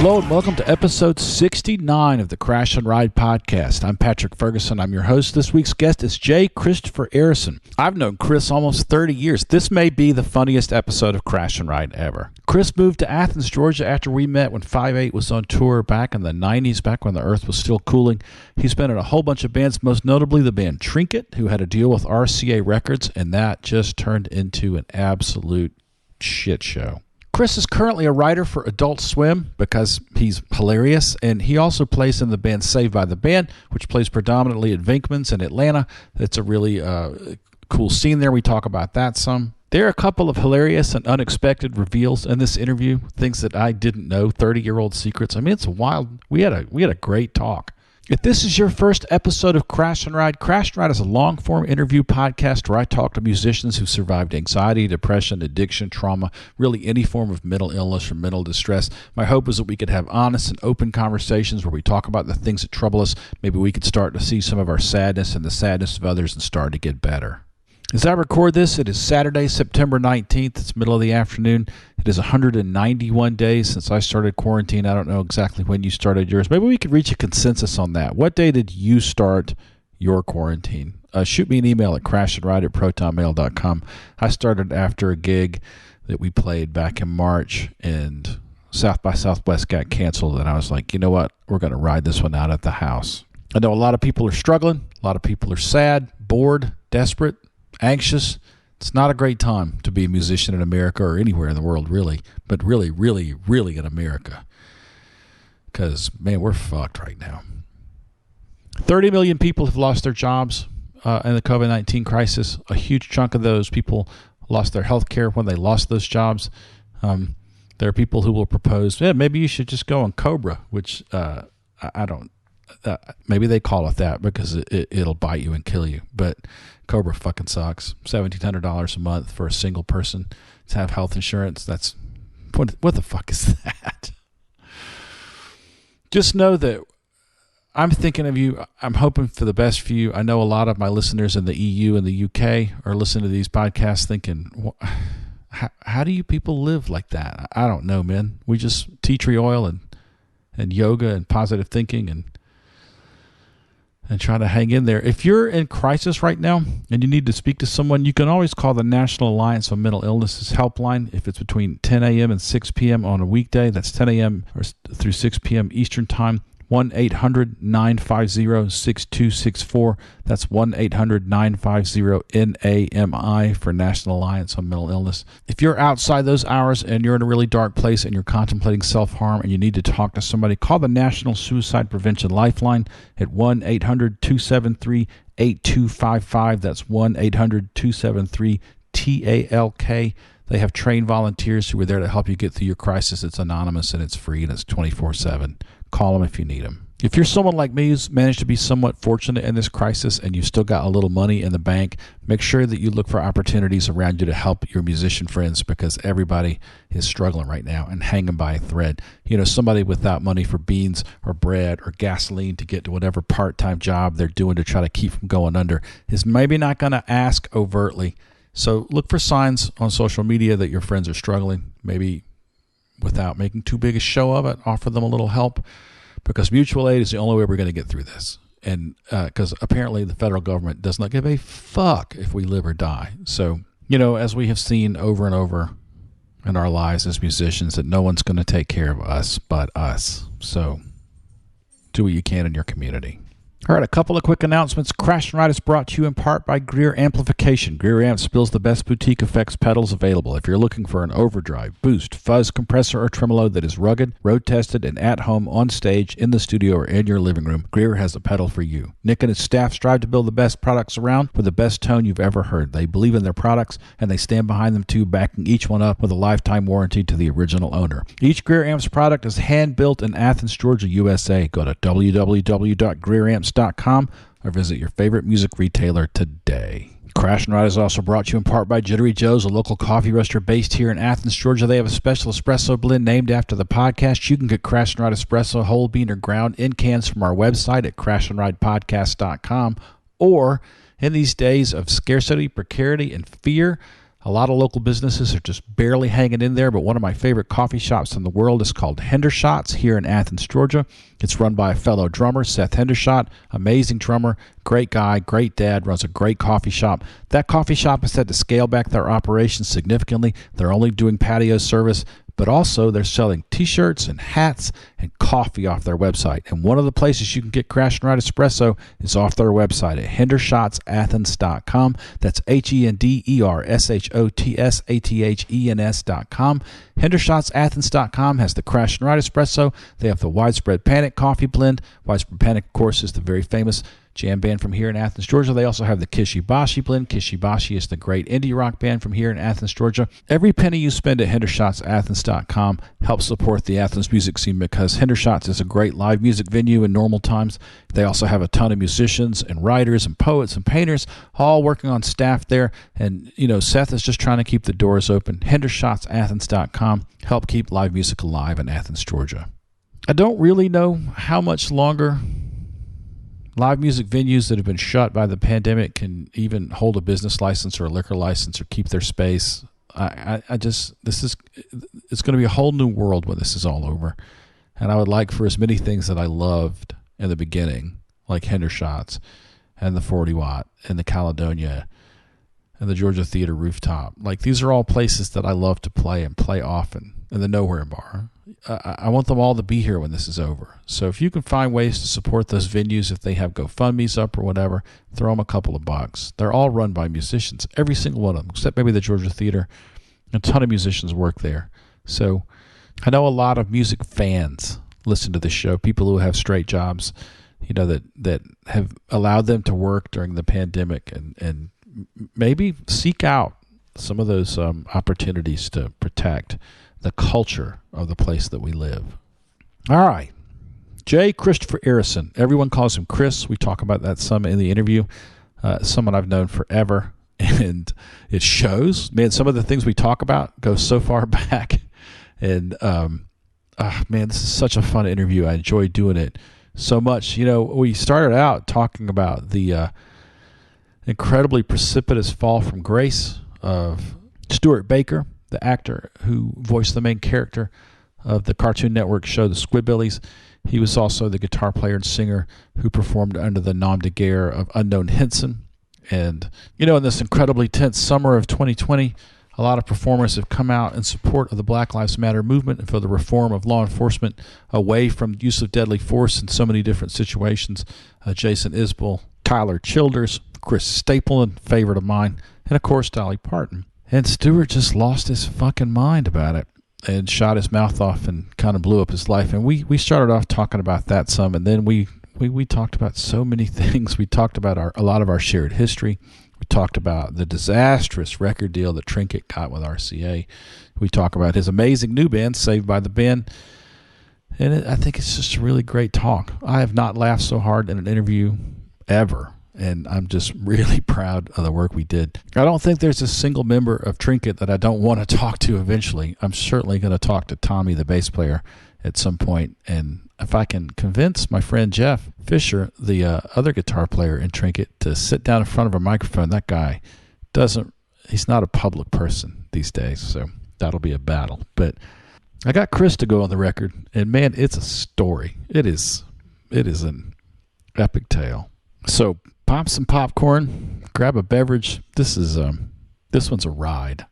Hello and welcome to episode 69 of the Crash and Ride podcast. I'm Patrick Ferguson. I'm your host. This week's guest is Christopher Arrison. I've known Chris almost 30 years. This may be the funniest episode of Crash and Ride ever. Chris moved to Athens, Georgia after we met when 5/8 was on tour back in the 90s, back when the earth was still cooling. He's been in a whole bunch of bands, most notably the band Trinket, who had a deal with RCA Records, and that just turned into an absolute shit show. Chris is currently a writer for Adult Swim because he's hilarious, and he also plays in the band Saved by the Band, which plays predominantly at Venkman's in Atlanta. It's a really cool scene there. We talk about that some. There are a couple of hilarious and unexpected reveals in this interview, things that I didn't know, 30-year-old secrets. I mean, it's wild. We had a great talk. If this is your first episode of Crash and Ride is a long-form interview podcast where I talk to musicians who survived anxiety, depression, addiction, trauma, really any form of mental illness or mental distress. My hope is that we could have honest and open conversations where we talk about the things that trouble us. Maybe we could start to see some of our sadness and the sadness of others and start to get better. As I record this, it is Saturday, September 19th. It's middle of the afternoon. It is 191 days since I started quarantine. I don't know exactly when you started yours. Maybe we could reach a consensus on that. What day did you start your quarantine? Shoot me an email at crashandride@protonmail.com. I started after a gig that we played back in March, and South by Southwest got canceled, and I was like, you know what? We're going to ride this one out at the house. I know a lot of people are struggling. A lot of people are sad, bored, desperate, anxious. It's not a great time to be a musician in America or anywhere in the world, really, but really, really, really in America. Because, man, we're fucked right now. 30 million people have lost their jobs in the COVID-19 crisis. A huge chunk of those people lost their health care when they lost those jobs. There are people who will propose, maybe you should just go on Cobra, which I don't. Maybe they call it that because it'll bite you and kill you. But Cobra fucking sucks. $1,700 a month for a single person to have health insurance. That's what the fuck is that? Just know that I'm thinking of you. I'm hoping for the best for you. I know a lot of my listeners in the EU and the UK are listening to these podcasts thinking, how do you people live like that? I don't know, man. We just tea tree oil and yoga and positive thinking and try to hang in there. If you're in crisis right now and you need to speak to someone, you can always call the National Alliance on Mental Illnesses helpline if it's between 10 a.m. and 6 p.m. on a weekday. That's 10 a.m. through 6 p.m. Eastern Time. 1-800-950-6264. That's 1-800-950-NAMI for National Alliance on Mental Illness. If you're outside those hours and you're in a really dark place and you're contemplating self-harm and you need to talk to somebody, call the National Suicide Prevention Lifeline at 1-800-273-8255. That's 1-800-273-TALK. They have trained volunteers who are there to help you get through your crisis. It's anonymous and it's free and it's 24/7. Call them if you need them. If you're someone like me who's managed to be somewhat fortunate in this crisis and you've still got a little money in the bank, make sure that you look for opportunities around you to help your musician friends because everybody is struggling right now and hanging by a thread. You know, somebody without money for beans or bread or gasoline to get to whatever part-time job they're doing to try to keep from going under is maybe not going to ask overtly. So look for signs on social media that your friends are struggling. Maybe without making too big a show of it, offer them a little help because mutual aid is the only way we're going to get through this. And because apparently the federal government does not give a fuck if we live or die. So, you know, as we have seen over and over in our lives as musicians, that no one's going to take care of us but us. So do what you can in your community. All right, a couple of quick announcements. Crash and Ride is brought to you in part by Greer Amplification. Greer Amps builds the best boutique effects pedals available. If you're looking for an overdrive, boost, fuzz, compressor, or tremolo that is rugged, road-tested, and at home, on stage, in the studio, or in your living room, Greer has a pedal for you. Nick and his staff strive to build the best products around with the best tone you've ever heard. They believe in their products, and they stand behind them too, backing each one up with a lifetime warranty to the original owner. Each Greer Amps product is hand-built in Athens, Georgia, USA. Go to www.greeramps.com or visit your favorite music retailer today. Crash and Ride is also brought to you in part by Jittery Joe's, a local coffee roaster based here in Athens, Georgia. They have a special espresso blend named after the podcast. You can get Crash and Ride espresso, whole bean or ground, in cans from our website at crashandridepodcast.com. Or, in these days of scarcity, precarity, and fear, A lot of local businesses are just barely hanging in there, but one of my favorite coffee shops in the world is called Hendershots here in Athens, Georgia. It's run by a fellow drummer, Seth Hendershot, amazing drummer, great guy, great dad, runs a great coffee shop. That coffee shop has had to scale back their operations significantly. They're only doing patio service, but also they're selling T-shirts and hats and coffee off their website. And one of the places you can get Crash and Ride Espresso is off their website at hendershotsathens.com. That's HenderShotsAthens.com. HenderShotsAthens.com has the Crash and Ride Espresso. They have the Widespread Panic coffee blend. Widespread Panic, of course, is the very famous jam band from here in Athens, Georgia. They also have the Kishibashi blend. Kishibashi is the great indie rock band from here in Athens, Georgia. Every penny you spend at HenderShotsAthens.com helps support the Athens music scene because Hendershots is a great live music venue in normal times. They also have a ton of musicians and writers and poets and painters all working on staff there. And, Seth is just trying to keep the doors open. HenderShotsAthens.com help keep live music alive in Athens, Georgia. I don't really know how much longer live music venues that have been shut by the pandemic can even hold a business license or a liquor license or keep their space. It's going to be a whole new world when this is all over. And I would like for as many things that I loved in the beginning, like Hendershots and the 40 Watt and the Caledonia and the Georgia Theater Rooftop. Like, these are all places that I love to play and play often, and the Nowhere Bar. I want them all to be here when this is over. So if you can find ways to support those venues, if they have GoFundMe's up or whatever, throw them a couple of bucks. They're all run by musicians, every single one of them, except maybe the Georgia Theater. A ton of musicians work there. So I know a lot of music fans listen to this show, people who have straight jobs, that have allowed them to work during the pandemic and maybe seek out some of those opportunities to protect the culture of the place that we live. All right. J. Christopher Arrison. Everyone calls him Chris. We talk about that some in the interview. Someone I've known forever, and it shows. Man, some of the things we talk about go so far back. And, man, this is such a fun interview. I enjoy doing it so much. We started out talking about the incredibly precipitous fall from grace of Stuart Baker, the actor who voiced the main character of the Cartoon Network show The Squidbillies. He was also the guitar player and singer who performed under the nom de guerre of Unknown Henson. And, in this incredibly tense summer of 2020, a lot of performers have come out in support of the Black Lives Matter movement and for the reform of law enforcement away from use of deadly force in so many different situations. Jason Isbell, Tyler Childers, Chris Stapleton, favorite of mine, and, of course, Dolly Parton. And Stewart just lost his fucking mind about it and shot his mouth off and kind of blew up his life. And we started off talking about that some, and then we talked about so many things. We talked about a lot of our shared history. We talked about the disastrous record deal that Trinket got with RCA. We talk about his amazing new band, Saved by the Band. And I think it's just a really great talk. I have not laughed so hard in an interview ever. And I'm just really proud of the work we did. I don't think there's a single member of Trinket that I don't want to talk to eventually. I'm certainly going to talk to Tommy, the bass player, at some point. And if I can convince my friend Jeff Fisher, the other guitar player in Trinket, to sit down in front of a microphone, that guy he's not a public person these days. So that'll be a battle. But I got Chris to go on the record. And man, it's a story. It is an epic tale. So pop some popcorn, grab a beverage. This one's a ride.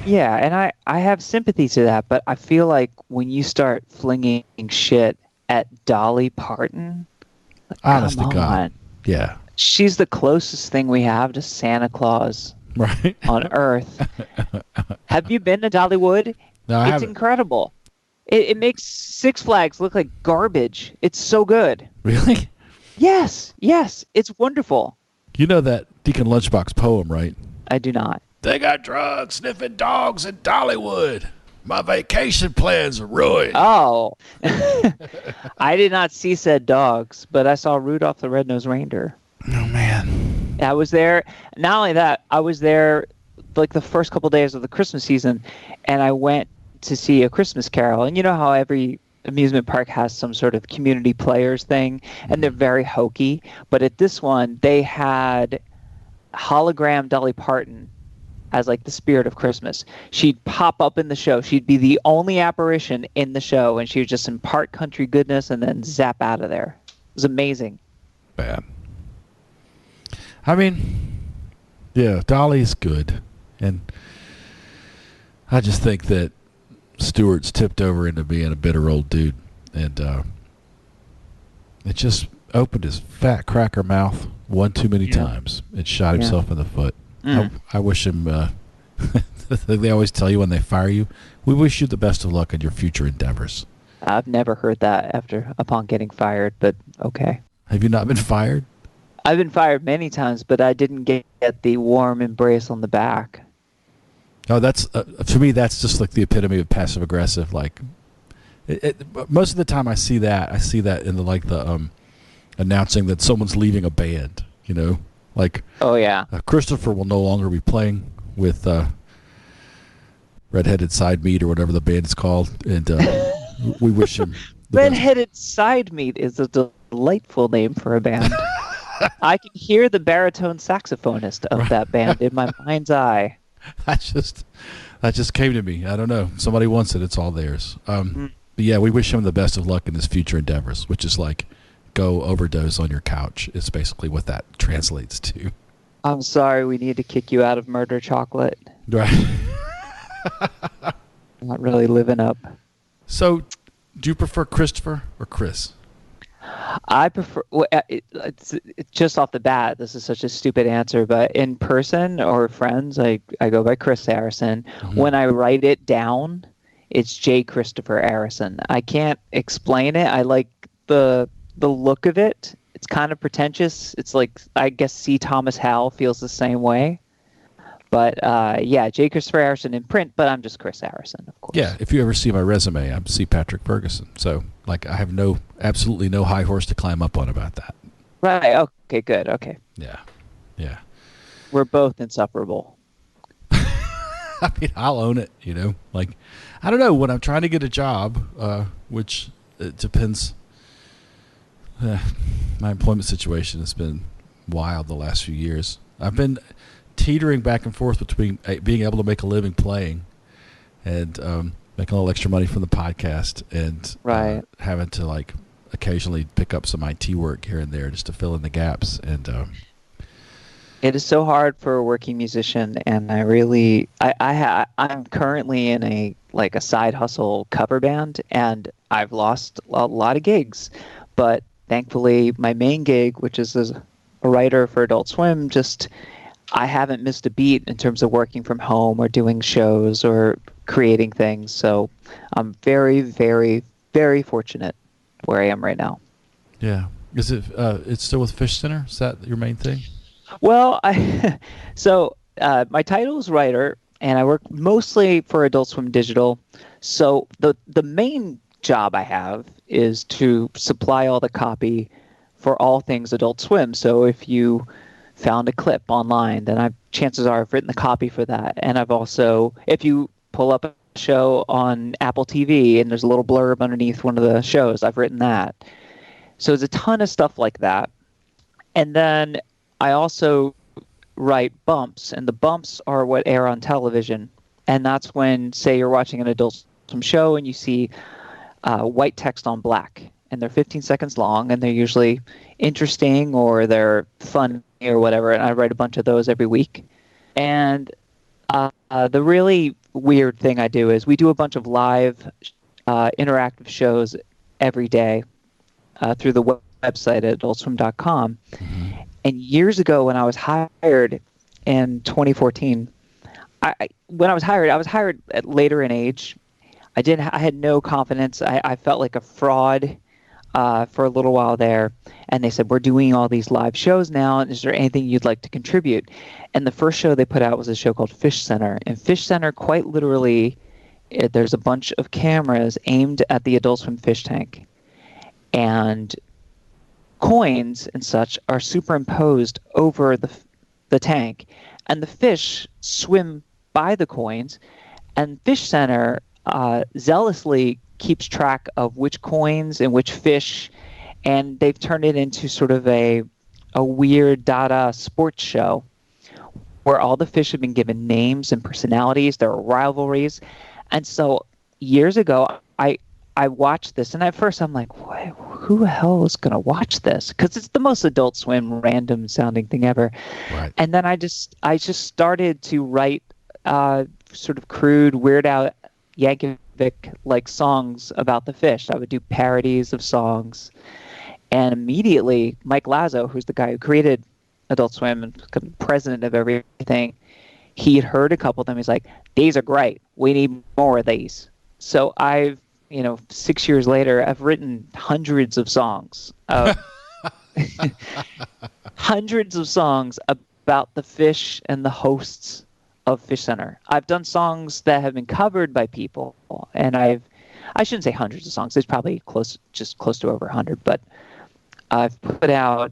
Yeah, and I have sympathy to that, but I feel like when you start flinging shit at Dolly Parton, honest to God, yeah, she's the closest thing we have to Santa Claus, right, on Earth. Have you been to Dollywood? No, I it's haven't. Incredible. It makes Six Flags look like garbage. It's so good. Really? Yes, it's wonderful. You know that Deacon Lunchbox poem, right? I do not. They got drug sniffing dogs in Dollywood. My vacation plans are ruined. Oh. I did not see said dogs, but I saw Rudolph the Red-Nosed Reindeer. Oh, man. I was there. Not only that, I was there like the first couple days of the Christmas season, and I went to see A Christmas Carol. And you know how every amusement park has some sort of community players thing, and they're very hokey. But at this one, they had hologram Dolly Parton as like the spirit of Christmas. She'd pop up in the show. She'd be the only apparition in the show, and she would just impart country goodness and then zap out of there. It was amazing. Bad. I mean, yeah, Dolly's good, and I just think that Stewart's tipped over into being a bitter old dude, and it just opened his fat cracker mouth one too many times and shot himself in the foot. I wish him. They always tell you when they fire you, we wish you the best of luck in your future endeavors. I've never heard that upon getting fired, but okay. Have you not been fired? I've been fired many times, but I didn't get the warm embrace on the back. Oh, that's for me. That's just like the epitome of passive aggressive. Like, most of the time I see that in the announcing that someone's leaving a band. You know, like, oh yeah, Christopher will no longer be playing with Redheaded Side Meat or whatever the band is called, and we wish him. Redheaded Side Meat is a delightful name for a band. I can hear the baritone saxophonist of that band in my mind's eye. That just came to me. I don't know. Somebody wants it. It's all theirs. But yeah, we wish him the best of luck in his future endeavors, which is like go overdose on your couch. It's basically what that translates to. I'm sorry, we need to kick you out of Murder Chocolate. Right. Not really living up. So, do you prefer Christopher or Chris? I prefer. Well, it's just off the bat. This is such a stupid answer, but in person or friends, I go by Chris Arrison. Mm-hmm. When I write it down, it's J. Christopher Arrison. I can't explain it. I like the look of it. It's kind of pretentious. It's like, I guess C. Thomas Howell feels the same way. But yeah, J. Christopher Arrison in print, but I'm just Chris Arrison, of course. Yeah, if you ever see my resume, I'm C. Patrick Ferguson. So, like, I have absolutely no high horse to climb up on about that. Right. Okay, good. Okay. Yeah. We're both insufferable. I mean, I'll own it, you know. Like, I don't know, when I'm trying to get a job, which it depends. My employment situation has been wild the last few years. I've been teetering back and forth between being able to make a living playing and making a little extra money from the podcast and having to like occasionally pick up some IT work here and there just to fill in the gaps. And it is so hard for a working musician, and I'm currently in a side hustle cover band, and I've lost a lot of gigs, but thankfully my main gig, which is as a writer for Adult Swim, I haven't missed a beat in terms of working from home or doing shows or creating things. So I'm very, very, very fortunate where I am right now. Yeah. Is it? It's still with Fish Center? Is that your main thing? Well, my title is writer, and I work mostly for Adult Swim Digital. So the main job I have is to supply all the copy for all things Adult Swim. So if you found a clip online, then chances are I've written the copy for that. And I've also, if you pull up a show on Apple TV and there's a little blurb underneath one of the shows, I've written that. So there's a ton of stuff like that. And then I also write bumps, and the bumps are what air on television. And that's when, say, you're watching an Adult Swim show and you see white text on black, and they're 15 seconds long, and they're usually interesting or they're funny or whatever, and I write a bunch of those every week. And the really weird thing I do is we do a bunch of live interactive shows every day through the website at adultswim.com. Mm-hmm. And years ago when I was hired in 2014, I was hired at later in age. I had no confidence. I felt like a fraud for a little while there. And they said, we're doing all these live shows now, and is there anything you'd like to contribute? And the first show they put out was a show called Fish Center. And Fish Center, quite literally, there's a bunch of cameras aimed at the Adult Swim fish tank. And coins and such are superimposed over the tank, and the fish swim by the coins, and Fish Center zealously keeps track of which coins and which fish, and they've turned it into sort of a weird Dada sports show where all the fish have been given names and personalities. There are rivalries, and so years ago, I watched this, and at first I'm like, what? Who the hell is going to watch this? Because it's the most Adult Swim random sounding thing ever. Right. And then I just started to write sort of crude, Weird Al Yankovic like songs about the fish. I would do parodies of songs, and immediately Mike Lazo, who's the guy who created Adult Swim and president of everything, he had heard a couple of them. He's like, "These are great. We need more of these." So I've 6 years later, I've written hundreds of songs, hundreds of songs about the fish and the hosts of Fish Center. I've done songs that have been covered by people, and I shouldn't say hundreds of songs. There's probably close to over 100, but I've put out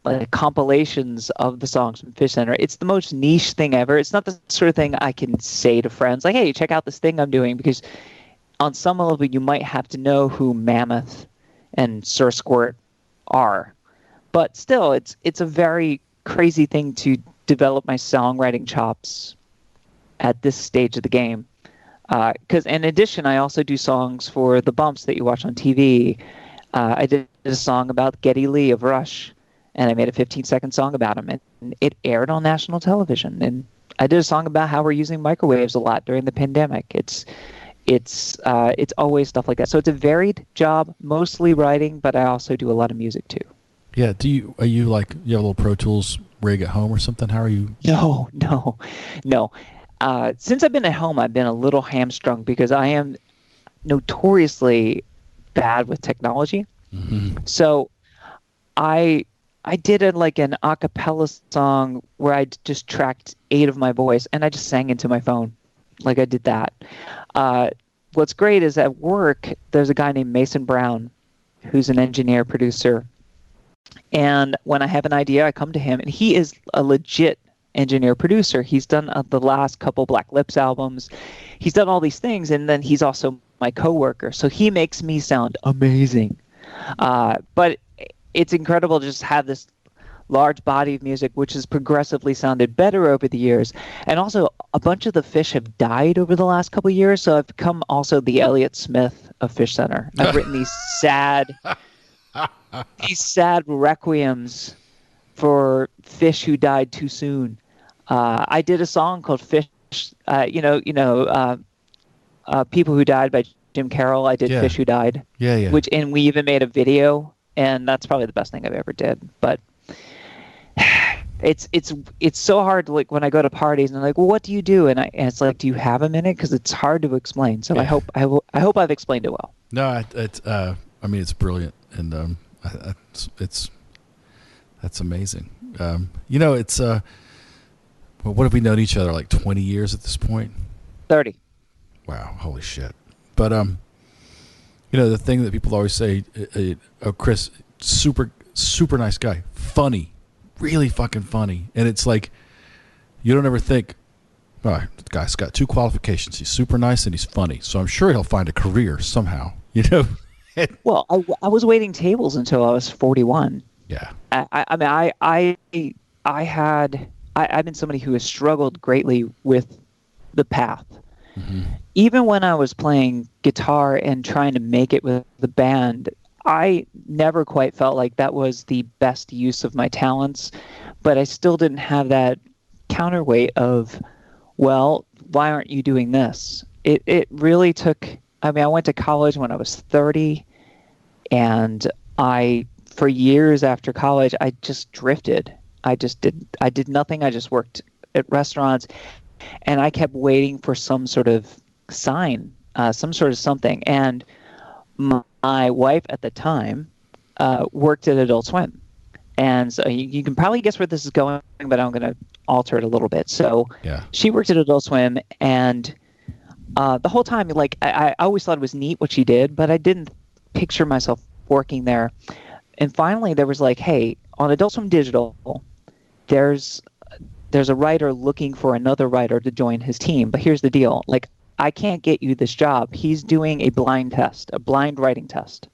like compilations of the songs from Fish Center. It's the most niche thing ever. It's not the sort of thing I can say to friends like, "Hey, check out this thing I'm doing," because on some level, you might have to know who Mammoth and Sir Squirt are. But still, it's a very crazy thing to develop my songwriting chops at this stage of the game. Because in addition, I also do songs for the bumps that you watch on TV. I did a song about Geddy Lee of Rush, and I made a 15-second song about him, and it aired on national television. And I did a song about how we're using microwaves a lot during the pandemic. It's always stuff like that. So it's a varied job, mostly writing, but I also do a lot of music too. Yeah. You have a little Pro Tools rig at home or something? How are you? No. Since I've been at home, I've been a little hamstrung because I am notoriously bad with technology. Mm-hmm. So I did an a cappella song where I just tracked 8 of my voice and I just sang into my phone. Like I did that. What's great is at work, there's a guy named Mason Brown, who's an engineer, producer. And when I have an idea, I come to him, and he is a legit engineer, producer. He's done the last couple Black Lips albums. He's done all these things, and then he's also my coworker. So he makes me sound amazing. But it's incredible to just have this large body of music, which has progressively sounded better over the years. And also, a bunch of the fish have died over the last couple of years, so I've become also the Elliott Smith of Fish Center. I've written these sad requiems for fish who died too soon. I did a song called "Fish," People Who Died by Jim Carroll. I did "Fish Who Died," and we even made a video, and that's probably the best thing I've ever did. But it's so hard to, like, when I go to parties and they're like, "Well, what do you do?" And it's like, "Do you have a minute?" Because it's hard to explain. So I hope I've explained it well. No, it's brilliant, and that's amazing. What have we known each other, like 20 years at this point? 30. Wow, holy shit! But the thing that people always say, Chris, super nice guy, funny. Really fucking funny. And it's like, you don't ever think, all right, the guy's got 2 qualifications. He's super nice and he's funny. So I'm sure he'll find a career somehow, Well, I was waiting tables until I was 41. Yeah. I've been somebody who has struggled greatly with the path. Mm-hmm. Even when I was playing guitar and trying to make it with the band, I never quite felt like that was the best use of my talents, but I still didn't have that counterweight of, well, why aren't you doing this? It really took, I went to college when I was 30, and for years after college, I just drifted. I did nothing. I just worked at restaurants, and I kept waiting for some sort of sign, some sort of something. And my wife at the time worked at Adult Swim. And so you can probably guess where this is going, but I'm going to alter it a little bit. So She worked at Adult Swim, and the whole time, like, I always thought it was neat what she did, but I didn't picture myself working there. And finally, there was like, hey, on Adult Swim Digital, there's there's a writer looking for another writer to join his team. But here's the deal. Like, I can't get you this job. He's doing a blind test, a blind writing test.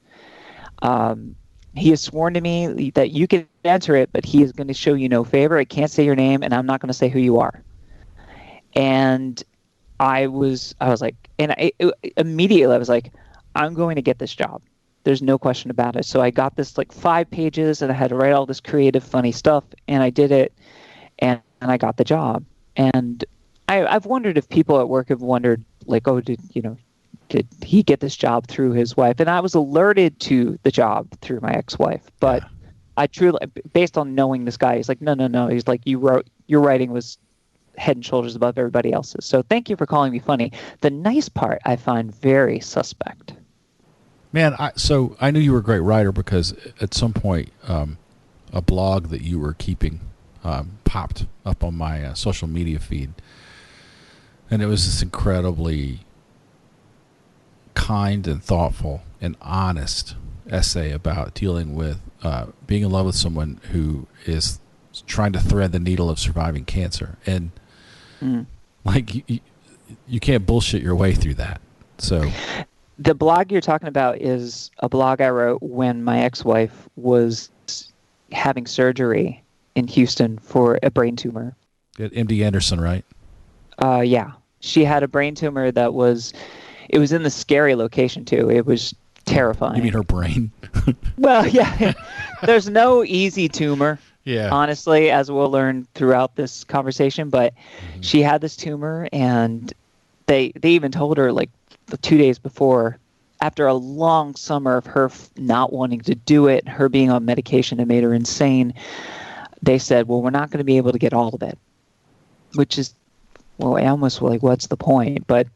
He has sworn to me that you can enter it, but he is going to show you no favor. I can't say your name, and I'm not going to say who you are. And I was like, immediately I was like, I'm going to get this job. There's no question about it. So I got this like 5 pages, and I had to write all this creative, funny stuff, and I did it, and I got the job. And I've wondered if people at work have wondered, like, oh, did he get this job through his wife? And I was alerted to the job through my ex-wife, but yeah. I truly, based on knowing this guy, he's like, no. He's like, your writing was head and shoulders above everybody else's. So thank you for calling me funny. The nice part I find very suspect. Man, so I knew you were a great writer because at some point, a blog that you were keeping popped up on my social media feed, and it was this incredibly kind and thoughtful and honest essay about dealing with being in love with someone who is trying to thread the needle of surviving cancer, and like you can't bullshit your way through that. So the blog you're talking about is a blog I wrote when my ex-wife was having surgery in Houston for a brain tumor. At MD Anderson, right? Yeah, she had a brain tumor that was. It was in the scary location, too. It was terrifying. You mean her brain? Well, yeah. There's no easy tumor, honestly, as we'll learn throughout this conversation. But she had this tumor, and they even told her, like, 2 days before, after a long summer of her not wanting to do it, her being on medication that made her insane, they said, well, we're not going to be able to get all of it. Which is, well, I almost like, what's the point? But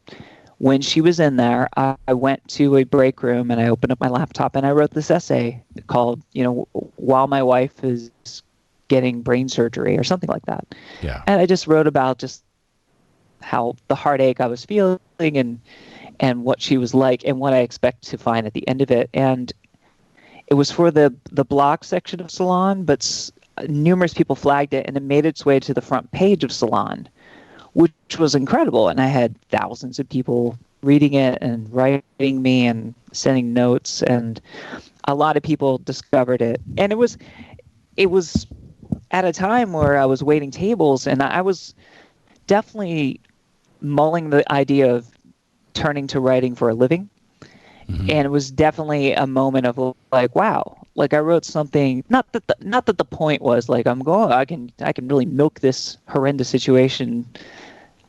when she was in there, I went to a break room and I opened up my laptop and I wrote this essay called, While My Wife is Getting Brain Surgery or something like that. Yeah. And I just wrote about just how the heartache I was feeling and what she was like and what I expect to find at the end of it. And it was for the blog section of Salon, but numerous people flagged it and it made its way to the front page of Salon, which was incredible. And I had thousands of people reading it and writing me and sending notes, and a lot of people discovered it. And it was at a time where I was waiting tables, and I was definitely mulling the idea of turning to writing for a living. And it was definitely a moment of like, wow, like I wrote something, not that the point was like, I can really milk this horrendous situation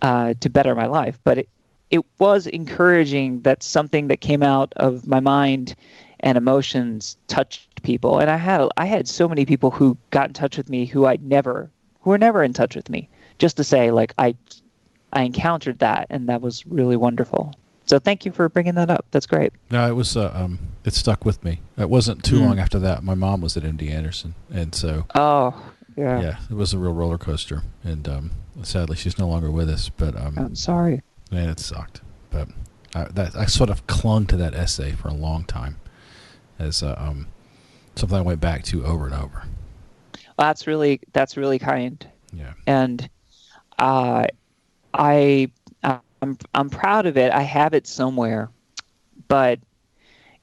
to better my life. But it was encouraging that something that came out of my mind and emotions touched people. And I had so many people who got in touch with me who were never in touch with me, just to say like, I encountered that, and that was really wonderful. So thank you for bringing that up. That's great. No, it was it stuck with me. It wasn't too long after that. My mom was at MD Anderson, and so yeah, it was a real roller coaster. And sadly, she's no longer with us. But I'm sorry. Man, it sucked. But I sort of clung to that essay for a long time as something I went back to over and over. Well, that's really kind. Yeah. And I'm proud of it. I have it somewhere, but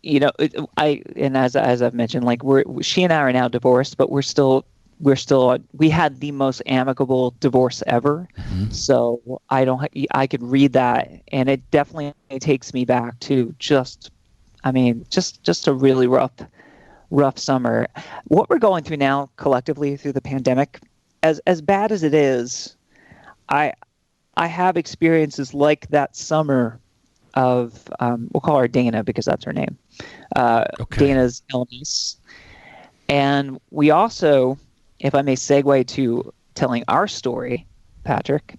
as I've mentioned, like she and I are now divorced, but we had the most amicable divorce ever. So I could read that, and it definitely takes me back to just a really rough summer. What we're going through now collectively through the pandemic, as bad as it is, I have experiences like that summer of, we'll call her Dana because that's her name, Dana's illness. And we also, if I may segue to telling our story, Patrick,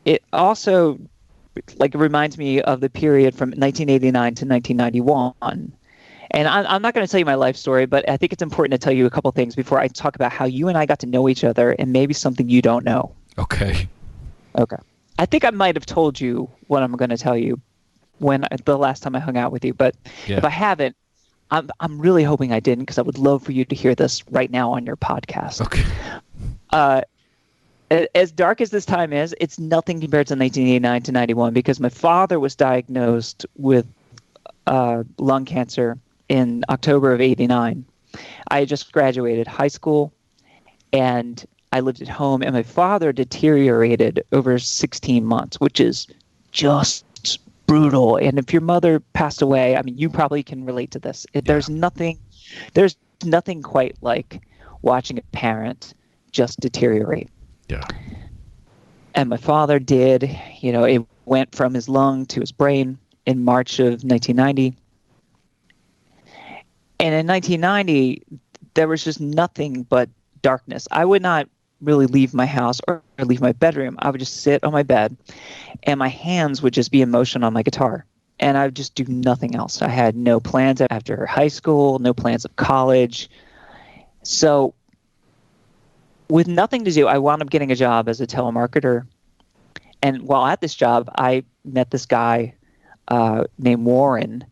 it also reminds me of the period from 1989 to 1991. And I'm not going to tell you my life story, but I think it's important to tell you a couple things before I talk about how you and I got to know each other and maybe something you don't know. Okay. I think I might have told you what I'm going to tell you the last time I hung out with you, but if I haven't, I'm really hoping I didn't, because I would love for you to hear this right now on your podcast. Okay. Uh, as dark as this time is, it's nothing compared to 1989 to 91 because my father was diagnosed with lung cancer in October of 89. I had just graduated high school and I lived at home, and my father deteriorated over 16 months, which is just brutal. And if your mother passed away, I mean, you probably can relate to this. There's nothing quite like watching a parent just deteriorate. Yeah. And my father did, it went from his lung to his brain in March of 1990. And in 1990, there was just nothing but darkness. I would not really leave my house or leave my bedroom. I would just sit on my bed and my hands would just be in motion on my guitar. And I would just do nothing else. I had no plans after high school, no plans of college. So with nothing to do, I wound up getting a job as a telemarketer. And while at this job, I met this guy named Warren.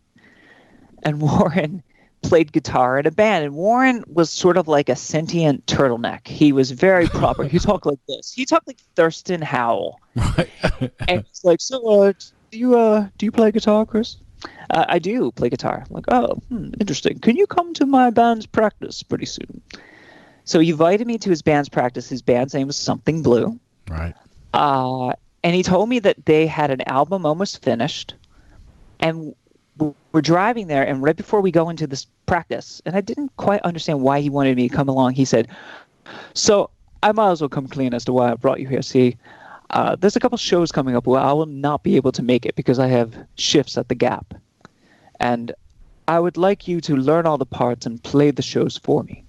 And Warren played guitar in a band. And Warren was sort of like a sentient turtleneck. He was very proper. He talked like this. He talked like Thurston Howell. Right. And he's like, so do you play guitar, Chris? I do play guitar. I'm like, oh, interesting. Can you come to my band's practice pretty soon? So he invited me to his band's practice. His band's name was Something Blue. Right. And he told me that they had an album almost finished. And we're driving there, and right before we go into this practice, and I didn't quite understand why he wanted me to come along, he said, so I might as well come clean as to why I brought you here. See, there's a couple shows coming up where I will not be able to make it because I have shifts at the Gap. And I would like you to learn all the parts and play the shows for me.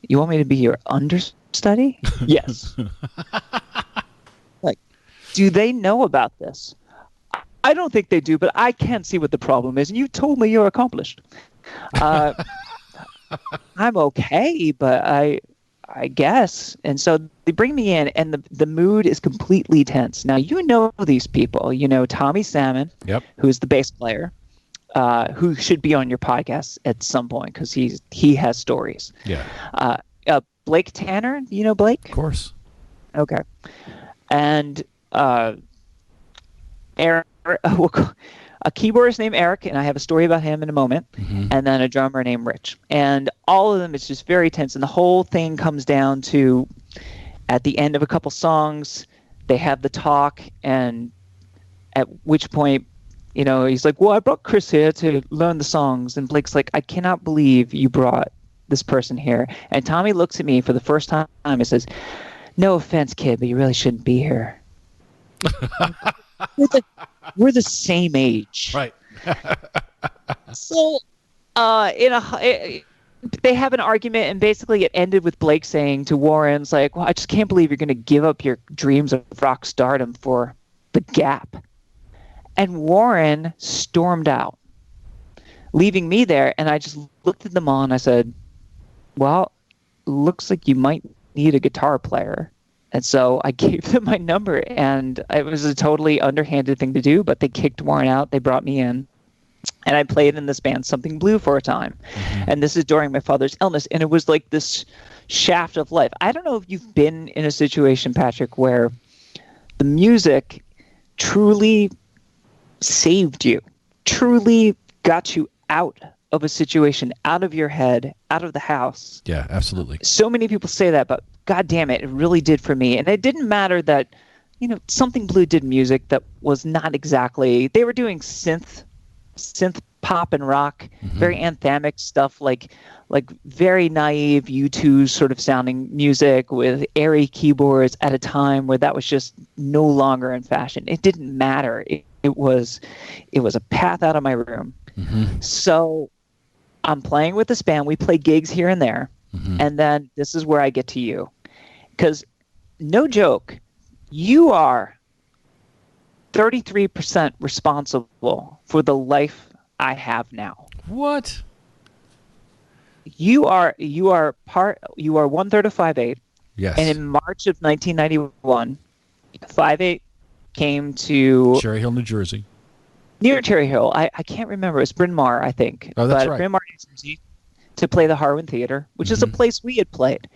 You want me to be your understudy? Yes. Like, do they know about this? I don't think they do, but I can't see what the problem is. And you told me you're accomplished. I'm okay, but I guess. And so they bring me in, and the mood is completely tense. Now, you know these people. You know Tommy Salmon, who's the bass player, who should be on your podcast at some point because he has stories. Yeah. Blake Tanner, you know Blake? Of course. Okay. And Eric, a keyboardist named Eric, and I have a story about him in a moment, and then a drummer named Rich. And all of them, it's just very tense. And the whole thing comes down to, at the end of a couple songs, they have the talk, and at which point, he's like, well, I brought Chris here to learn the songs. And Blake's like, I cannot believe you brought this person here. And Tommy looks at me for the first time and says, no offense, kid, but you really shouldn't be here. We're the same age. Right. So they have an argument, and basically it ended with Blake saying to Warren's like, well, I just can't believe you're going to give up your dreams of rock stardom for the Gap. And Warren stormed out, leaving me there. And I just looked at them all and I said, well, looks like you might need a guitar player. And so I gave them my number, and it was a totally underhanded thing to do, but they kicked Warren out. They brought me in, and I played in this band, Something Blue, for a time. And this is during my father's illness, and it was like this shaft of life. I don't know if you've been in a situation, Patrick, where the music truly saved you, truly got you out of a situation, out of your head, out of the house. Yeah, absolutely. So many people say that, but God damn it, it really did for me. And it didn't matter that, Something Blue did music that was not exactly, they were doing synth pop and rock, very anthemic stuff, like very naive U2 sort of sounding music with airy keyboards at a time where that was just no longer in fashion. It didn't matter. It was a path out of my room. So I'm playing with this band. We play gigs here and there. And then this is where I get to you. Because, no joke, you are 33% responsible for the life I have now. What? You are 1/3 of 5/8. Yes. And in March of 1991, 5/8 came to Cherry Hill, New Jersey. Near Cherry Hill. I can't remember. It's Bryn Mawr, I think. Oh, that's right. Bryn Mawr, New Jersey, to play the Harwin Theater, which is a place we had played.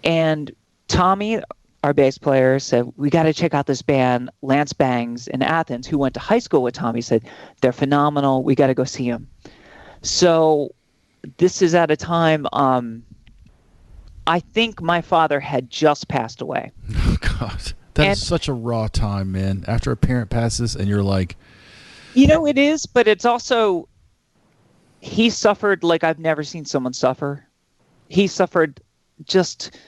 And Tommy, our bass player, said, we got to check out this band, Lance Bangs in Athens, who went to high school with Tommy, said, they're phenomenal. We got to go see them. So this is at a time, I think my father had just passed away. Oh, God. That is such a raw time, man. After a parent passes and you're like... It is, but it's also... He suffered like I've never seen someone suffer. He suffered just...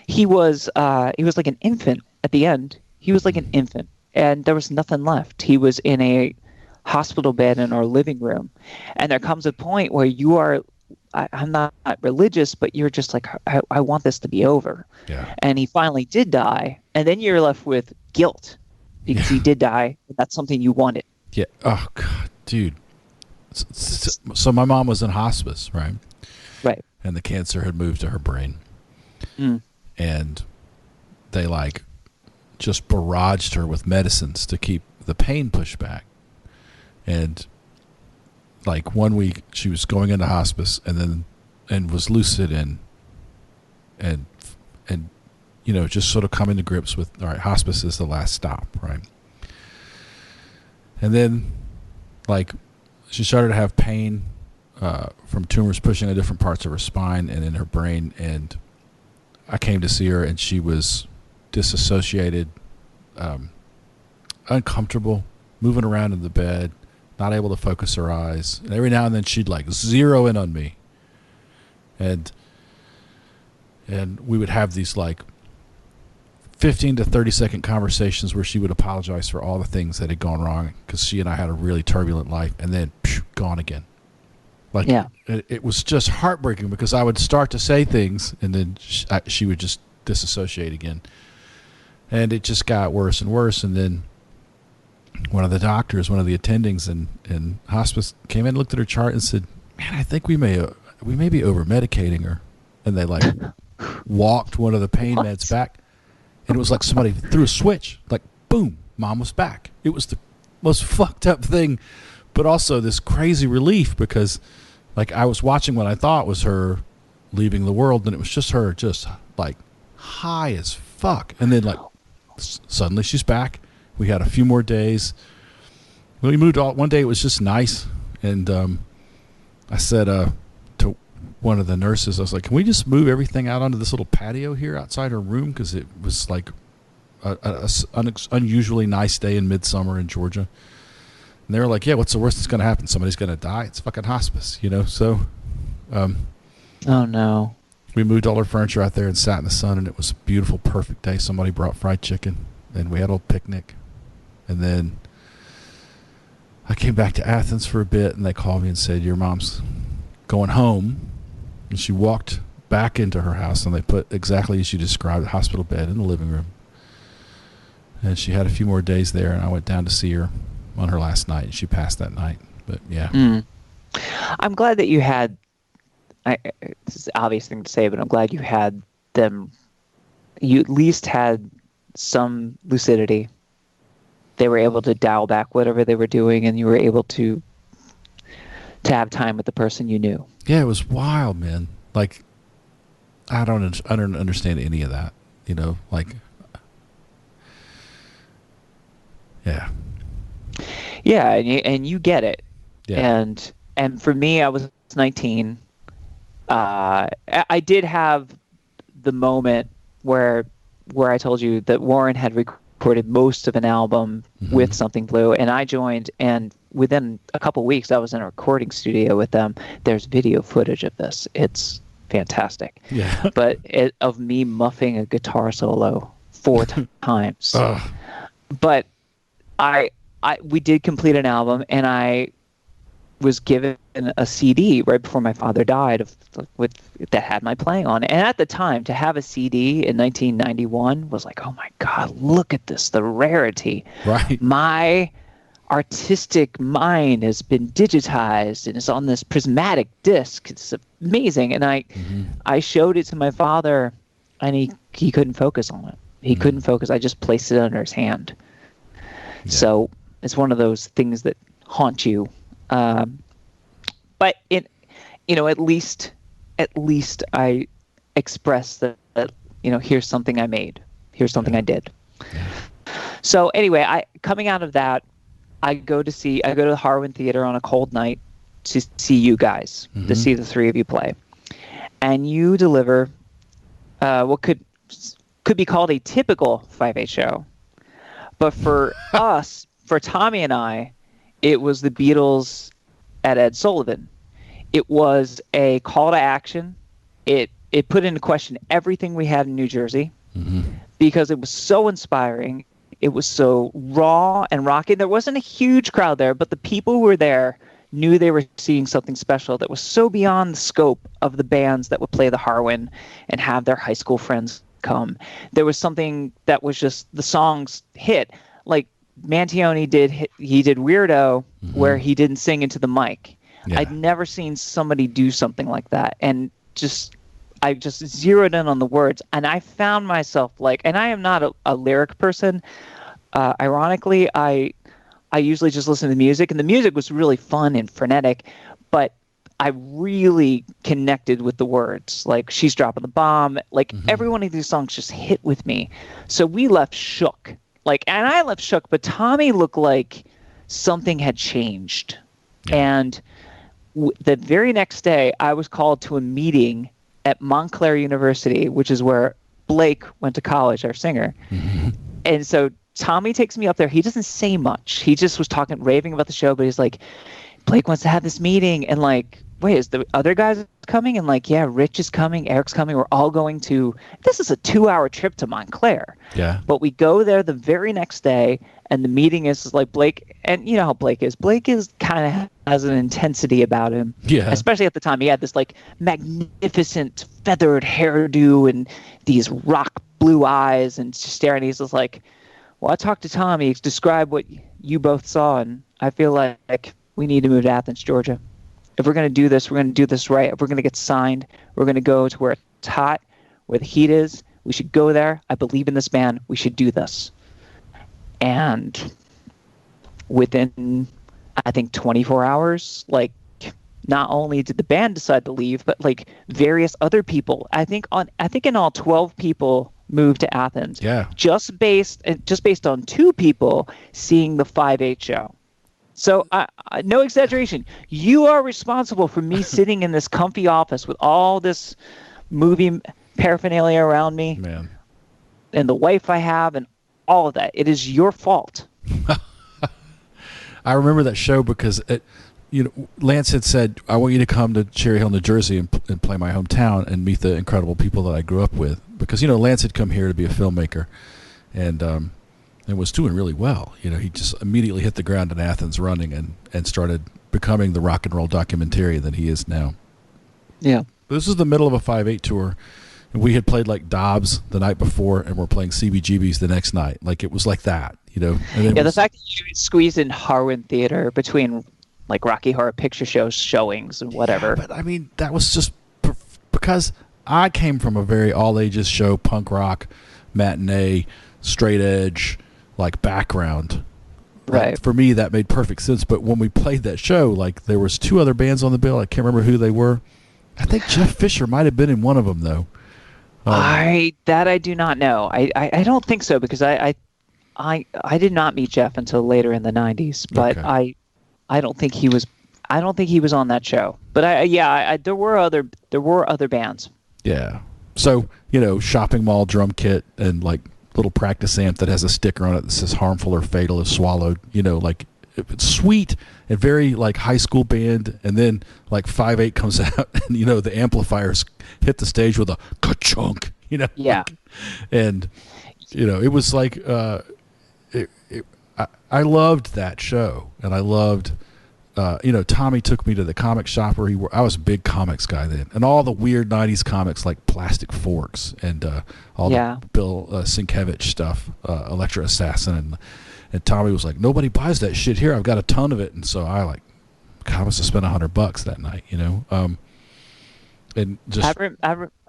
He was like an infant at the end. He was like an infant, and there was nothing left. He was in a hospital bed in our living room, and there comes a point where you are... I'm not religious, but you're just like, I want this to be over. Yeah. And he finally did die. And then you're left with guilt because he did die. And that's something you wanted. Yeah. Oh, God, dude. So my mom was in hospice, right? Right. And the cancer had moved to her brain. And they just barraged her with medicines to keep the pain pushed back. And 1 week she was going into hospice and was lucid and just sort of coming to grips with, all right, hospice is the last stop, right? And then she started to have pain from tumors pushing in different parts of her spine and in her brain, and I came to see her and she was disassociated, uncomfortable, moving around in the bed, not able to focus her eyes. And every now and then she'd zero in on me. And we would have these 15 to 30 second conversations where she would apologize for all the things that had gone wrong, because she and I had a really turbulent life, and then gone again. It was just heartbreaking, because I would start to say things and then she would just disassociate again. And it just got worse and worse. And then one of the doctors, one of the attendings in hospice, came in and looked at her chart and said, man, I think we may be over medicating her. And they walked one of the pain meds back, and it was like somebody threw a switch, boom, mom was back. It was the most fucked up thing, but also this crazy relief, because I was watching what I thought was her leaving the world, and it was just her high as fuck. And then suddenly she's back. We had a few more days. When we moved one day, it was just nice. And I said to one of the nurses, I was like, can we just move everything out onto this little patio here outside her room? Because it was an unusually nice day in midsummer in Georgia. And they were like, yeah, what's the worst that's going to happen? Somebody's going to die. It's fucking hospice, So oh, no. We moved all our furniture out there and sat in the sun, and it was a beautiful, perfect day. Somebody brought fried chicken, and we had a little picnic. And then I came back to Athens for a bit, and they called me and said, your mom's going home. And she walked back into her house, and they put exactly as you described, a hospital bed in the living room. And she had a few more days there, and I went down to see her on her last night, and she passed that night. But yeah. I'm glad that you had, this is an obvious thing to say, but I'm glad you had them, you at least had some lucidity. They were able to dial back whatever they were doing, and you were able to have time with the person you knew. Yeah, it was wild, man. I don't understand any of that, yeah. Yeah, and you get it. Yeah. And for me, I was 19. I did have the moment where I told you that Warren had recorded most of an album with Something Blue, and I joined, and within a couple weeks I was in a recording studio with them. There's video footage of this. It's fantastic. Yeah. But of me muffing a guitar solo 4 times. But we did complete an album, and I was given a CD right before my father died that had my playing on it. And at the time, to have a CD in 1991 was like, oh my God, look at this, the rarity. Right. My artistic mind has been digitized and is on this prismatic disc. It's amazing. And I showed it to my father, and he couldn't focus on it. He couldn't focus. I just placed it under his hand. Yeah. So it's one of those things that haunt you. But at least I expressed that here's something I made. Here's something I did. So anyway, coming out of that, I go to the Harwin Theater on a cold night to see you guys, to see the three of you play. And you deliver what could be called a typical 5/8 show. But for us, for Tommy and I, it was the Beatles at Ed Sullivan. It was a call to action. It put into question everything we had in New Jersey because it was so inspiring. It was so raw and rocking. There wasn't a huge crowd there, but the people who were there knew they were seeing something special that was so beyond the scope of the bands that would play the Harwin and have their high school friends come. There was something that was just the songs hit. Like Mantione did Weirdo, where he didn't sing into the mic. Yeah. I'd never seen somebody do something like that. And I just zeroed in on the words, and I found myself and I am not a lyric person. Ironically, I usually just listen to the music, and the music was really fun and frenetic, but I really connected with the words. Like She's Dropping the Bomb, every one of these songs just hit with me. So we left shook. And I left shook, but Tommy looked like something had changed. Yeah. And the very next day, I was called to a meeting at Montclair University, which is where Blake went to college, our singer. And so Tommy takes me up there. He doesn't say much. He just was raving about the show, but he's like, Blake wants to have this meeting. And wait, is the other guys coming? And yeah, Rich is coming, Eric's coming. We're all going to, this is a 2-hour trip to Montclair. Yeah. But we go there the very next day, and the meeting is Blake, and you know how Blake is. Blake is kind of has an intensity about him. Yeah. Especially at the time. He had this magnificent feathered hairdo and these rock blue eyes and staring. He's just well, I talked to Tommy, describe what you both saw, and I feel like we need to move to Athens, Georgia. If we're going to do this, we're going to do this right. If we're going to get signed, we're going to go to where it's hot, where the heat is. We should go there. I believe in this band. We should do this. And within, I think, 24 hours, not only did the band decide to leave, but various other people. I think in all 12 people moved to Athens. Yeah. Just based on 2 people seeing the 5/8 show. So, no exaggeration. You are responsible for me sitting in this comfy office with all this movie paraphernalia around me, man, and the wife I have, and all of that. It is your fault. I remember that show because Lance had said, "I want you to come to Cherry Hill, New Jersey, and play my hometown and meet the incredible people that I grew up with." Because Lance had come here to be a filmmaker, and was doing really well. He just immediately hit the ground in Athens running and started becoming the rock and roll documentarian that he is now. Yeah. But this was the middle of a 5/8 tour, and we had played Dobbs the night before, and we're playing CBGBs the next night. It was like that, And the fact that you squeezed in Harwin Theater between Rocky Horror Picture Show showings and whatever. Yeah, but that was just because I came from a very all ages show, punk rock, matinee, straight edge, background. Right. For me, that made perfect sense. But when we played that show, there was 2 other bands on the bill. I can't remember who they were. I think Jeff Fisher might have been in one of them, though. I do not know. I don't think so, because I did not meet Jeff until later in the 90s. But okay. I don't think he was on that show. But there were other bands. Yeah. So shopping mall drum kit and little practice amp that has a sticker on it that says "harmful or fatal if swallowed." It's sweet and very high school band. And then 5/8 comes out, and the amplifiers hit the stage with a ka-chunk. Yeah. And it was I loved that show, and I loved. Tommy took me to the comic shop where I was a big comics guy then, and all the weird 90s comics like Plastic Forks and all the Bill Sienkiewicz stuff, Electra Assassin, and Tommy was like, "Nobody buys that shit here. I've got a ton of it." And so I must have spent $100 that night, and just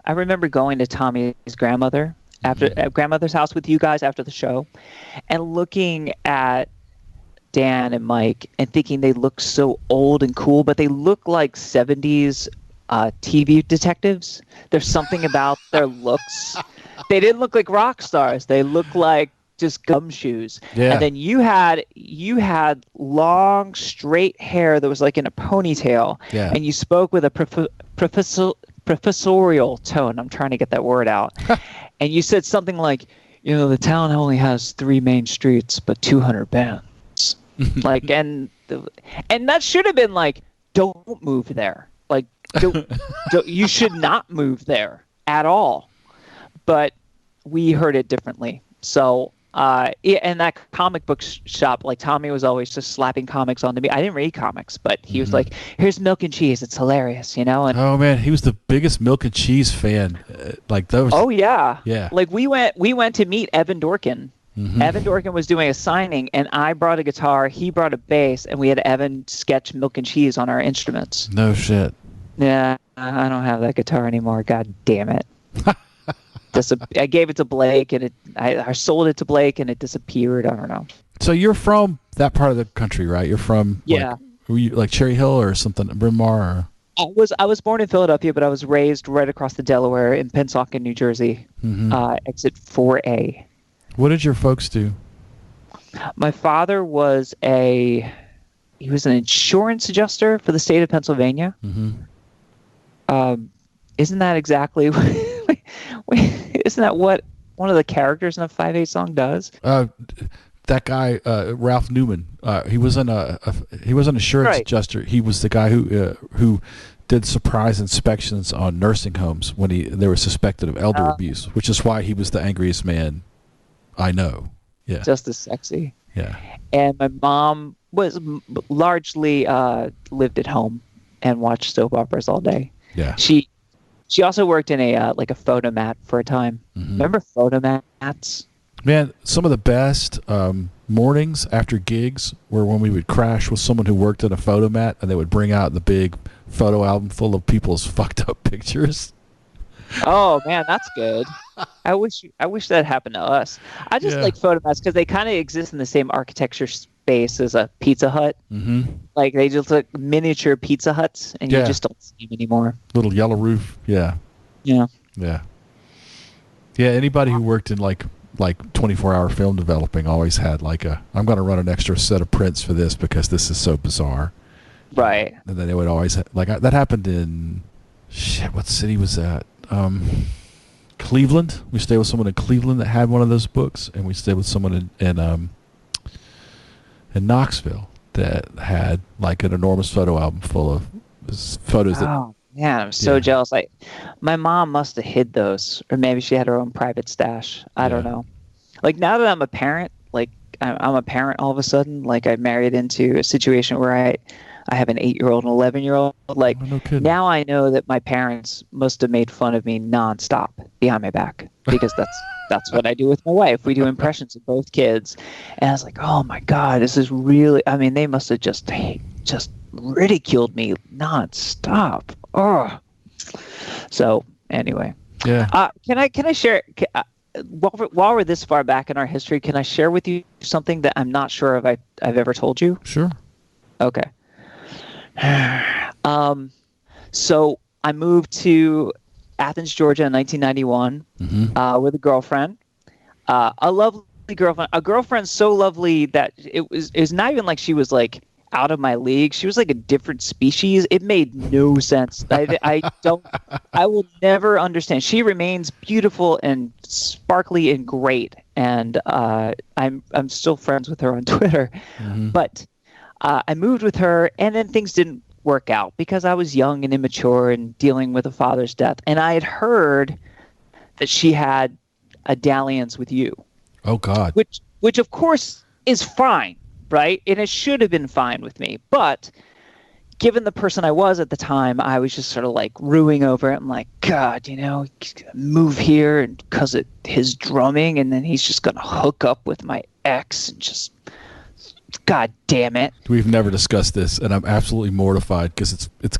I remember going to Tommy's grandmother at grandmother's house with you guys after the show, and looking at Dan and Mike and thinking they look so old and cool, but they look like 70s TV detectives. There's something about their looks They didn't look like rock stars. They looked like just gumshoes. Yeah. And then you had long straight hair that was like in a ponytail. Yeah. And you spoke with a professorial tone. I'm trying to get that word out. And you said something like, the town only has 3 main streets, but 200 bands. Like, and that should have been like, don't move there. Like, you should not move there at all. But we heard it differently. So, in that comic book shop, like Tommy was always just slapping comics onto me. I didn't read comics, but he was like, "Here's Milk and Cheese. It's hilarious," And oh man, he was the biggest Milk and Cheese fan. Like those. Oh yeah, yeah. Like we went to meet Evan Dorkin. Evan Dorkin was doing a signing, and I brought a guitar. He brought a bass, and we had Evan sketch Milk and Cheese on our instruments. No shit. Yeah, I don't have that guitar anymore. God damn it. I gave it to Blake, and I sold it to Blake, and it disappeared. I don't know. So you're from that part of the country, right? You're from were you like Cherry Hill or something, Bryn Mawr? Or... I was born in Philadelphia, but I was raised right across the Delaware in Pennsauken, New Jersey. Exit 4A. What did your folks do? My father was an insurance adjuster for the state of Pennsylvania. Isn't that exactly? Isn't that what one of the characters in a 5/8 song does? That guy, Ralph Newman. He was an insurance adjuster. He was the guy who did surprise inspections on nursing homes when they were suspected of elder abuse, which is why he was the angriest man I know. Yeah, just as sexy. Yeah, and my mom was largely lived at home and watched soap operas all day. Yeah, she also worked in a a photomat for a time. Remember photomats? Man, some of the best mornings after gigs were when we would crash with someone who worked in a photomat, and they would bring out the big photo album full of people's fucked up pictures. Oh man, that's good. I wish that happened to us. I just like photomats because they kind of exist in the same architecture space as a Pizza Hut. Like they just look miniature Pizza Huts, and you just don't see them anymore. Little yellow roof. Yeah. Anybody who worked in like 24-hour film developing always had I'm going to run an extra set of prints for this because this is so bizarre. Right. And then they would always that happened in what city was that? Cleveland. We stayed with someone in Cleveland that had one of those books, and we stayed with someone in Knoxville that had an enormous photo album full of photos. Oh man, I'm so jealous. My mom must have hid those, or maybe she had her own private stash. I don't know. Now that I'm a parent, I'm a parent all of a sudden. I married into a situation where I have an 8-year-old and 11-year-old. Now I know that my parents must have made fun of me nonstop behind my back because that's what I do with my wife. We do impressions of both kids, and I was like, oh my god, this is really. I mean, they must have just ridiculed me nonstop. Oh. So anyway, can I share? While we're this far back in our history, can I share with you something that I'm not sure if I've ever told you? Sure. Okay. So I moved to Athens, Georgia in 1991 with a girlfriend, a lovely girlfriend so lovely that it was not even like she was out of my league. She was like a different species. It made no sense. I will never understand. She remains beautiful and sparkly and great, and I'm still friends with her on Twitter, but. I moved with her, and then things didn't work out because I was young and immature and dealing with a father's death. And I had heard that she had a dalliance with you. Oh, God. Which of course, is fine, right? And it should have been fine with me. But given the person I was at the time, I was just sort of ruing over it. I'm like, God, he's gonna move here and because of his drumming, and then he's just going to hook up with my ex and just... God damn it. We've never discussed this, and I'm absolutely mortified because it's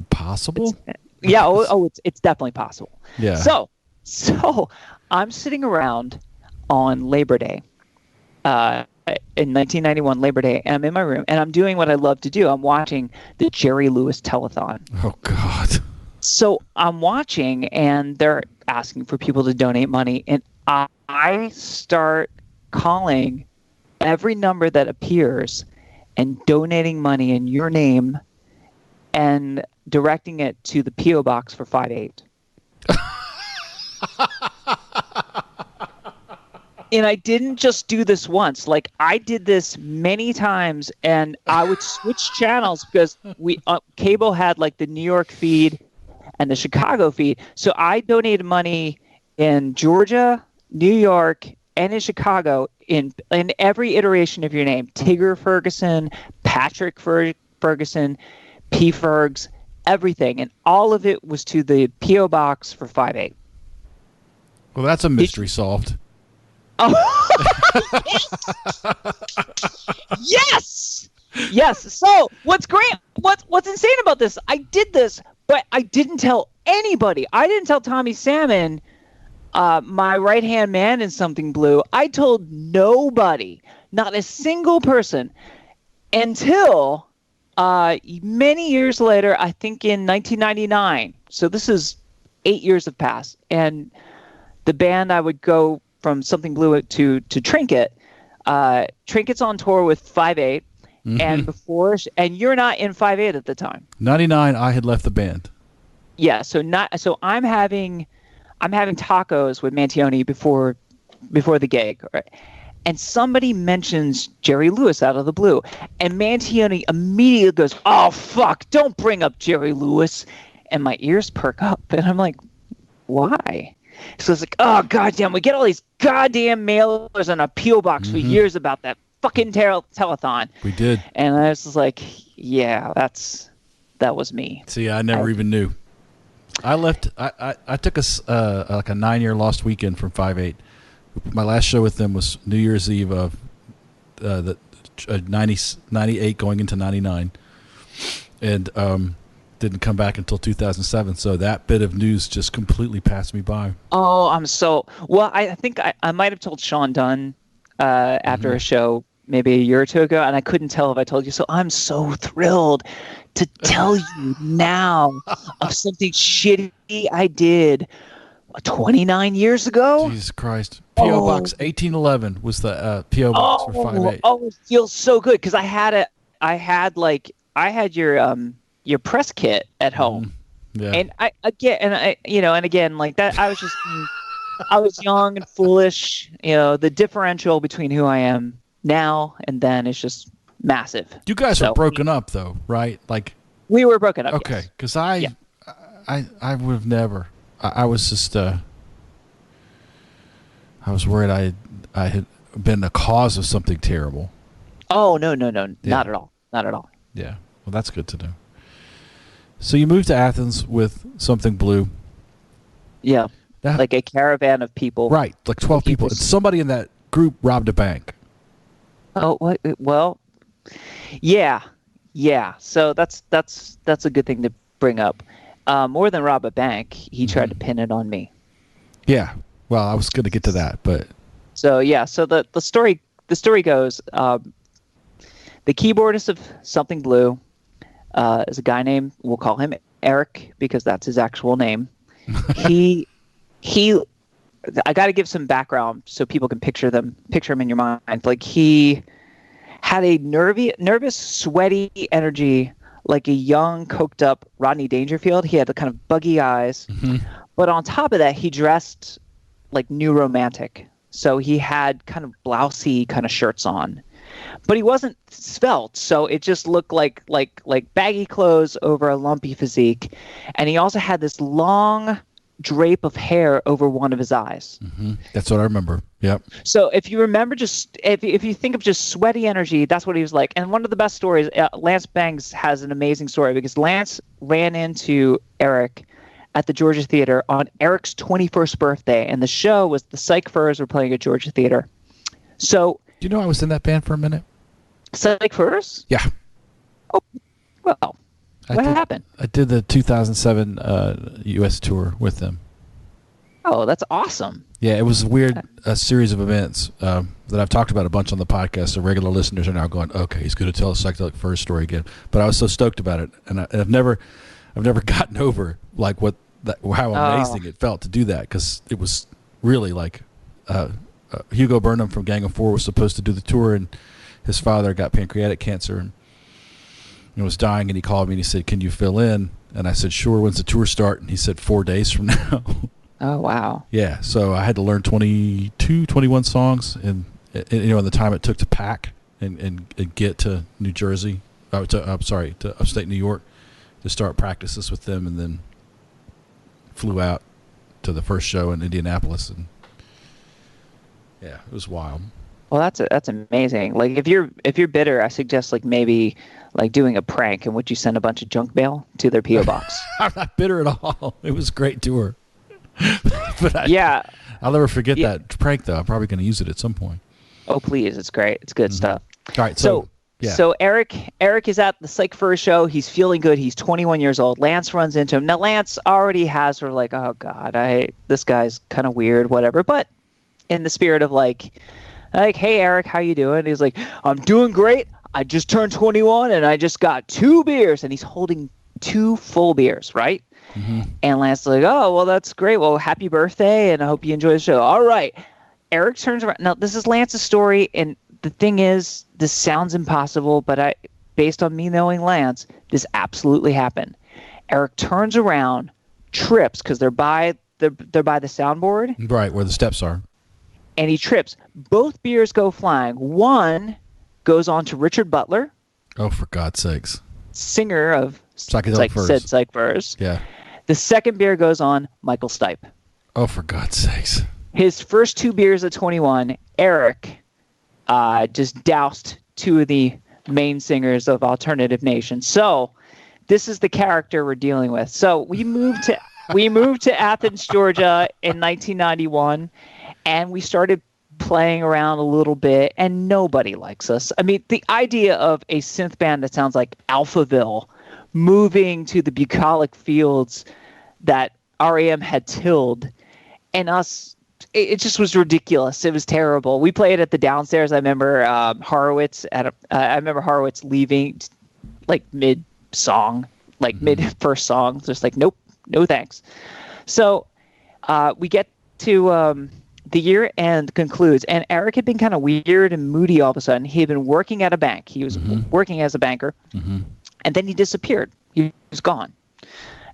possible. It's definitely possible. Yeah. So I'm sitting around on Labor Day, in 1991 Labor Day, and I'm in my room, and I'm doing what I love to do. I'm watching the Jerry Lewis telethon. Oh, God. So I'm watching, and asking for people to donate money, and I start calling every number that appears and donating money in your name and directing it to the P.O. box for 58. And I didn't just do this once. Like, I did this many times, and I would switch channels because cable had like the New York feed and the Chicago feed. So I donated money in Georgia, New York, and in Chicago in every iteration of your name. Tigger Ferguson, Patrick Ferguson, P. Fergs, everything. And all of it was to the P.O. box for 58. Well, that's a mystery solved. Oh. Yes. So what's great? What's insane about this? I did this, but I didn't tell anybody. I didn't tell Tommy Salmon, my right-hand man in Something Blue. I told nobody, not a single person, until many years later. I think in 1999. So this is 8 years have passed, and the band I would go from Something Blue to Trinket. Trinket's on tour with 58, and you're not in 58 at the time. 99, I had left the band. Yeah, so I'm having tacos with Mantione before the gig, right? And somebody mentions Jerry Lewis out of the blue, and Mantione immediately goes, "Oh fuck, don't bring up Jerry Lewis," and my ears perk up, and I'm like, "Why?" So it's like, oh, goddamn, we get all these goddamn mailers on a P.O. box for years about that fucking telethon. We did. And I was just like, yeah, that was me. See, I never even knew. I left. I took like a 9-year lost weekend from 58. My last show with them was New Year's Eve of 98 going into 99. And didn't come back until 2007, so that bit of news just completely passed me by. Oh, I think I might have told Sean Dunn after a show maybe a year or two ago, and I couldn't tell if I told you. So I'm so thrilled to tell you now of something shitty I did 29 years ago. Jesus Christ. P.O. Box 1811 was the P.O. Box for 58. Oh, it feels so good because I had your press kit at home. Yeah. And again, like that, I was young and foolish. The differential between who I am now and then is just massive. You guys were broken up though, right? Like we were broken up. Okay. Yes. Cause I would have never, I was just, I was worried I had been the cause of something terrible. Oh, no. Yeah. Not at all. Yeah. Well, that's good to know. So you moved to Athens with Something Blue. Yeah. Like a caravan of people. Right. Like 12 people. And somebody in that group robbed a bank. Oh, what? Well, yeah. So that's a good thing to bring up. More than rob a bank, he tried to pin it on me. Yeah. Well, I was going to get to that, but. So yeah. So the story goes, the keyboardist of Something Blue, is a guy named, we'll call him Eric because that's his actual name. I got to give some background so people can picture him in your mind. Like he had a nervous, sweaty energy, like a young, coked up Rodney Dangerfield. He had the kind of buggy eyes, but on top of that, he dressed like New Romantic. So he had kind of blousy kind of shirts on. But he wasn't svelte, so it just looked like baggy clothes over a lumpy physique. And he also had this long drape of hair over one of his eyes. That's what I remember. Yep. So if you remember, if you think of just sweaty energy, that's what he was like. And one of the best stories, Lance Bangs has an amazing story because Lance ran into Eric at the Georgia Theater on Eric's 21st birthday, and the show was the Psych Furs were playing at Georgia Theater. So. Do you know I was in that band for a minute? Psych Furs? Yeah. Oh, well, what happened? I did the 2007 U.S. tour with them. Oh, that's awesome. Yeah, it was a weird series of events that I've talked about a bunch on the podcast, so regular listeners are now going, okay, he's going to tell a Psychedelic Furs story again. But I was so stoked about it, and I've never gotten over like what how amazing it felt to do that, because it was really like Hugo Burnham from Gang of Four was supposed to do the tour, and his father got pancreatic cancer and was dying, and he called me and he said, "Can you fill in?" And I said, "Sure. When's the tour start?" And he said, 4 days from now. Oh, wow. Yeah, so I had to learn 21 songs, and in the time it took to pack and get to New Jersey, to upstate New York, to start practices with them, and then flew out to the first show in Indianapolis, and yeah, it was wild. Well, that's amazing. Like, if you're bitter, I suggest like maybe like doing a prank in which you send a bunch of junk mail to their PO box. I'm not bitter at all. It was a great tour. But I'll never forget that prank, though. I'm probably going to use it at some point. Oh, please. It's great. It's good stuff. All right. So Eric is at the Psych Furs show. He's feeling good. He's 21 years old. Lance runs into him. Now, Lance already has her like, oh, God, this guy's kind of weird, whatever. But in the spirit of like, hey, Eric, how you doing? He's like, I'm doing great. I just turned 21, and I just got 2 beers. And he's holding 2 full beers, right? Mm-hmm. And Lance's like, oh, well, that's great. Well, happy birthday, and I hope you enjoy the show. All right. Eric turns around. Now, this is Lance's story, and the thing is, this sounds impossible, but based on me knowing Lance, this absolutely happened. Eric turns around, trips, because they're by the soundboard. Right, where the steps are. And he trips. Both beers go flying. One goes on to Richard Butler. Oh, for God's sakes. Singer of Psychedelic Furs. Psych Furs. Yeah. The second beer goes on Michael Stipe. Oh, for God's sakes. His first 2 beers at 21, Eric just doused 2 of the main singers of Alternative Nation. So this is the character we're dealing with. So we moved to Athens, Georgia in 1991, and we started playing around a little bit, and nobody likes us. I mean, the idea of a synth band that sounds like Alphaville moving to the bucolic fields that REM had tilled, and us, it just was ridiculous. It was terrible. We played at the downstairs. I remember Horowitz leaving like mid song, like mid first song, just like, nope, no thanks. So we get to the year end concludes, and Eric had been kind of weird and moody all of a sudden. He had been working at a bank. He was working as a banker, and then he disappeared. He was gone,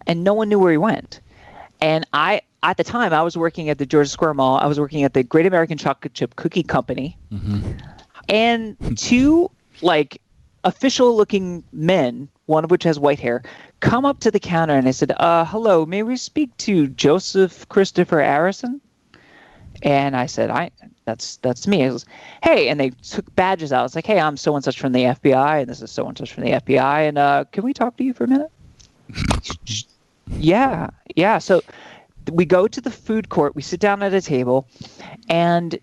and no one knew where he went. And at the time, I was working at the Georgia Square Mall. I was working at the Great American Chocolate Chip Cookie Company, and 2 like official-looking men, one of which has white hair, come up to the counter, and I said, "Hello, may we speak to Joseph Christopher Arrison?" And I said, that's me. I was, hey, and they took badges out. I was like, hey, I'm so and such from the FBI, and this is so and such from the FBI, and can we talk to you for a minute? Yeah. So we go to the food court. We sit down at a table, and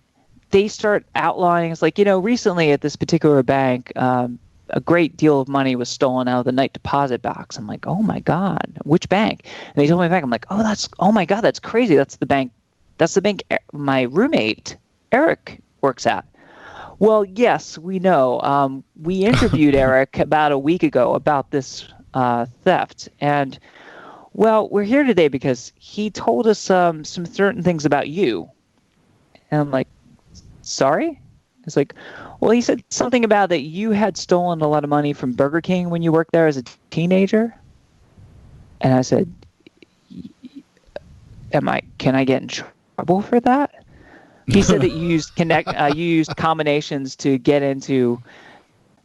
they start outlining. It's like, recently at this particular bank, a great deal of money was stolen out of the night deposit box. I'm like, oh my God, which bank? And they told me back. I'm like, oh my God, that's crazy. That's the bank my roommate, Eric, works at. Well, yes, we know. We interviewed Eric about a week ago about this theft. And, well, we're here today because he told us some certain things about you. And I'm like, sorry? It's like, well, he said something about that you had stolen a lot of money from Burger King when you worked there as a teenager. And I said, can I get in trouble for that? He said that you used combinations to get into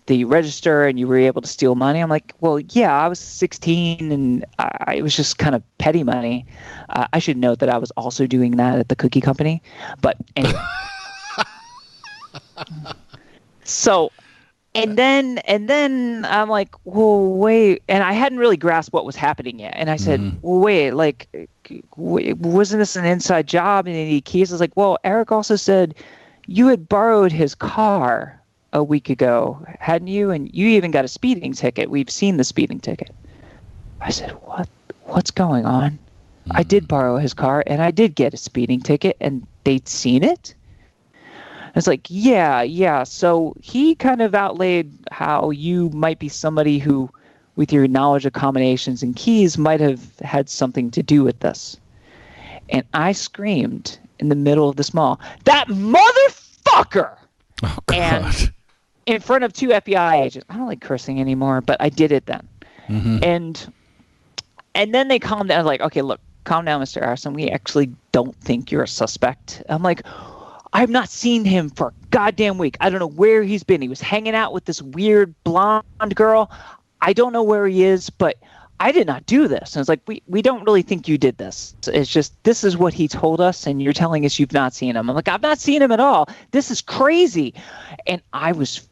the register and you were able to steal money. I'm like, well, yeah, I was 16 and it was just kind of petty money. I should note that I was also doing that at the cookie company. But anyway. So, and then I'm like, well, wait. And I hadn't really grasped what was happening yet. And I said, well, wait, wasn't this an inside job and any keys? I was like, well, Eric also said you had borrowed his car a week ago, hadn't you? And you even got a speeding ticket. We've seen the speeding ticket. I said, what's going on? I did borrow his car and I did get a speeding ticket and they'd seen it. It's like, yeah. So he kind of outlaid how you might be somebody who with your knowledge of combinations and keys might have had something to do with this. And I screamed in the middle of this mall, "That motherfucker!" Oh, God. And in front of 2 FBI agents. I don't like cursing anymore, but I did it then. Mm-hmm. And then they calmed down. I was like, "Okay, look, calm down, Mr. Arrison. We actually don't think you're a suspect." I'm like, "I've not seen him for a goddamn week. I don't know where he's been. He was hanging out with this weird blonde girl. I don't know where he is, but I did not do this." And it's like, we don't really think you did this. It's just, this is what he told us, and you're telling us you've not seen him. I'm like, "I've not seen him at all. This is crazy." And I was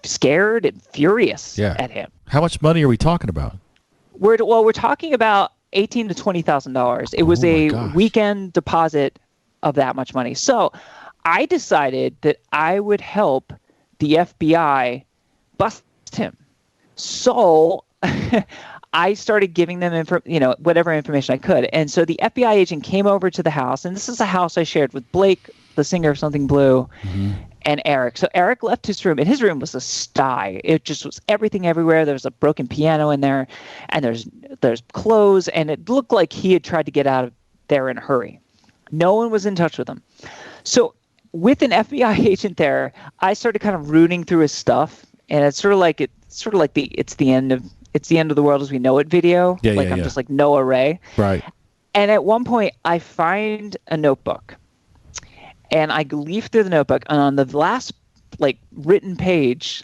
scared and furious at him. How much money are we talking about? We're talking about $18,000 to $20,000. It was a weekend deposit of that much money. So I decided that I would help the FBI bust him. So I started giving them whatever information I could. And so the FBI agent came over to the house, and this is a house I shared with Blake, the singer of Something Blue, and Eric. So Eric left his room, and his room was a sty. It just was everything everywhere. There was a broken piano in there, and there's clothes, and it looked like he had tried to get out of there in a hurry. No one was in touch with him. So with an FBI agent there, I started kind of rooting through his stuff, and it's sort of like it's the end of the world as we know it video. I'm just like Noah Ray. Right. And at one point, I find a notebook, and I leaf through the notebook, and on the last written page,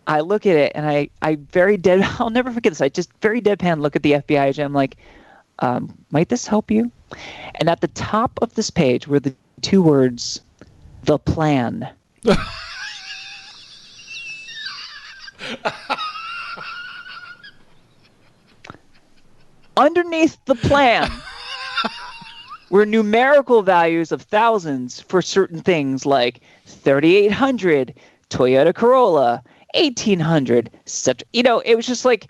I look at it, and I very dead. I'll never forget this. I just very deadpan look at the FBI agent. I'm like, "Might this help you?" And at the top of this page were the 2 words, "The plan." Underneath the plan were numerical values of thousands for certain things like 3,800, Toyota Corolla, 1,800, etc. It was just like,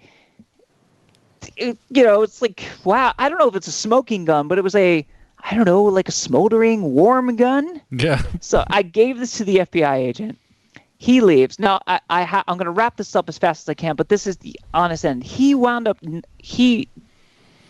it's like, wow, I don't know if it's a smoking gun, but it was like a smoldering warm gun. Yeah. So I gave this to the FBI agent. He leaves. Now, I'm going to wrap this up as fast as I can, but this is the honest end. He wound up,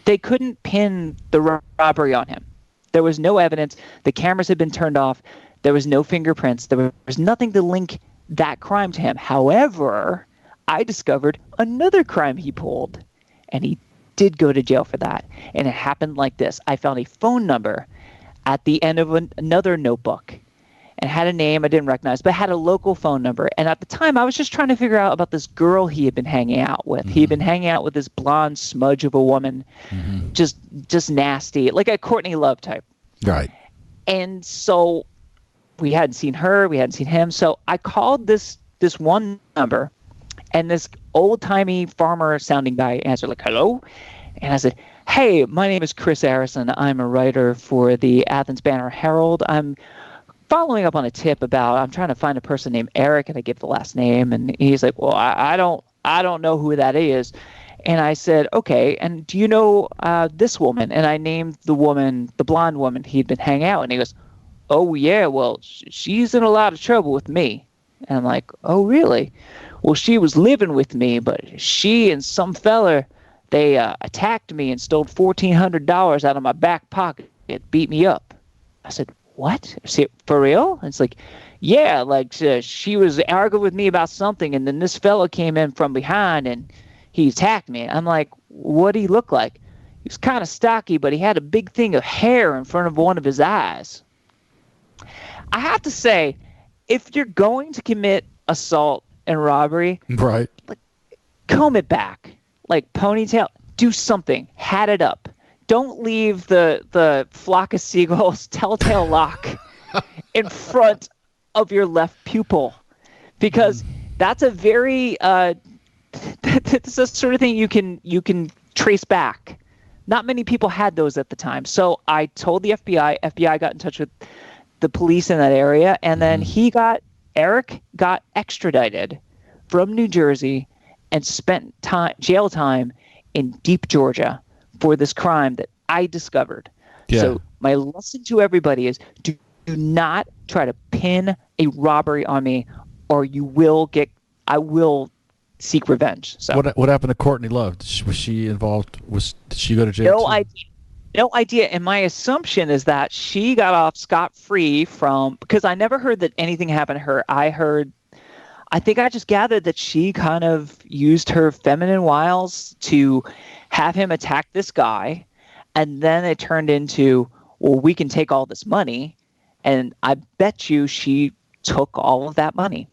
they couldn't pin the robbery on him. There was no evidence. The cameras had been turned off. There was no fingerprints. There was nothing to link that crime to him. However, I discovered another crime he pulled, and he did go to jail for that. And it happened like this. I found a phone number at the end of another notebook, and had a name I didn't recognize, but had a local phone number. And at the time, I was just trying to figure out about this girl he had been hanging out with. He had been hanging out with this blonde smudge of a woman, just nasty, like a Courtney Love type. Right. And so we hadn't seen her, we hadn't seen him. So I called this one number, and this old-timey farmer-sounding guy answered, like, "Hello?" And I said, "Hey, my name is Chris Arrison. I'm a writer for the Athens Banner Herald. I'm following up on a tip about, I'm trying to find a person named Eric," and I give the last name, and he's like, "Well, I don't know who that is." And I said, "Okay, and do you know this woman?" And I named the woman, the blonde woman he'd been hanging out with, and he goes, "Oh yeah, well, she's in a lot of trouble with me." And I'm like, "Oh really?" "Well, she was living with me, but she and some fella, they attacked me and stole $1,400 out of my back pocket. It beat me up." I said, "What? Is it for real?" And it's like, "Yeah, like she was arguing with me about something, and then this fellow came in from behind and he attacked me." I'm like, "What did he look like?" "He was kind of stocky, but he had a big thing of hair in front of one of his eyes." I have to say, if you're going to commit assault and robbery, right, comb it back, like ponytail, do something, hat it up. Don't leave the flock of seagulls telltale lock in front of your left pupil, because that's a very that's the sort of thing you can trace back. Not many people had those at the time. So I told the FBI. FBI got in touch with the police in that area, and then Eric got extradited from New Jersey and spent jail time in deep Georgia for this crime that I discovered. Yeah. So my lesson to everybody is, do not try to pin a robbery on me, or I will seek revenge. So What happened to Courtney Love? Was she involved? Did she go to jail? no too? idea. No idea. And my assumption is that she got off scot-free because I never heard that anything happened to her. I think I just gathered that she kind of used her feminine wiles to have him attack this guy. And then it turned into, well, we can take all this money. And I bet you she took all of that money.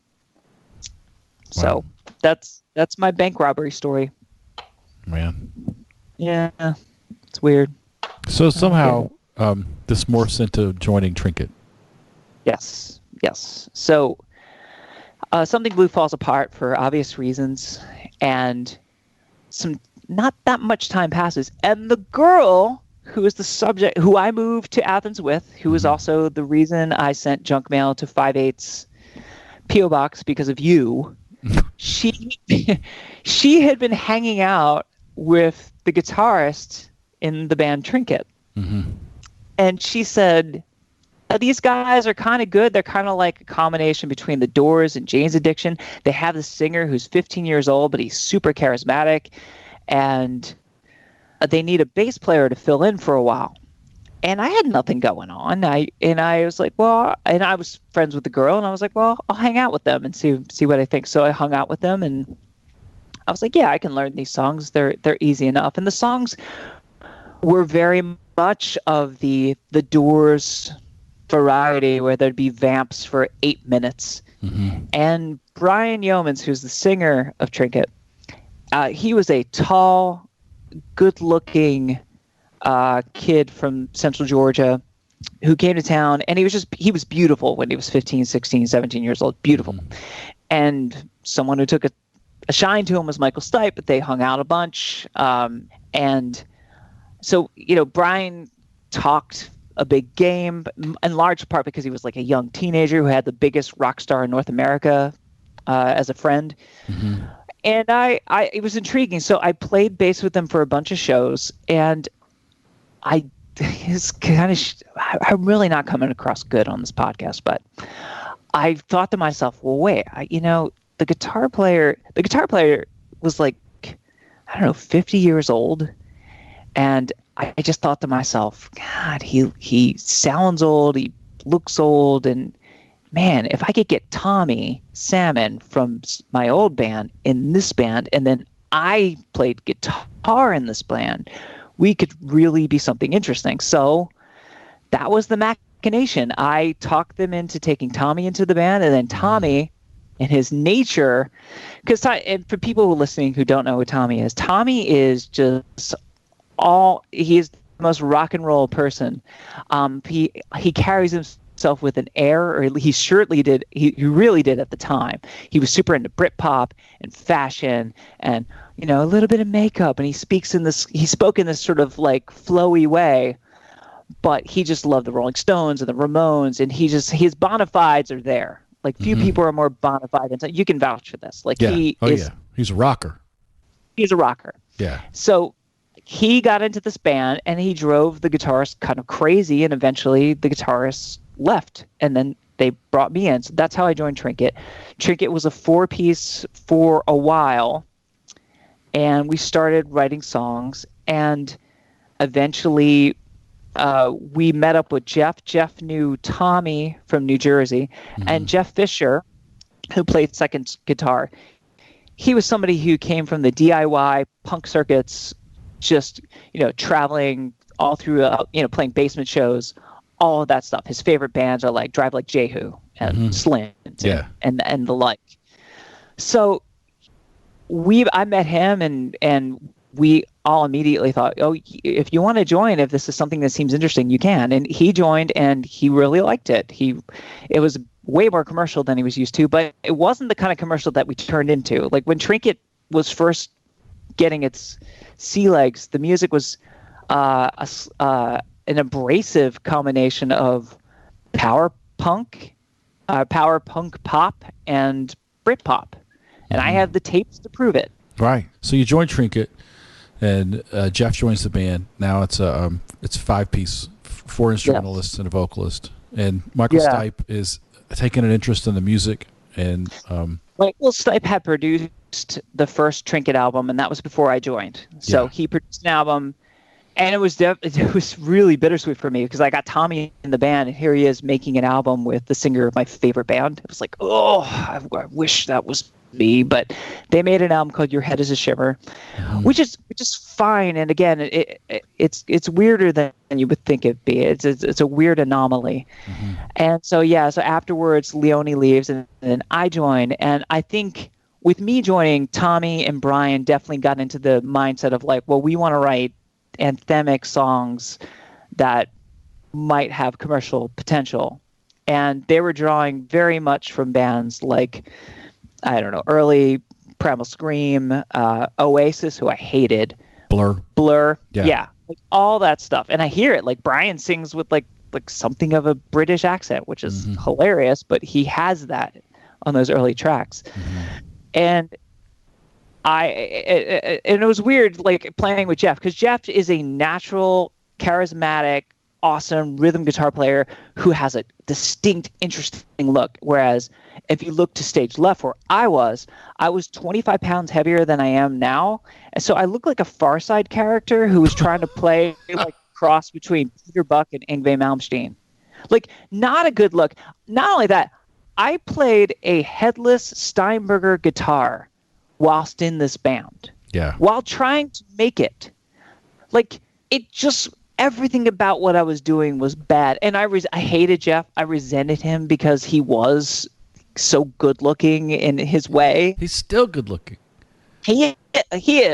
So that's my bank robbery story. Man. Yeah, it's weird. So somehow this morphs into joining Trinket. Yes. So Something Blue falls apart for obvious reasons, and not that much time passes, and the girl who is the subject, who I moved to Athens with, who is also the reason I sent junk mail to 5/8 P.O. Box because of you, she had been hanging out with the guitarist in the band Trinket. Mm-hmm. And she said, these guys are kind of good. They're kind of like a combination between The Doors and Jane's Addiction. They have this singer who's 15 years old, but he's super charismatic. And they need a bass player to fill in for a while. And I had nothing going on. I was like, well, and I was friends with the girl, and I was like, well, I'll hang out with them and see what I think. So I hung out with them, and I was like, yeah, I can learn these songs. They're easy enough. And the songs were very much of the Doors variety, where there'd be vamps for 8 minutes. Mm-hmm. And Brian Yeomans, who's the singer of Trinket, he was a tall, good-looking kid from Central Georgia who came to town, and he was beautiful when he was 15, 16, 17 years old. Beautiful. Mm-hmm. And someone who took a shine to him was Michael Stipe, but they hung out a bunch. And so, Brian talked a big game, in large part because he was like a young teenager who had the biggest rock star in North America as a friend. Mm-hmm. And it was intriguing. So I played bass with them for a bunch of shows, and I'm really not coming across good on this podcast, but I thought to myself, well, wait, the guitar player was like, I don't know, 50 years old. And I just thought to myself, God, he sounds old, he looks old, and man, if I could get Tommy Salmon from my old band in this band, and then I played guitar in this band, we could really be something interesting. So that was the machination. I talked them into taking Tommy into the band, and then Tommy, in his nature, because for people listening who don't know who Tommy is just he is the most rock and roll person. He carries himself with an air, or he surely did. He really did at the time. He was super into Britpop and fashion, and a little bit of makeup. And he spoke in this sort of like flowy way, but he just loved the Rolling Stones and the Ramones, and his bona fides are there. Like few people are more bona fide than you can vouch for this. Like he's a rocker. He's a rocker. Yeah. So he got into this band, and he drove the guitarist kind of crazy, and eventually the guitarist left, and then they brought me in. So that's how I joined Trinket. Trinket was a 4-piece for a while, and we started writing songs, and eventually we met up with Jeff. Jeff knew Tommy from New Jersey, and Jeff Fisher, who played second guitar. He was somebody who came from the DIY punk circuits, just traveling all through playing basement shows, all of that stuff. His favorite bands are like Drive Like Jehu and Slint and the like. So I met him, and we all immediately thought, oh, if you want to join, if this is something that seems interesting, you can. And he joined, and he really liked it. It was way more commercial than he was used to, but it wasn't the kind of commercial that we turned into. Like when Trinket was first getting its sea legs, the music was an abrasive combination of power punk pop, and Britpop. And I have the tapes to prove it. Right. So you joined Trinket, and Jeff joins the band. Now it's a 5-piece, 4 instrumentalists and a vocalist. And Michael Stipe is taking an interest in the music. And Michael Stipe had produced the first Trinket album, and that was before I joined. So he produced an album, and it was really bittersweet for me because I got Tommy in the band, and here he is making an album with the singer of my favorite band. It was like, oh, I wish that was me. But they made an album called Your Head Is a Shimmer, which is fine. And again, it's weirder than you would think it'd be. It's a weird anomaly. And so so afterwards, Leone leaves, and then I join, and I think with me joining, Tommy and Brian definitely got into the mindset of like, well, we want to write anthemic songs that might have commercial potential. And they were drawing very much from bands like, I don't know, early Primal Scream, Oasis, who I hated. Blur. Yeah. Like all that stuff. And I hear it, like Brian sings with like something of a British accent, which is hilarious, but he has that on those early tracks. And it was weird, like playing with Jeff, because Jeff is a natural, charismatic, awesome rhythm guitar player who has a distinct, interesting look. Whereas if you look to stage left, where I was 25 pounds heavier than I am now, and so I look like a Far Side character who was trying to play like cross between Peter Buck and Yngwie Malmsteen. Like, not a good look. Not only that, I played a headless Steinberger guitar whilst in this band. Yeah. While trying to make it. Like, it just, everything about what I was doing was bad. And I hated Jeff. I resented him because he was so good looking in his way. He's still good looking. He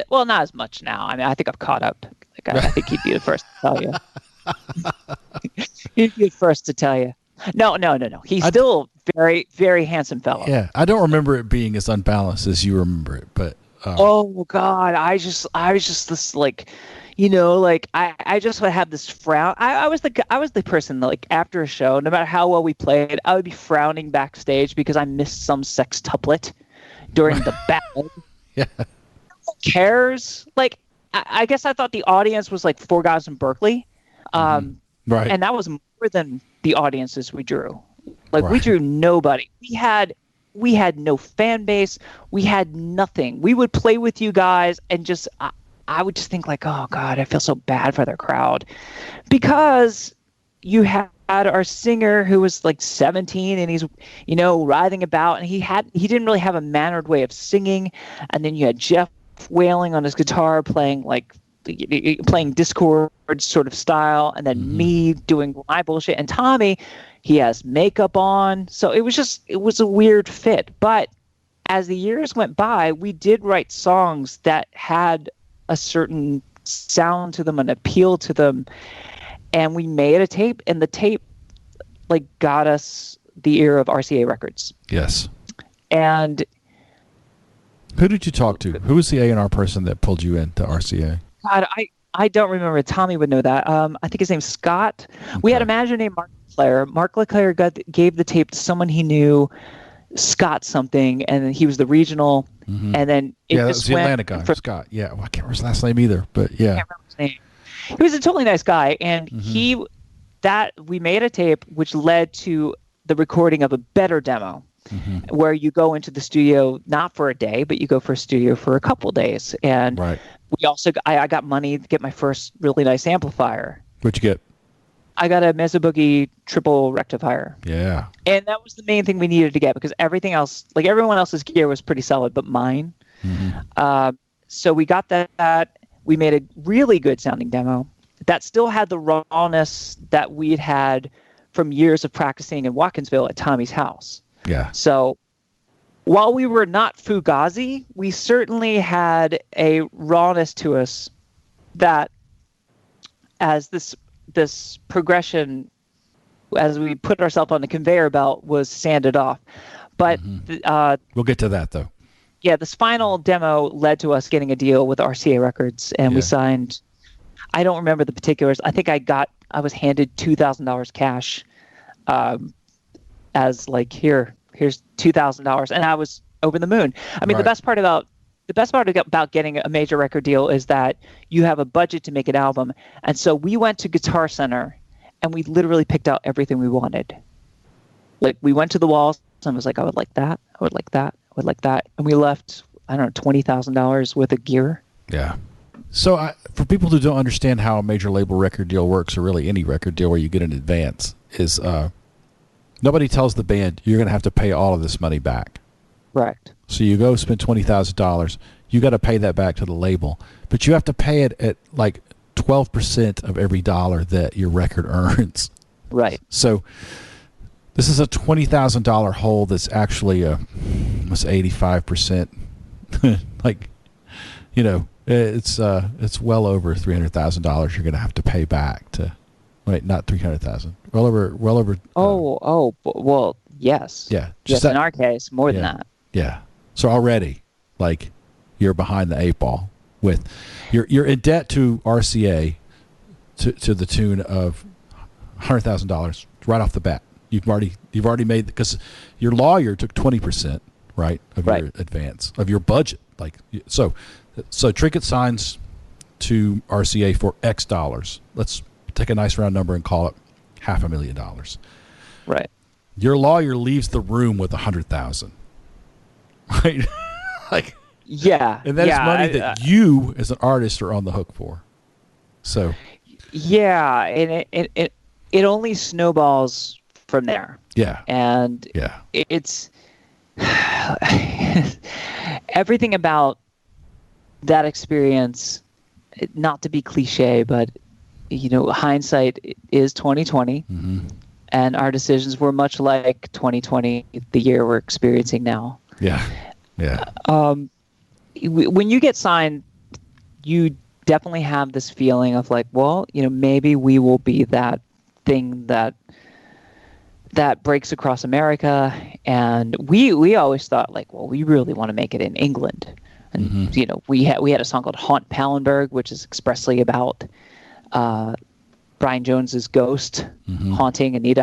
well, not as much now. I mean, I think I've caught up. Like, I think he'd be the first to tell you. He'd be the first to tell you. No. He's still very, very handsome fellow. Yeah, I don't remember it being as unbalanced as you remember it, but oh God, I was just this like, like I just would have this frown. I was the person that, like, after a show, no matter how well we played, I would be frowning backstage because I missed some sextuplet during the battle. Yeah. Who cares? Like, I guess I thought the audience was like four guys in Berkeley. Right. And that was more than the audiences we drew. Like, we drew nobody. We had no fan base. We had nothing. We would play with you guys and just, I would just think like, oh God, I feel so bad for their crowd. Because you had our singer who was like 17 and he's, writhing about, and he didn't really have a mannered way of singing. And then you had Jeff wailing on his guitar, playing Discord sort of style, and then me doing my bullshit, and Tommy, he has makeup on. So it was a weird fit. But as the years went by, we did write songs that had a certain sound to them, an appeal to them, and we made a tape, and the tape like got us the ear of RCA Records. Yes. And who did you talk to? Who was the A&R person that pulled you into RCA? God, I don't remember. Tommy would know that. I think his name's Scott. Okay. We had a manager named Mark LeClaire. Mark LeClaire gave the tape to someone he knew, Scott something, and he was the regional. And then that was the Atlanta guy, Scott. Yeah, well, I can't remember his last name either, but yeah. I can't remember his name. He was a totally nice guy, and we made a tape which led to the recording of a better demo. Where you go into the studio not for a day, but you go for a studio for a couple days. And we also, I got money to get my first really nice amplifier. What'd you get? I got a Mesa Boogie triple rectifier. Yeah. And that was the main thing we needed to get, because everything else, like everyone else's gear was pretty solid, but mine. So we got that. We made a really good sounding demo that still had the rawness that we'd had from years of practicing in Watkinsville at Tommy's house. Yeah. So while we were not Fugazi, we certainly had a rawness to us that, as this progression, as we put ourselves on the conveyor belt, was sanded off. But we'll get to that, though. Yeah, this final demo led to us getting a deal with RCA Records, and we signed. I don't remember the particulars. I think I was handed $2,000 cash, as like, here's $2,000, and I was over the moon. I mean, the best part about getting a major record deal is that you have a budget to make an album. And so we went to Guitar Center and we literally picked out everything we wanted. Like, we went to the walls and was like, I would like that. I would like that. I would like that. And we left I don't know, $20,000 worth of gear. Yeah. So for people who don't understand how a major label record deal works, or really any record deal where you get an advance, is nobody tells the band you're going to have to pay all of this money back. Correct. So you go spend $20,000, you got to pay that back to the label, but you have to pay it at like 12% of every dollar that your record earns. Right. So this is a $20,000 hole that's actually almost 85%. Like, you know, it's well over $300,000 you're going to have to pay back to. Wait, not 300,000. Well over. Well, yes. Yeah. Just in our case, more than that. Yeah. So already, like, you're behind the eight ball with you're in debt to RCA to the tune of $100,000 right off the bat. You've already made, because your lawyer took 20%, right, of your advance of your budget. Like, so Trinket signs to RCA for X dollars. Let's take a nice round number and call it $500,000. Right. Your lawyer leaves the room with $100,000. Right. Like. Yeah. And that is money that you as an artist are on the hook for. So. Yeah, and it only snowballs from there. Yeah. And yeah, it's everything about that experience, not to be cliche, but you know, hindsight is 2020. Mm-hmm. And our decisions were much like 2020, the year we're experiencing now. Yeah. Yeah. When you get signed, you definitely have this feeling of like, well, you know, maybe we will be that thing that breaks across America. And we always thought like, well, we really want to make it in England. And, mm-hmm. you know, we had a song called Haunt Pallenberg, which is expressly about Brian Jones's ghost mm-hmm. haunting Anita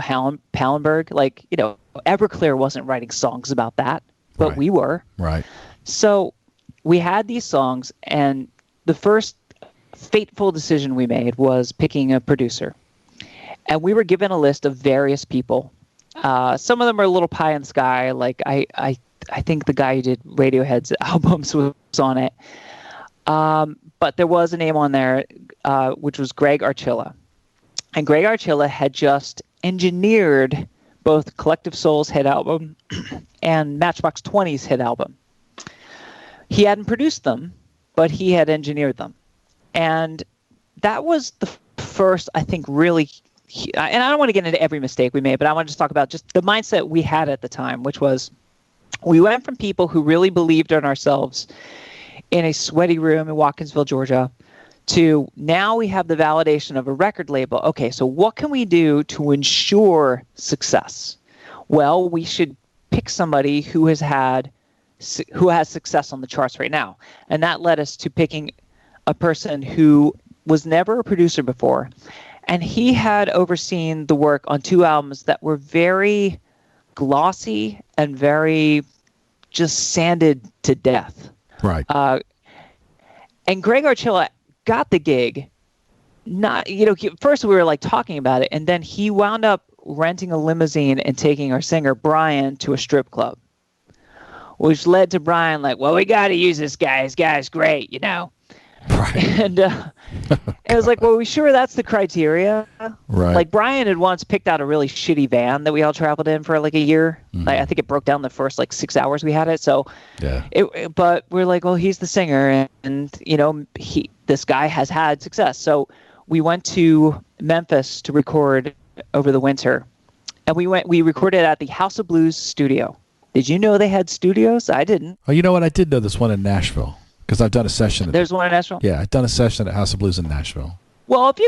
Pallenberg. Like, you know, Everclear wasn't writing songs about that, but right. we were. Right. So we had these songs, and the first fateful decision we made was picking a producer. And we were given a list of various people. Some of them are a little pie in the sky. Like I think the guy who did Radiohead's albums was on it. But there was a name on there, which was Greg Archilla. And Greg Archilla had just engineered both Collective Soul's hit album and Matchbox 20's hit album. He hadn't produced them, but he had engineered them. And that was the first, I think, really, and I don't want to get into every mistake we made, but I want to just talk about just the mindset we had at the time, which was we went from people who really believed in ourselves in a sweaty room in Watkinsville, Georgia, to now we have the validation of a record label. Okay, so what can we do to ensure success? Well, we should pick somebody who has success on the charts right now. And that led us to picking a person who was never a producer before. And he had overseen the work on two albums that were very glossy and very just sanded to death. Right. And Greg Archilla got the gig. Not, you know, first we were like talking about it, and then he wound up renting a limousine and taking our singer Brian to a strip club, which led to Brian like, well, we got to use this guy. This guy's great, you know. Right. And it was like, well, we sure that's the criteria? Right. Like Brian had once picked out a really shitty van that we all traveled in for like a year. Mm-hmm. Like, I think it broke down the first like 6 hours we had it. So yeah. But we're like, well, he's the singer, and you know, this guy has had success. So we went to Memphis to record over the winter, and we recorded at the House of Blues studio. Did you know they had studios? I didn't. Oh, you know what? I did know this one in Nashville because I've done a session. There's one in Nashville? Yeah, I've done a session at House of Blues in Nashville. Well, if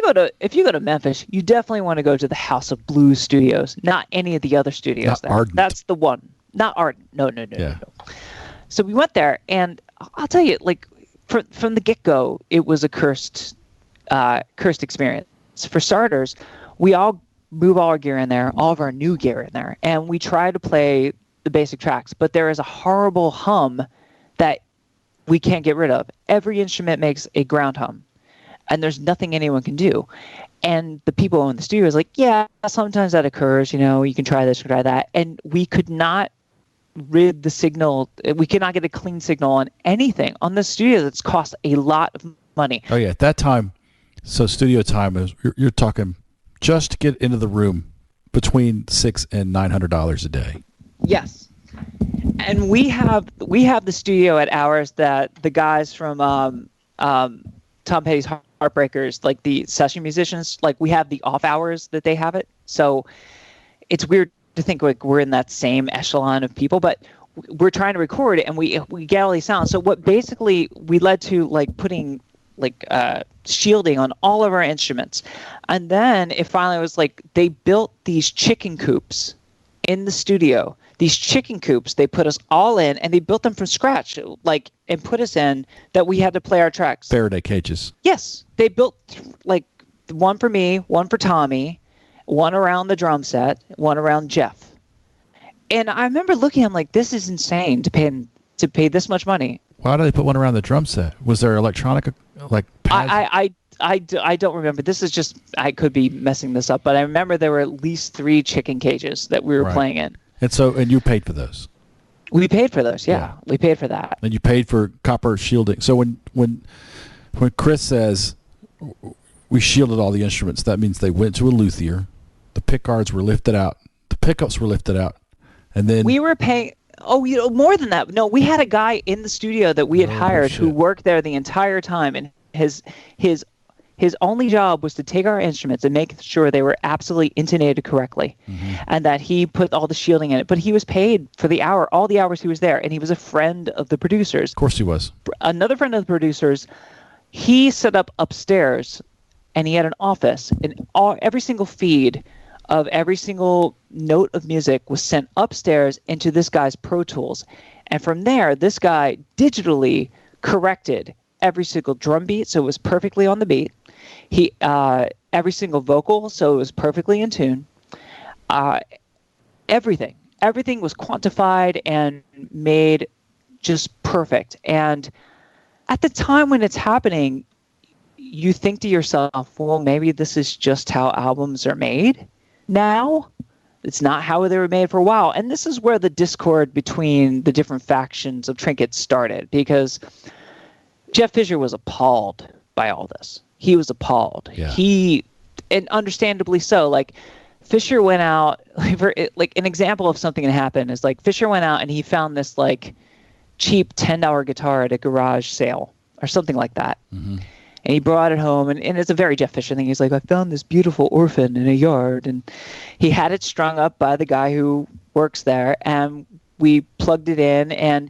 you go to Memphis, you definitely want to go to the House of Blues studios, not any of the other studios. Not there. Ardent. That's the one. Not Ardent. No. Yeah. No. So we went there, and I'll tell you, like from the get-go, it was a cursed experience. For starters, we all move all our gear in there, all of our new gear in there, and we try to play the basic tracks, but there is a horrible hum that we can't get rid of. Every instrument makes a ground hum, and there's nothing anyone can do. And the people in the studio is like, yeah, sometimes that occurs, you know, you can try this or try that. And we could not rid the signal. We cannot get a clean signal on anything on the studio that's cost a lot of money. Oh yeah, at that time, so studio time is you're talking just to get into the room between $600 and $900 a day. Yes, and we have the studio at hours that the guys from Tom Petty's Heartbreakers, like the session musicians, like we have the off hours that they have it. So it's weird to think like we're in that same echelon of people, but we're trying to record it and we get all these sounds. So what basically we led to like putting like shielding on all of our instruments. And then it finally was like they built these chicken coops in the studio. These chicken coops, they put us all in and they built them from scratch, like, and put us in that we had to play our tracks. Faraday cages. Yes. They built like one for me, one for Tommy, one around the drum set, one around Jeff. And I remember looking, I'm like, this is insane to pay this much money. Why do they put one around the drum set? Was there electronic like pads? I don't remember. This is just, I could be messing this up, but I remember there were at least 3 chicken cages that we were playing in. And you paid for those? We paid for those, yeah. We paid for that. And you paid for copper shielding. So when Chris says we shielded all the instruments, that means they went to a luthier, the pickguards were lifted out, the pickups were lifted out, and then we were paying. Oh, more than that. No, we had a guy in the studio that we had hired who worked there the entire time, and his only job was to take our instruments and make sure they were absolutely intonated correctly, and that he put all the shielding in it. But he was paid for the hour, all the hours he was there, and he was a friend of the producers. Of course he was. Another friend of the producers, he set up upstairs, and he had an office, and every single feed of every single note of music was sent upstairs into this guy's Pro Tools. And from there, this guy digitally corrected every single drum beat, so it was perfectly on the beat. He every single vocal, so it was perfectly in tune. Everything was quantified and made just perfect. And at the time when it's happening, you think to yourself, well, maybe this is just how albums are made now. It's not how they were made for a while. And this is where the discord between the different factions of Trinket started, because Jeff Fisher was appalled by all this. He was appalled. Yeah. And understandably so. Like, Fisher went out, like an example of something that happened is like Fisher went out and he found this like cheap $10 guitar at a garage sale or something like that. Mm-hmm. And he brought it home, and it's a very Jeff Fisher thing. He's like, I found this beautiful orphan in a yard. And he had it strung up by the guy who works there, and we plugged it in. And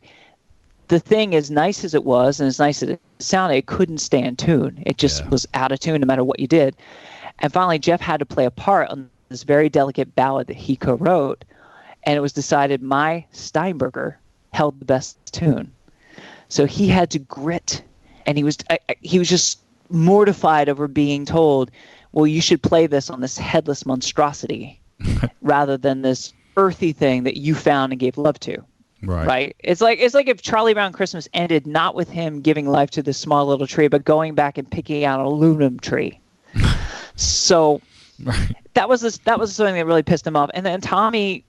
the thing, as nice as it was and as nice as it sounded, it couldn't stay in tune. It just was out of tune no matter what you did. And finally, Jeff had to play a part on this very delicate ballad that he co-wrote. And it was decided my Steinberger held the best tune. So he had to grit. And he was just mortified over being told, well, you should play this on this headless monstrosity rather than this earthy thing that you found and gave love to. Right. It's like if Charlie Brown Christmas ended not with him giving life to this small little tree, but going back and picking out an aluminum tree. So that was something that really pissed him off. And then Tommy,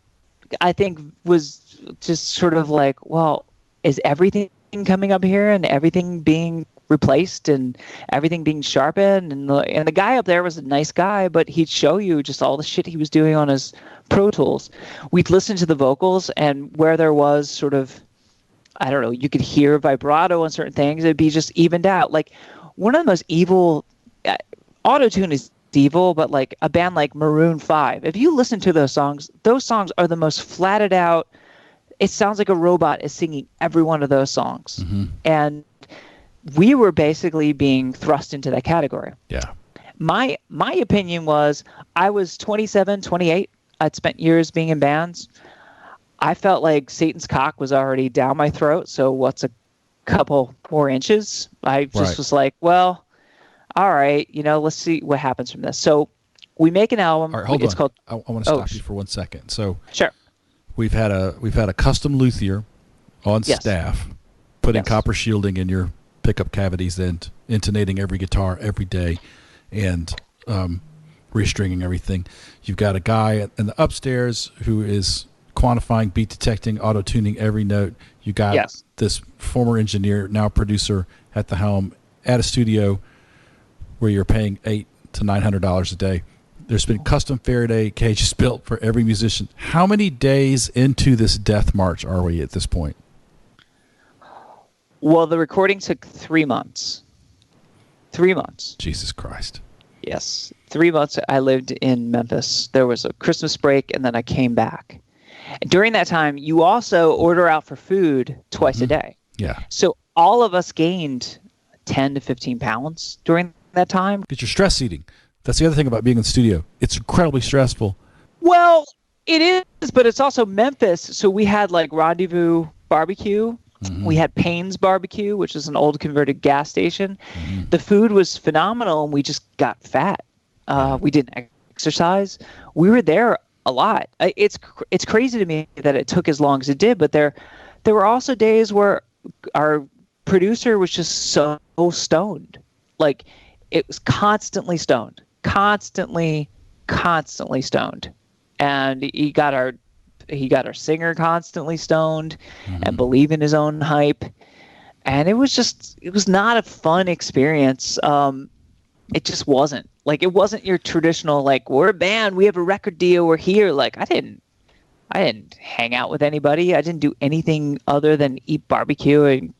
I think, was just sort of like, well, is everything coming up here and everything being replaced and everything being sharpened, and the guy up there was a nice guy, but he'd show you just all the shit he was doing on his Pro Tools. We'd listen to the vocals, and where there was sort of, I don't know, you could hear vibrato on certain things, it'd be just evened out. Like, one of the most evil, auto-tune is evil, but like a band like Maroon 5, if you listen to those songs are the most flatted out. It sounds like a robot is singing every one of those songs. Mm-hmm. And we were basically being thrust into that category. Yeah. My opinion was, I was 27, 28. I'd spent years being in bands. I felt like Satan's cock was already down my throat. So what's a couple more inches? I just was like, well, all right, let's see what happens from this. So we make an album. All right, hold on. Called, I want to stop you for 1 second. So sure. We've had a custom luthier on staff putting copper shielding in your pickup cavities and intonating every guitar every day and restringing everything. You've got a guy in the upstairs who is quantifying, beat detecting, auto tuning every note. You got this former engineer, now producer at the helm at a studio where you're paying $800 to $900 a day. There's been custom Faraday cages built for every musician. How many days into this death march are we at this point? Well, the recording took 3 months. 3 months. Jesus Christ. Yes. 3 months I lived in Memphis. There was a Christmas break, and then I came back. And during that time, you also order out for food twice a day. Yeah. So all of us gained 10 to 15 pounds during that time. Because you're stress eating. That's the other thing about being in the studio. It's incredibly stressful. Well, it is, but it's also Memphis. So we had like Rendezvous Barbecue. We had Payne's Barbecue, which is an old converted gas station. The food was phenomenal, and we just got fat. We didn't exercise. We were there a lot. It's crazy to me that it took as long as it did, but there were also days where our producer was just so stoned. Like, it was constantly stoned. Constantly stoned. And he got our singer constantly stoned and believe in his own hype. And it was not a fun experience. It just wasn't. Like, it wasn't your traditional, like, we're a band, we have a record deal, we're here. Like, I didn't hang out with anybody. I didn't do anything other than eat barbecue and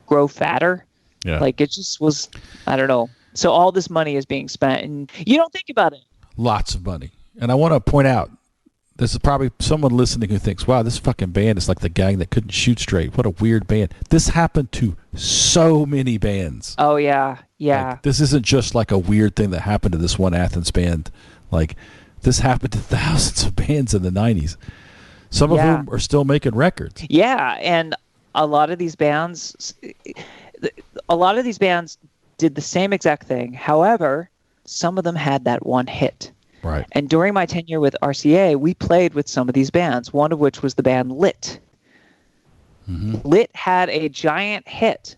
grow fatter. Yeah. Like, it just was, I don't know. So all this money is being spent, and you don't think about it. Lots of money. And I want to point out, this is probably someone listening who thinks, wow, this fucking band is like the gang that couldn't shoot straight. What a weird band. This happened to so many bands. Oh, yeah. Yeah. Like, this isn't just like a weird thing that happened to this one Athens band. Like, this happened to thousands of bands in the 90s. Some of whom are still making records. Yeah, and a lot of these bands did the same exact thing. However, some of them had that one hit. Right. And during my tenure with RCA, we played with some of these bands, one of which was the band Lit. Lit had a giant hit.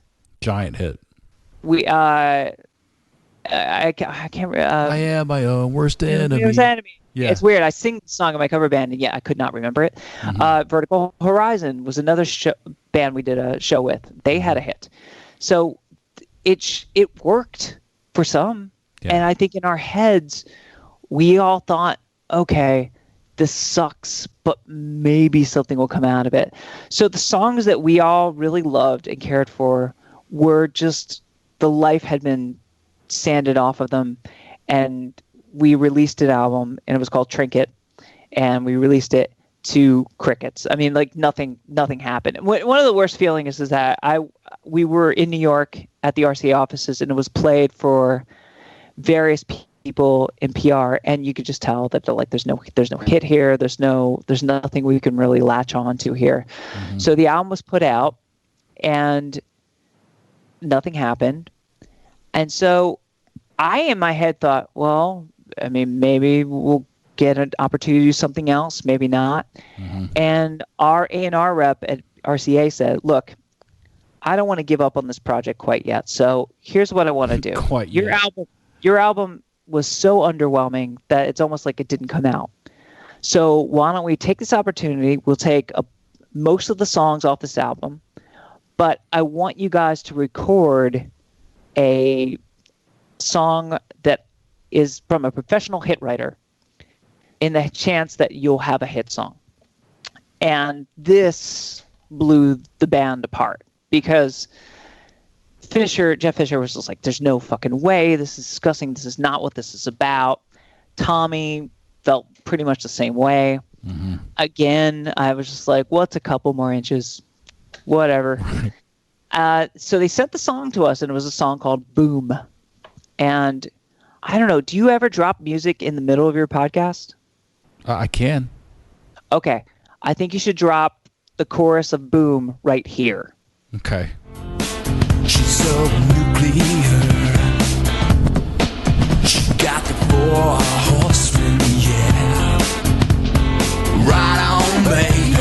We I can't remember. I am my own worst enemy. Yeah. It's weird. I sing the song in my cover band, and I could not remember it. Vertical Horizon was another band we did a show with. They had a hit. So it worked for some. Yeah. And I think in our heads, we all thought, okay, this sucks, but maybe something will come out of it. So the songs that we all really loved and cared for were just, the life had been sanded off of them. And we released an album, and it was called Trinket, and we released it to crickets. I mean, like, nothing happened. One of the worst feelings is that we were in New York at the RCA offices, and it was played for various people in PR, and you could just tell that there's no hit here, there's nothing we can really latch on to here. So the album was put out, and nothing happened. And so I, in my head, thought, well, I mean, maybe we'll get an opportunity to do something else, maybe not. And our A&R rep at RCA said, look, I don't want to give up on this project quite yet, so here's what I want to do. Your album was so underwhelming that it's almost like it didn't come out. So why don't we take this opportunity? We'll take most of the songs off this album, but I want you guys to record a song that is from a professional hit writer in the chance that you'll have a hit song. And blew the band apart because Jeff Fisher was just like, there's no fucking way. This is disgusting. This is not what this is about. Tommy felt pretty much the same way. Again, I was just like, what's a couple more inches? Whatever. So they sent the song to us, and it was a song called Boom. And I don't know, do you ever drop music in the middle of your podcast? I can. Okay. I think you should drop the chorus of Boom right here. Okay. She's so nuclear. She got the 4 horsemen, yeah. Right on, baby.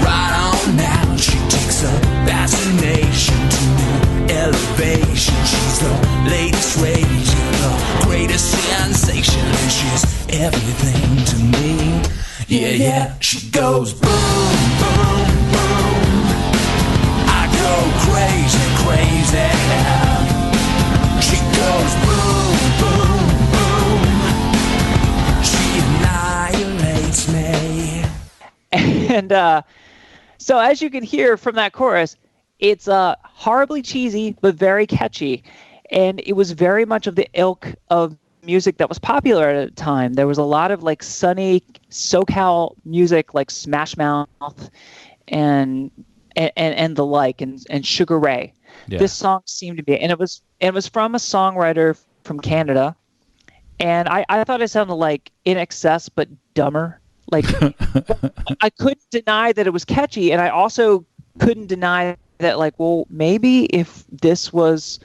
Right on now. She takes a fascination to new elevation. She's the latest rage, the greatest sensation, and she's everything to me. Yeah, yeah. She goes boom, boom, boom. I go crazy, crazy. She goes boom, boom, boom. She annihilates me. And so as you can hear from that chorus, it's horribly cheesy but very catchy, and it was very much of the ilk of music that was popular at the time. There was a lot of like sunny SoCal music like Smash Mouth and the like, and Sugar Ray. Yeah. This song seemed to be, and it was from a songwriter from Canada, and I thought it sounded like In Excess but dumber. Like I couldn't deny that it was catchy, and I also couldn't deny that, like, well, maybe if this was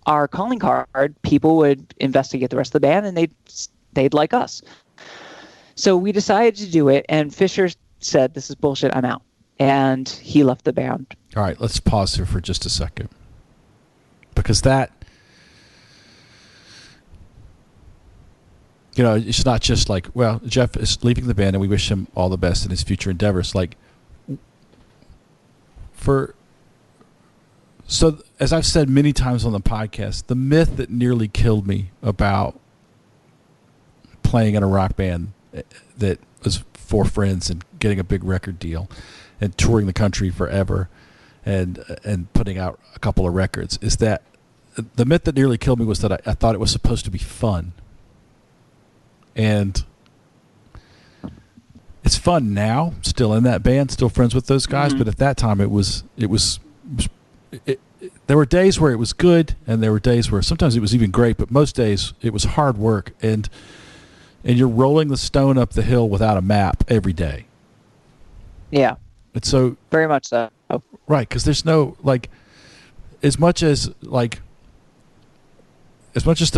our calling card, people would investigate the rest of the band and they'd like us. So we decided to do it, and Fisher said, "This is bullshit, I'm out." And he left the band. All right, let's pause here for just a second. Because that, you know, it's not just like, well, Jeff is leaving the band and we wish him all the best in his future endeavors. Like, so as I've said many times on the podcast, the myth that nearly killed me about playing in a rock band that was for friends and getting a big record deal and touring the country forever and putting out a couple of records is that the myth that nearly killed me was that I thought it was supposed to be fun. And it's fun now, still in that band, still friends with those guys, but at that time it was there were days where it was good, and there were days where sometimes it was even great, but most days it was hard work, and you're rolling the stone up the hill without a map every day. Yeah. And so very much so. Right, because there's no, like, as much as the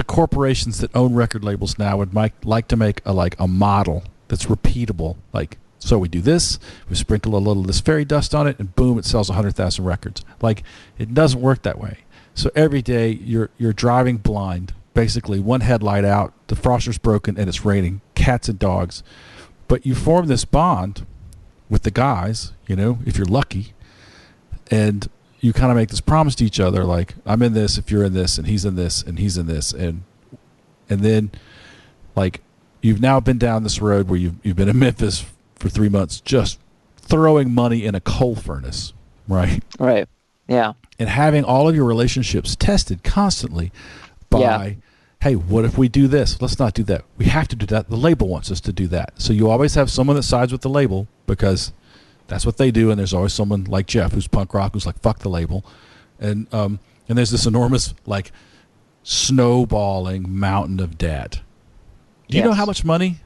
corporations that own record labels now would like to make a model that's repeatable, like, so we do this, we sprinkle a little of this fairy dust on it, and boom, it sells 100,000 records. Like, it doesn't work that way. So every day you're driving blind, basically one headlight out, the froster's broken, and it's raining, cats and dogs. But you form this bond with the guys, you know, if you're lucky, and you kind of make this promise to each other, like, I'm in this if you're in this, and he's in this, and he's in this, and then, like, you've now been down this road where you've been in Memphis for 3 months, just throwing money in a coal furnace, right? Right. Yeah. And having all of your relationships tested constantly by, hey, what if we do this? Let's not do that. We have to do that. The label wants us to do that. So you always have someone that sides with the label because that's what they do, and there's always someone like Jeff who's punk rock who's like, fuck the label. And there's this enormous, like, snowballing mountain of debt. Do you know how much money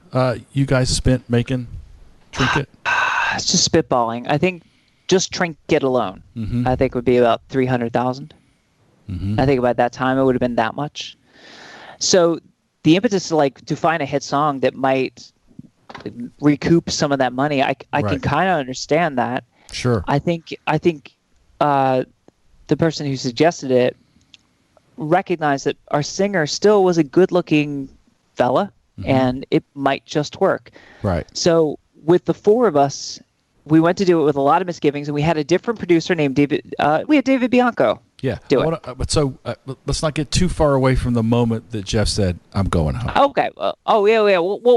you guys spent making Trinket? It's just spitballing. I think just Trinket alone, I think would be about 300,000. I think about that time it would have been that much. So the impetus to find a hit song that might recoup some of that money, I can kind of understand that. Sure. I think the person who suggested it recognized that our singer still was a good-looking fella, and it might just work. Right. So with the four of us, we went to do it with a lot of misgivings, and we had a different producer named David. We had David Bianco. Yeah. Let's not get too far away from the moment that Jeff said, "I'm going home." Okay. Well,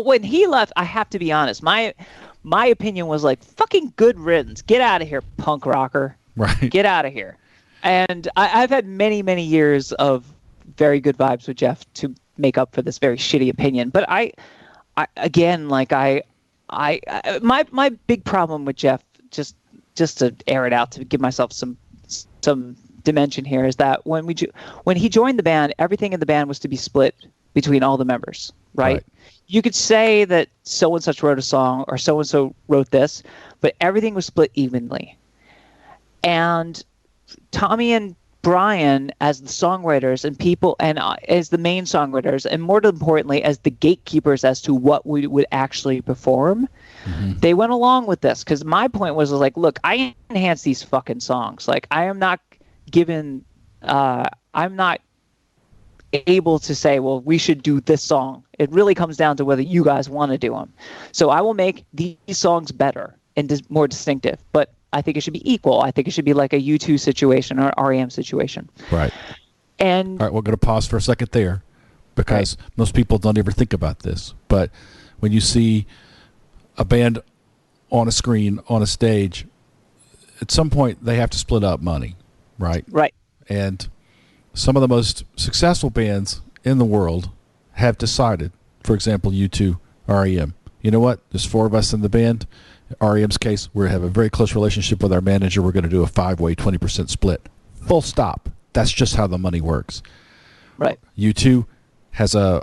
when he left, I have to be honest. My opinion was like, "Fucking good riddance. Get out of here, punk rocker. Right. Get out of here." And I've had many, many years of very good vibes with Jeff to make up for this very shitty opinion. But my big problem with Jeff, just to air it out, to give myself some dimension here, is that when he joined the band, everything in the band was to be split between all the members, right? You could say that so and such wrote a song or so and so wrote this, but everything was split evenly. And Tommy and Brian, as the songwriters and people, and as the main songwriters, and more importantly, as the gatekeepers as to what we would actually perform, they went along with this. Because my point was like, look, I enhance these fucking songs. Like, I am not given, I'm not able to say, well, we should do this song. It really comes down to whether you guys want to do them. So I will make these songs better and more distinctive, but I think it should be equal. I think it should be like a U2 situation or an REM situation. Right. And all right, we're going to pause for a second there because most people don't ever think about this. But when you see a band on a screen, on a stage, at some point they have to split up money, right? Right. And some of the most successful bands in the world have decided, for example, U2, REM, you know what? There's 4 of us in the band. REM's case, we have a very close relationship with our manager. We're going to do a 5-way 20% split. Full stop. That's just how the money works. Right. U2 has a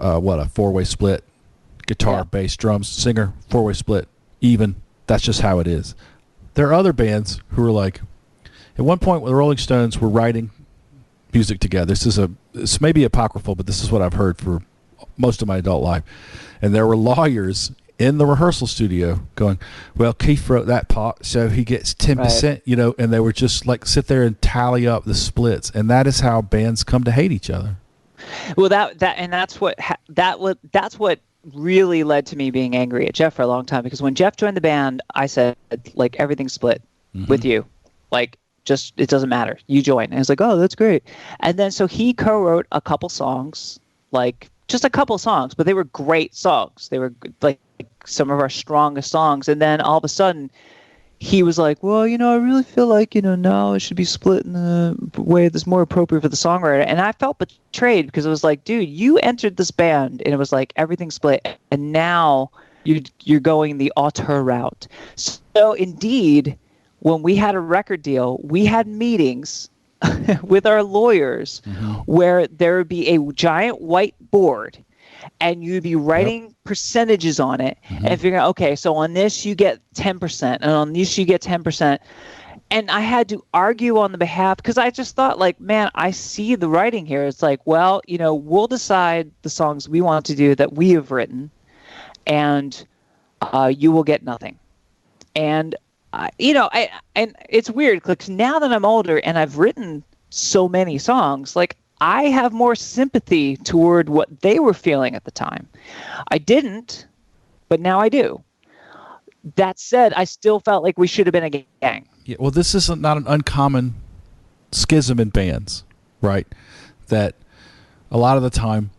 4-way split. Guitar, bass, drums, singer, 4-way split. Even. That's just how it is. There are other bands who are like, at one point, the Rolling Stones were writing music together. This may be apocryphal, but this is what I've heard for most of my adult life. And there were lawyers in the rehearsal studio going, well, Keith wrote that part, so he gets 10%, you know, and they were just like sit there and tally up the splits. And that is how bands come to hate each other. Well, that's what really led to me being angry at Jeff for a long time, because when Jeff joined the band, I said, like, everything's split with you. Like, just, it doesn't matter. You join. And it's like, oh, that's great. And then so he co-wrote a couple songs, like just a couple songs, but they were great songs. They were like some of our strongest songs. And then all of a sudden he was like, well, you know, I really feel like, you know, now it should be split in a way that's more appropriate for the songwriter. And I felt betrayed, because it was like, dude, you entered this band and it was like everything split, and now you're going the auteur route. So indeed, when we had a record deal, we had meetings with our lawyers where there would be a giant white board, and you'd be writing percentages on it and figuring out, okay, so on this you get 10%, and on this you get 10%. And I had to argue on the behalf, because I just thought, like, man, I see the writing here. It's like, well, you know, we'll decide the songs we want to do that we have written, and you will get nothing. And and it's weird, because now that I'm older and I've written so many songs, like, I have more sympathy toward what they were feeling at the time. I didn't, but now I do. That said, I still felt like we should have been a gang. Yeah, well, this is not an uncommon schism in bands, right? That a lot of the time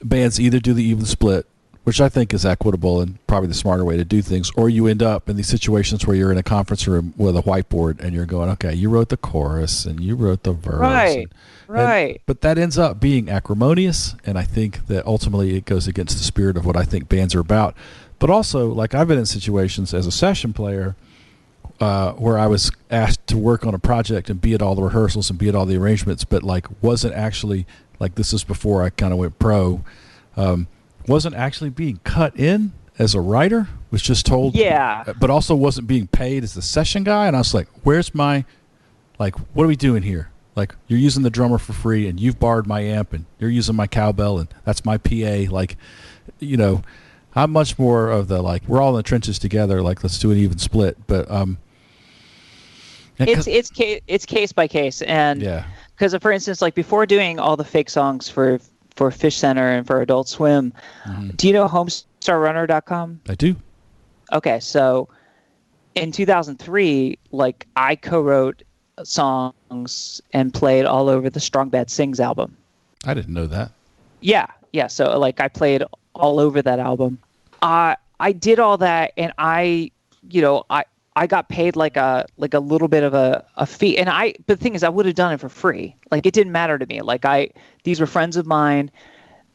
bands either do the even split, which I think is equitable and probably the smarter way to do things, or you end up in these situations where you're in a conference room with a whiteboard and you're going, okay, you wrote the chorus and you wrote the verse. Right. But that ends up being acrimonious, and I think that ultimately it goes against the spirit of what I think bands are about. But also, like, I've been in situations as a session player where I was asked to work on a project and be at all the rehearsals and be at all the arrangements, but, like, wasn't actually, like, this is before I kind of went pro, wasn't actually being cut in as a writer, was just told, but also wasn't being paid as the session guy. And I was like, where's my, like, what are we doing here? Like, you're using the drummer for free, and you've borrowed my amp, and you're using my cowbell, and that's my PA. Like, you know, I'm much more of the, like, we're all in the trenches together, like, let's do an even split. But it's case by case. And because, for instance, like, before doing all the fake songs for Fish Center and for Adult Swim, do you know homestarrunner.com? I do. Okay, so in 2003, like, I co-wrote songs and played all over the Strong Bad Sings album. I didn't know that. Yeah. So, like, I played all over that album. I did all that, and I got paid like a little bit of a fee. And but the thing is, I would have done it for free. Like, it didn't matter to me. Like, these were friends of mine.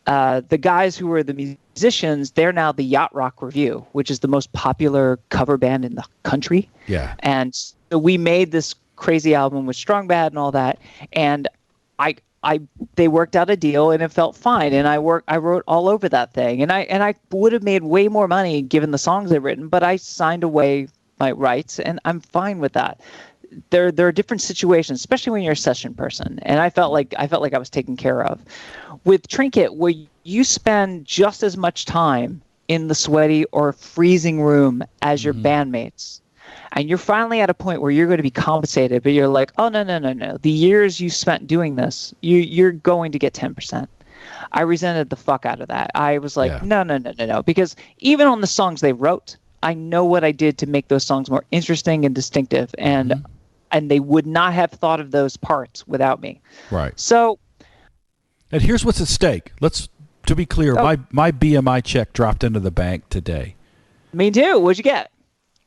The guys who were the musicians, they're now the Yacht Rock Review, which is the most popular cover band in the country. Yeah. And so we made this crazy album with Strong Bad and all that. And they worked out a deal, and it felt fine. And I wrote all over that thing. And I would have made way more money given the songs I'd written, but I signed away my rights, and I'm fine with that. There are different situations, especially when you're a session person, and I felt like I was taken care of. With Trinket, where you spend just as much time in the sweaty or freezing room as your bandmates, and you're finally at a point where you're going to be compensated, but you're like, oh, no. The years you spent doing this, you're going to get 10%. I resented the fuck out of that. I was like, no. Because even on the songs they wrote, I know what I did to make those songs more interesting and distinctive. And they would not have thought of those parts without me. Right. So. And here's what's at stake. To be clear, my BMI check dropped into the bank today. Me too. What'd you get?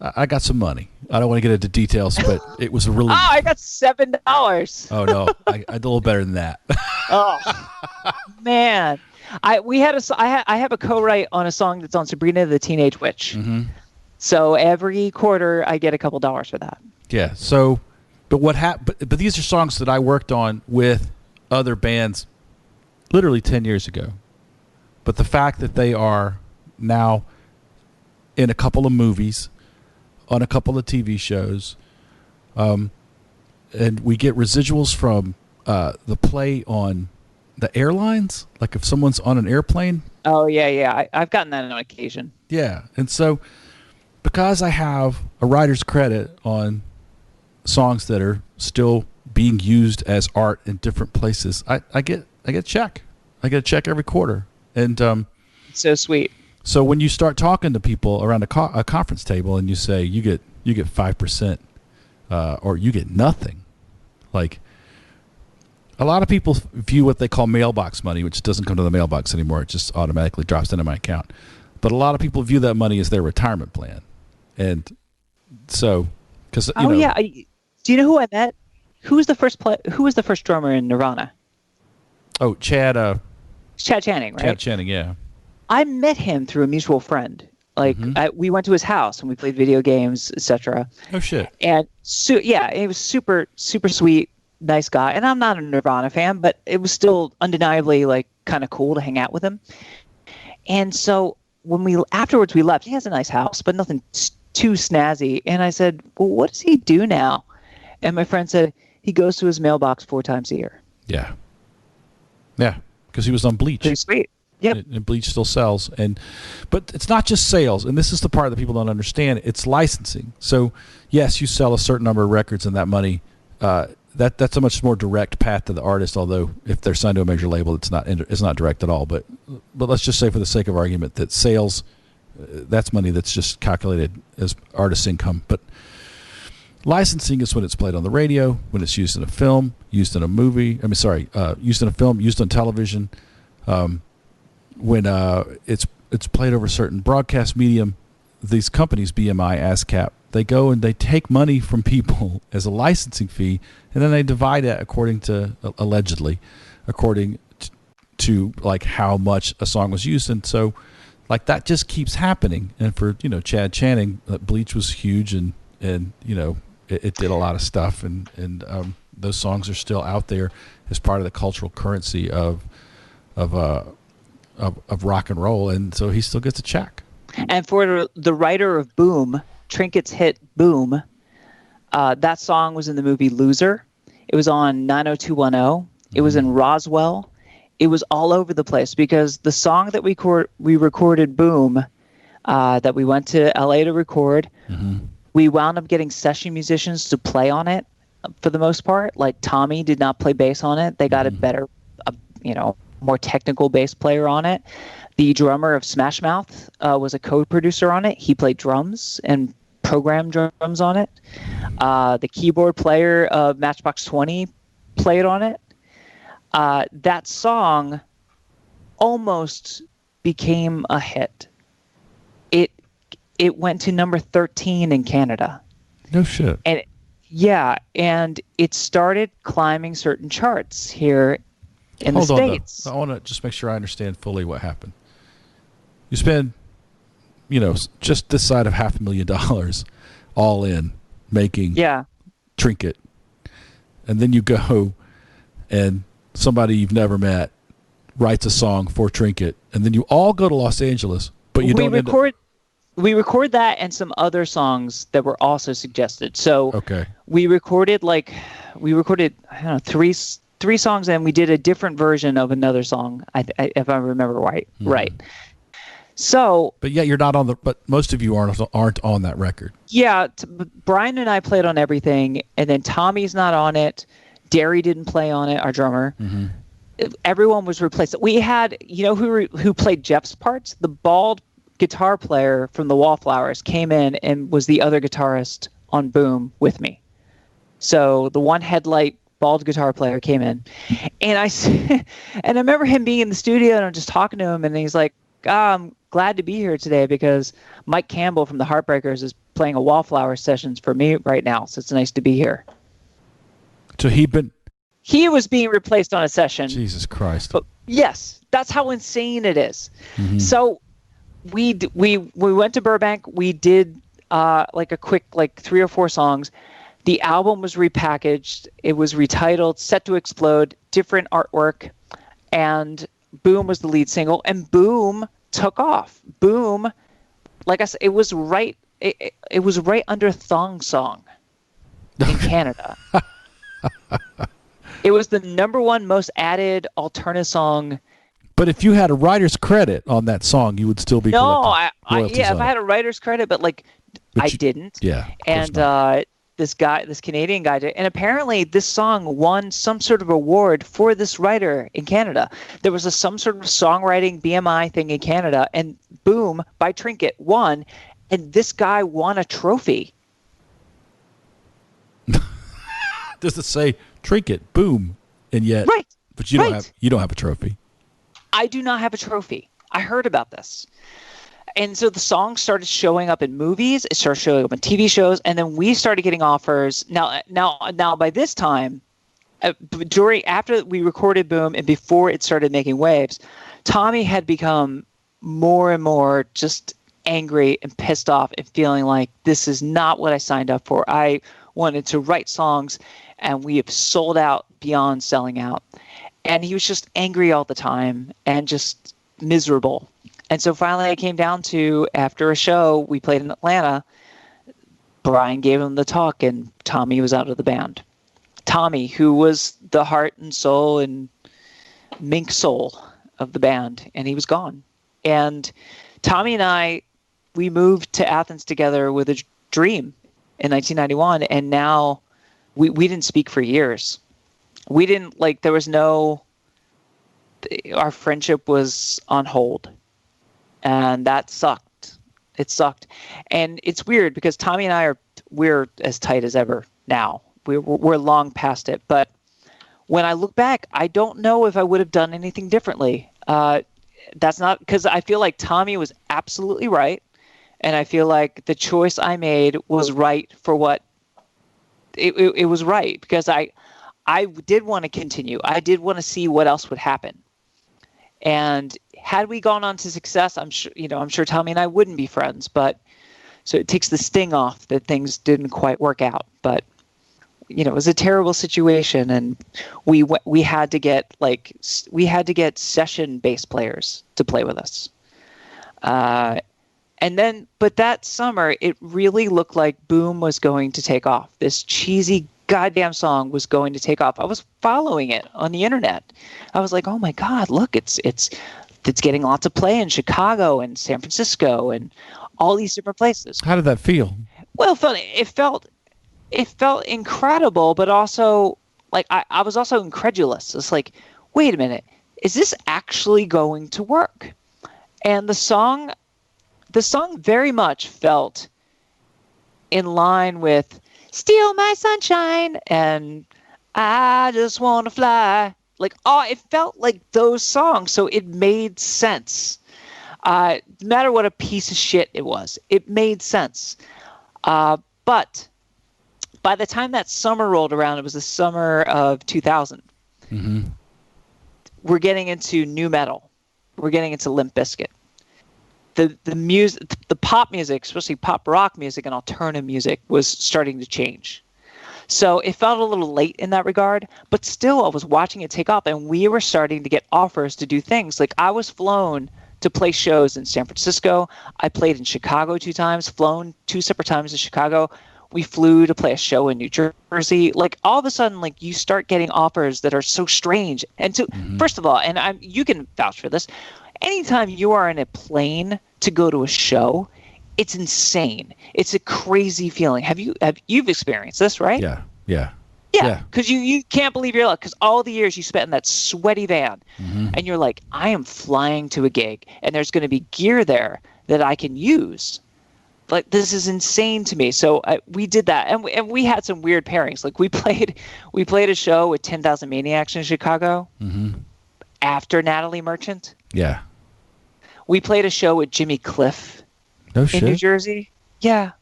I got some money. I don't want to get into details, but it was a relief. Oh, I got $7. Oh no, I did a little better than that. Oh man, I have a co-write on a song that's on Sabrina the Teenage Witch. Mm-hmm. So every quarter I get a couple dollars for that. Yeah. So, but what happened? But these are songs that I worked on with other bands, literally 10 years ago. But the fact that they are now in a couple of movies, on a couple of TV shows, and we get residuals from the play on the airlines, like if someone's on an airplane. Oh, yeah. I've gotten that on occasion. Yeah. And so because I have a writer's credit on songs that are still being used as art in different places, I get a check. I get a check every quarter. And so sweet. So when you start talking to people around a conference table and you say you get 5%, or you get nothing, like a lot of people view what they call mailbox money, which doesn't come to the mailbox anymore. It just automatically drops into my account. But a lot of people view that money as their retirement plan, and so because yeah, do you know who I met? Who was the first drummer in Nirvana? Oh, Chad Channing, right? Chad Channing, yeah. I met him through a mutual friend. Like we went to his house and we played video games, etc. Oh shit! And it was super, super sweet, nice guy. And I'm not a Nirvana fan, but it was still undeniably like kind of cool to hang out with him. And so when afterwards we left, he has a nice house, but nothing too snazzy. And I said, "Well, what does he do now?" And my friend said he goes to his mailbox 4 times a year. Yeah. Yeah, because he was on Bleach. Pretty sweet. Yep. And Bleach still sells, but it's not just sales, and this is the part that people don't understand. It's licensing. So yes, you sell a certain number of records, and that money, that's a much more direct path to the artist. Although if they're signed to a major label, it's not direct at all. But let's just say, for the sake of argument, that sales, that's money that's just calculated as artist income. But licensing is when it's played on the radio, when it's used in a film, used in a movie. Used in a film, used on television. When it's played over a certain broadcast medium, these companies, BMI, ASCAP, they go and they take money from people as a licensing fee, and then they divide it allegedly according to like how much a song was used. And so like that just keeps happening. And for, Chad Channing, Bleach was huge, and it did a lot of stuff, and those songs are still out there as part of the cultural currency of rock and roll, and so he still gets a check. And for the writer of Boom, Trinket's hit Boom, that song was in the movie Loser. It was on 90210. It was in Roswell. It was all over the place because the song that we recorded Boom, that we went to LA to record, we wound up getting session musicians to play on it for the most part. Like Tommy did not play bass on it. They got a better, more technical bass player on it. The drummer of Smash Mouth was a co-producer on it. He played drums and programmed drums on it. The keyboard player of Matchbox 20 played on it. That song almost became a hit. It went to number 13 in Canada. No shit. And it started climbing certain charts here in the States. I want to just make sure I understand fully what happened. You spend, just this side of $500,000 all in making Trinket. And then you go and somebody you've never met writes a song for Trinket. And then you all go to Los Angeles, but you We record that and some other songs that were also suggested. So okay. we recorded I don't know, three songs, and we did a different version of another song, if I remember right. Right. So, But yet you're not on the. But most of you aren't on that record. yeah, Brian and I played on everything, and then Tommy's not on it. Derry didn't play on it, our drummer. Mm-hmm. Everyone was replaced. We had, who played Jeff's parts? The bald guitar player from the Wallflowers came in and was the other guitarist on Boom with me. So the one headlight bald guitar player came in, and I remember him being in the studio, and I'm just talking to him, and he's like, I'm glad to be here today because Mike Campbell from the Heartbreakers is playing a Wallflower sessions for me right now, so it's nice to be here. So he was being replaced on a session. Jesus Christ. But yes, that's how insane it is. Mm-hmm. So we went to Burbank. We did like a quick 3 or 4 songs. The album was repackaged. It was retitled Set to Explode, different artwork, and Boom was the lead single, and Boom took off. Boom, like I said, it was right under Thong Song in Canada. It was the #1 most added alternative song. But if you had a writer's credit on that song, you would still be royalties if on I had a writer's credit, but I didn't. Yeah. And this Canadian guy did. And apparently this song won some sort of award for this writer in Canada. There was some sort of songwriting BMI thing in Canada, and Boom by Trinket won, and this guy won a trophy. Does it say Trinket, Boom, and yet right? But you don't have a trophy. I do not have a trophy. I heard about this. And so the song started showing up in movies. It started showing up in TV shows, and then we started getting offers. Now, by this time, after we recorded Boom and before it started making waves, Tommy had become more and more just angry and pissed off and feeling like this is not what I signed up for. I wanted to write songs, and we have sold out beyond selling out. And he was just angry all the time and just miserable. And so finally I came down to, after a show we played in Atlanta, Brian gave him the talk, and Tommy was out of the band. Tommy, who was the heart and soul and mink soul of the band, and he was gone. And Tommy and I, we moved to Athens together with a dream in 1991, and now we didn't speak for years. We didn't, there was our friendship was on hold. And that sucked. It sucked. And it's weird because Tommy and I we're as tight as ever now. We're long past it. But when I look back, I don't know if I would have done anything differently. That's not because I feel like Tommy was absolutely right. And I feel like the choice I made was right for what it was right, because I did want to continue. I did want to see what else would happen. And had we gone on to success, I'm sure Tommy and I wouldn't be friends. But so it takes the sting off that things didn't quite work out. But it was a terrible situation, and we had to get session bass players to play with us. But that summer, it really looked like Boom was going to take off. This cheesy goddamn song was going to take off. I was following it on the internet. I was like, oh my God, look, it's getting lots of play in Chicago and San Francisco and all these different places. How did that feel? Well, it felt incredible, but also I was also incredulous. It's like, wait a minute, is this actually going to work? And the song very much felt in line with Steal My Sunshine and I Just Want to Fly. It felt like those songs, so it made sense. No matter what a piece of shit it was, it made sense. But by the time that summer rolled around, it was the summer of 2000. Mm-hmm. We're getting into nu metal. We're getting into Limp Bizkit. The music, the pop music, especially pop rock music and alternative music, was starting to change. So it felt a little late in that regard, but still I was watching it take off, and we were starting to get offers to do things. I was flown to play shows in San Francisco. I played in Chicago 2 times, flown 2 separate times to Chicago. We flew to play a show in New Jersey. All of a sudden, you start getting offers that are so strange. And so, First of all, and you can vouch for this, anytime you are in a plane to go to a show, it's insane. It's a crazy feeling. You've experienced this, right? Yeah. Yeah, because you can't believe your luck, because all the years you spent in that sweaty van, and you're like, I am flying to a gig, and there's going to be gear there that I can use. Like, this is insane to me. So we did that, and we had some weird pairings. Like, we played a show with 10,000 Maniacs in Chicago after Natalie Merchant. Yeah. We played a show with Jimmy Cliff No in shit. New Jersey. Yeah.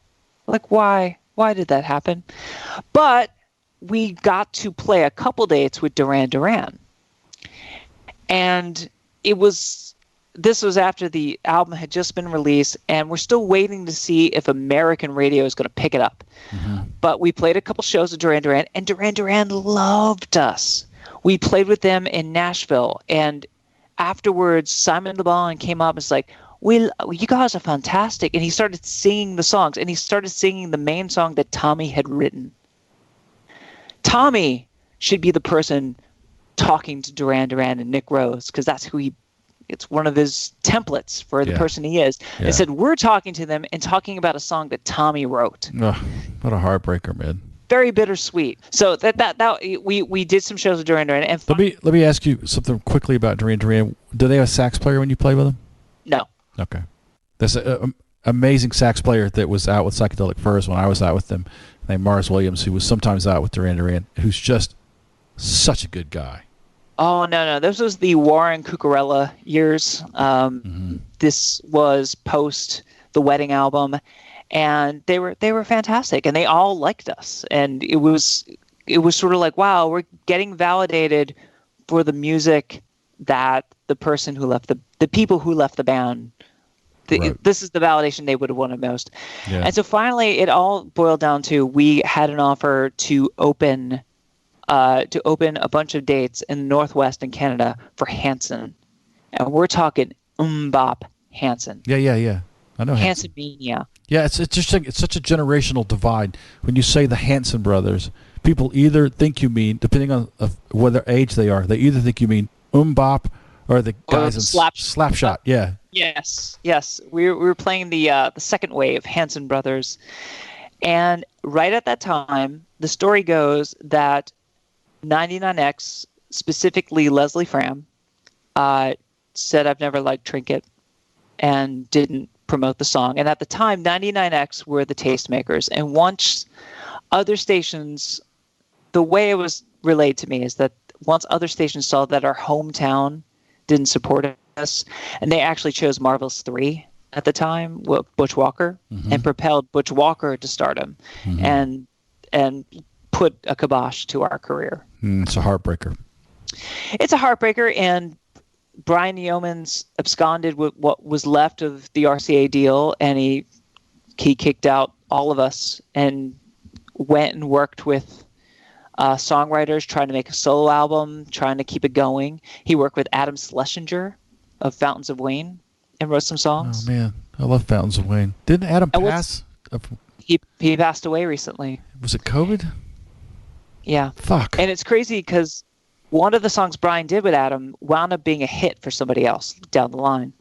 Like, why? Why did that happen? But we got to play a couple dates with Duran Duran. And this was after the album had just been released, and we're still waiting to see if American radio is going to pick it up. But we played a couple shows with Duran Duran, and Duran Duran loved us. We played with them in Nashville, and afterwards, Simon Le Bon came up and was like, you guys are fantastic. And he started singing the songs, and he started singing the main song that Tommy had written. Tommy should be the person talking to Duran Duran and Nick Rose, because that's who it's one of his templates for the person he is. Yeah. And said, we're talking to them and talking about a song that Tommy wrote. Oh, what a heartbreaker, man. Very bittersweet. So we did some shows with Duran Duran. And let me ask you something quickly about Duran Duran. Do they have a sax player when you play with them? No. Okay. There's an amazing sax player that was out with Psychedelic Furs when I was out with them, named Mars Williams, who was sometimes out with Duran Duran, who's just such a good guy. Oh, no. This was the Warren Cucurella years. This was post the Wedding album, and they were fantastic, and they all liked us. And it was sort of like, wow, we're getting validated for the music that the person who left the people who left the band. This is the validation they would have wanted most. Yeah. And so finally, it all boiled down to, we had an offer to open a bunch of dates in the Northwest in Canada for Hanson. And we're talking Bop Hanson. Yeah. I know Hanson Mania. Yeah, it's such a generational divide. When you say the Hanson brothers, people either think you mean, depending on whether age they are, they either think you mean Bop or the guys in Slapshot. Yeah. Yes. We were playing the second wave, Hanson Brothers. And right at that time, the story goes that 99X, specifically Leslie Fram, said, I've never liked Trinket, and didn't promote the song. And at the time, 99X were the tastemakers. And once other stations, the way it was relayed to me is that once other stations saw that our hometown didn't support us, and they actually chose Marvelous 3 at the time with Butch Walker, and propelled Butch Walker to stardom, and put a kibosh to our career. It's a heartbreaker. It's a heartbreaker, and Brian Yeomans absconded with what was left of the RCA deal, and he kicked out all of us and went and worked with songwriters trying to make a solo album, trying to keep it going. He worked with Adam Schlesinger of Fountains of Wayne and wrote some songs. Oh, man. I love Fountains of Wayne. Didn't Adam pass? He passed away recently. Was it COVID? Yeah. Fuck. And it's crazy because one of the songs Brian did with Adam wound up being a hit for somebody else down the line.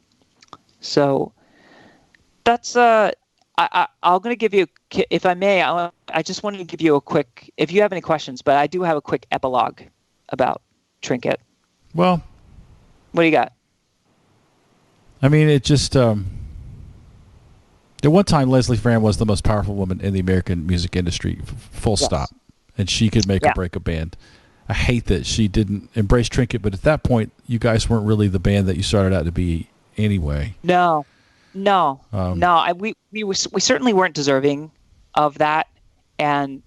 So that's I'm going to give you, if I may, I just wanted to give you a quick, if you have any questions, but I do have a quick epilogue about Trinket. Well, what do you got? I mean, it just, at one time, Leslie Fram was the most powerful woman in the American music industry, full stop. And she could make or break a band. I hate that she didn't embrace Trinket, but at that point, you guys weren't really the band that you started out to be anyway. No. We certainly weren't deserving of that. And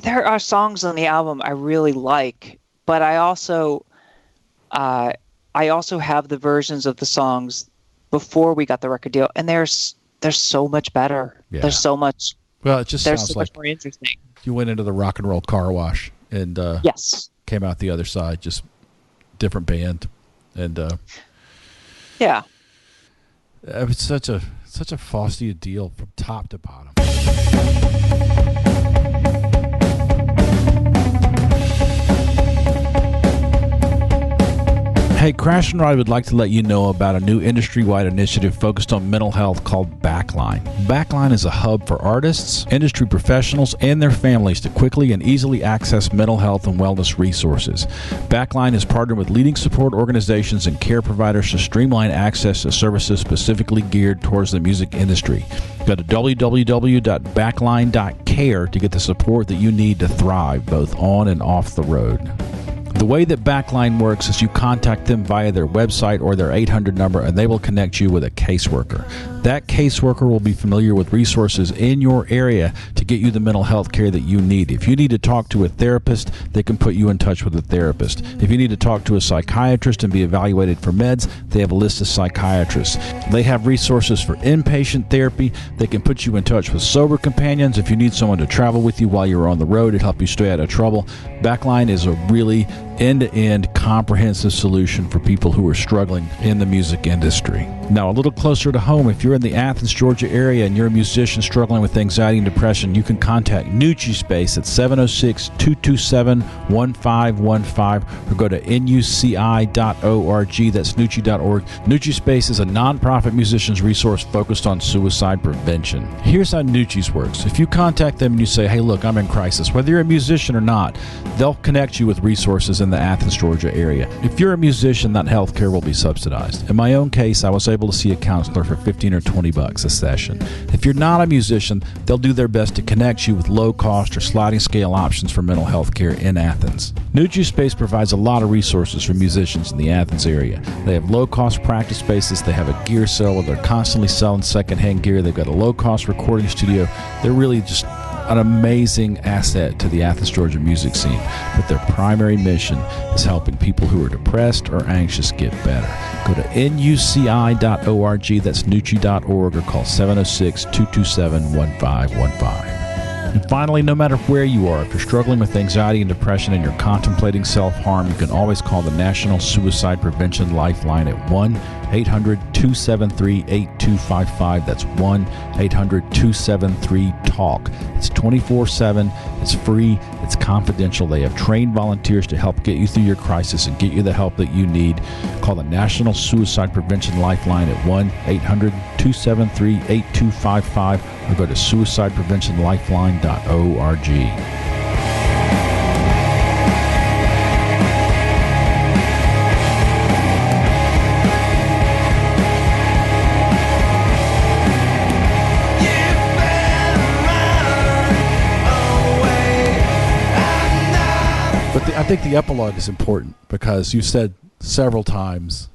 there are songs on the album I really like, but I also have the versions of the songs before we got the record deal, and they're so much better. Yeah. There's so much. Well, it just sounds so like much more interesting. You went into the rock and roll car wash and came out the other side, just different band, and it's such a Faustian deal from top to bottom. Hey, Crash and Ride would like to let you know about a new industry-wide initiative focused on mental health called Backline. Backline is a hub for artists, industry professionals, and their families to quickly and easily access mental health and wellness resources. Backline is partnered with leading support organizations and care providers to streamline access to services specifically geared towards the music industry. Go to www.backline.care to get the support that you need to thrive both on and off the road. The way that Backline works is you contact them via their website or their 800 number, and they will connect you with a caseworker. That caseworker will be familiar with resources in your area to get you the mental health care that you need. If you need to talk to a therapist, they can put you in touch with a therapist. If you need to talk to a psychiatrist and be evaluated for meds, they have a list of psychiatrists. They have resources for inpatient therapy. They can put you in touch with sober companions. If you need someone to travel with you while you're on the road and help you stay out of trouble, Backline is a really end-to-end comprehensive solution for people who are struggling in the music industry. Now, a little closer to home, if you're in the Athens, Georgia area and you're a musician struggling with anxiety and depression, you can contact Nucci Space at 706-227-1515 or go to nuci.org. That's nucci.org. Nucci Space is a nonprofit musicians resource focused on suicide prevention. Here's how Nucci's works. If you contact them and you say, hey, look, I'm in crisis, whether you're a musician or not, they'll connect you with resources in the Athens, Georgia area. If you're a musician, that health care will be subsidized. In my own case, I was able to see a counselor for $15 or $20 a session. If you're not a musician, they'll do their best to connect you with low-cost or sliding scale options for mental health care in Athens. Nucci Space provides a lot of resources for musicians in the Athens area. They have low-cost practice spaces. They have a gear sale where they're constantly selling secondhand gear. They've got a low-cost recording studio. They're really just an amazing asset to the Athens, Georgia music scene, but their primary mission is helping people who are depressed or anxious get better. Go to nuci.org, that's nucci.org, or call 706-227-1515. And finally, no matter where you are, if you're struggling with anxiety and depression and you're contemplating self-harm, you can always call the National Suicide Prevention Lifeline at 1-800-273-8255. That's 1-800-273-TALK. It's 24/7. It's free. It's confidential. They have trained volunteers to help get you through your crisis and get you the help that you need. Call the National Suicide Prevention Lifeline at 1-800-273-8255 or go to suicidepreventionlifeline.org. But I think the epilogue is important because you said several times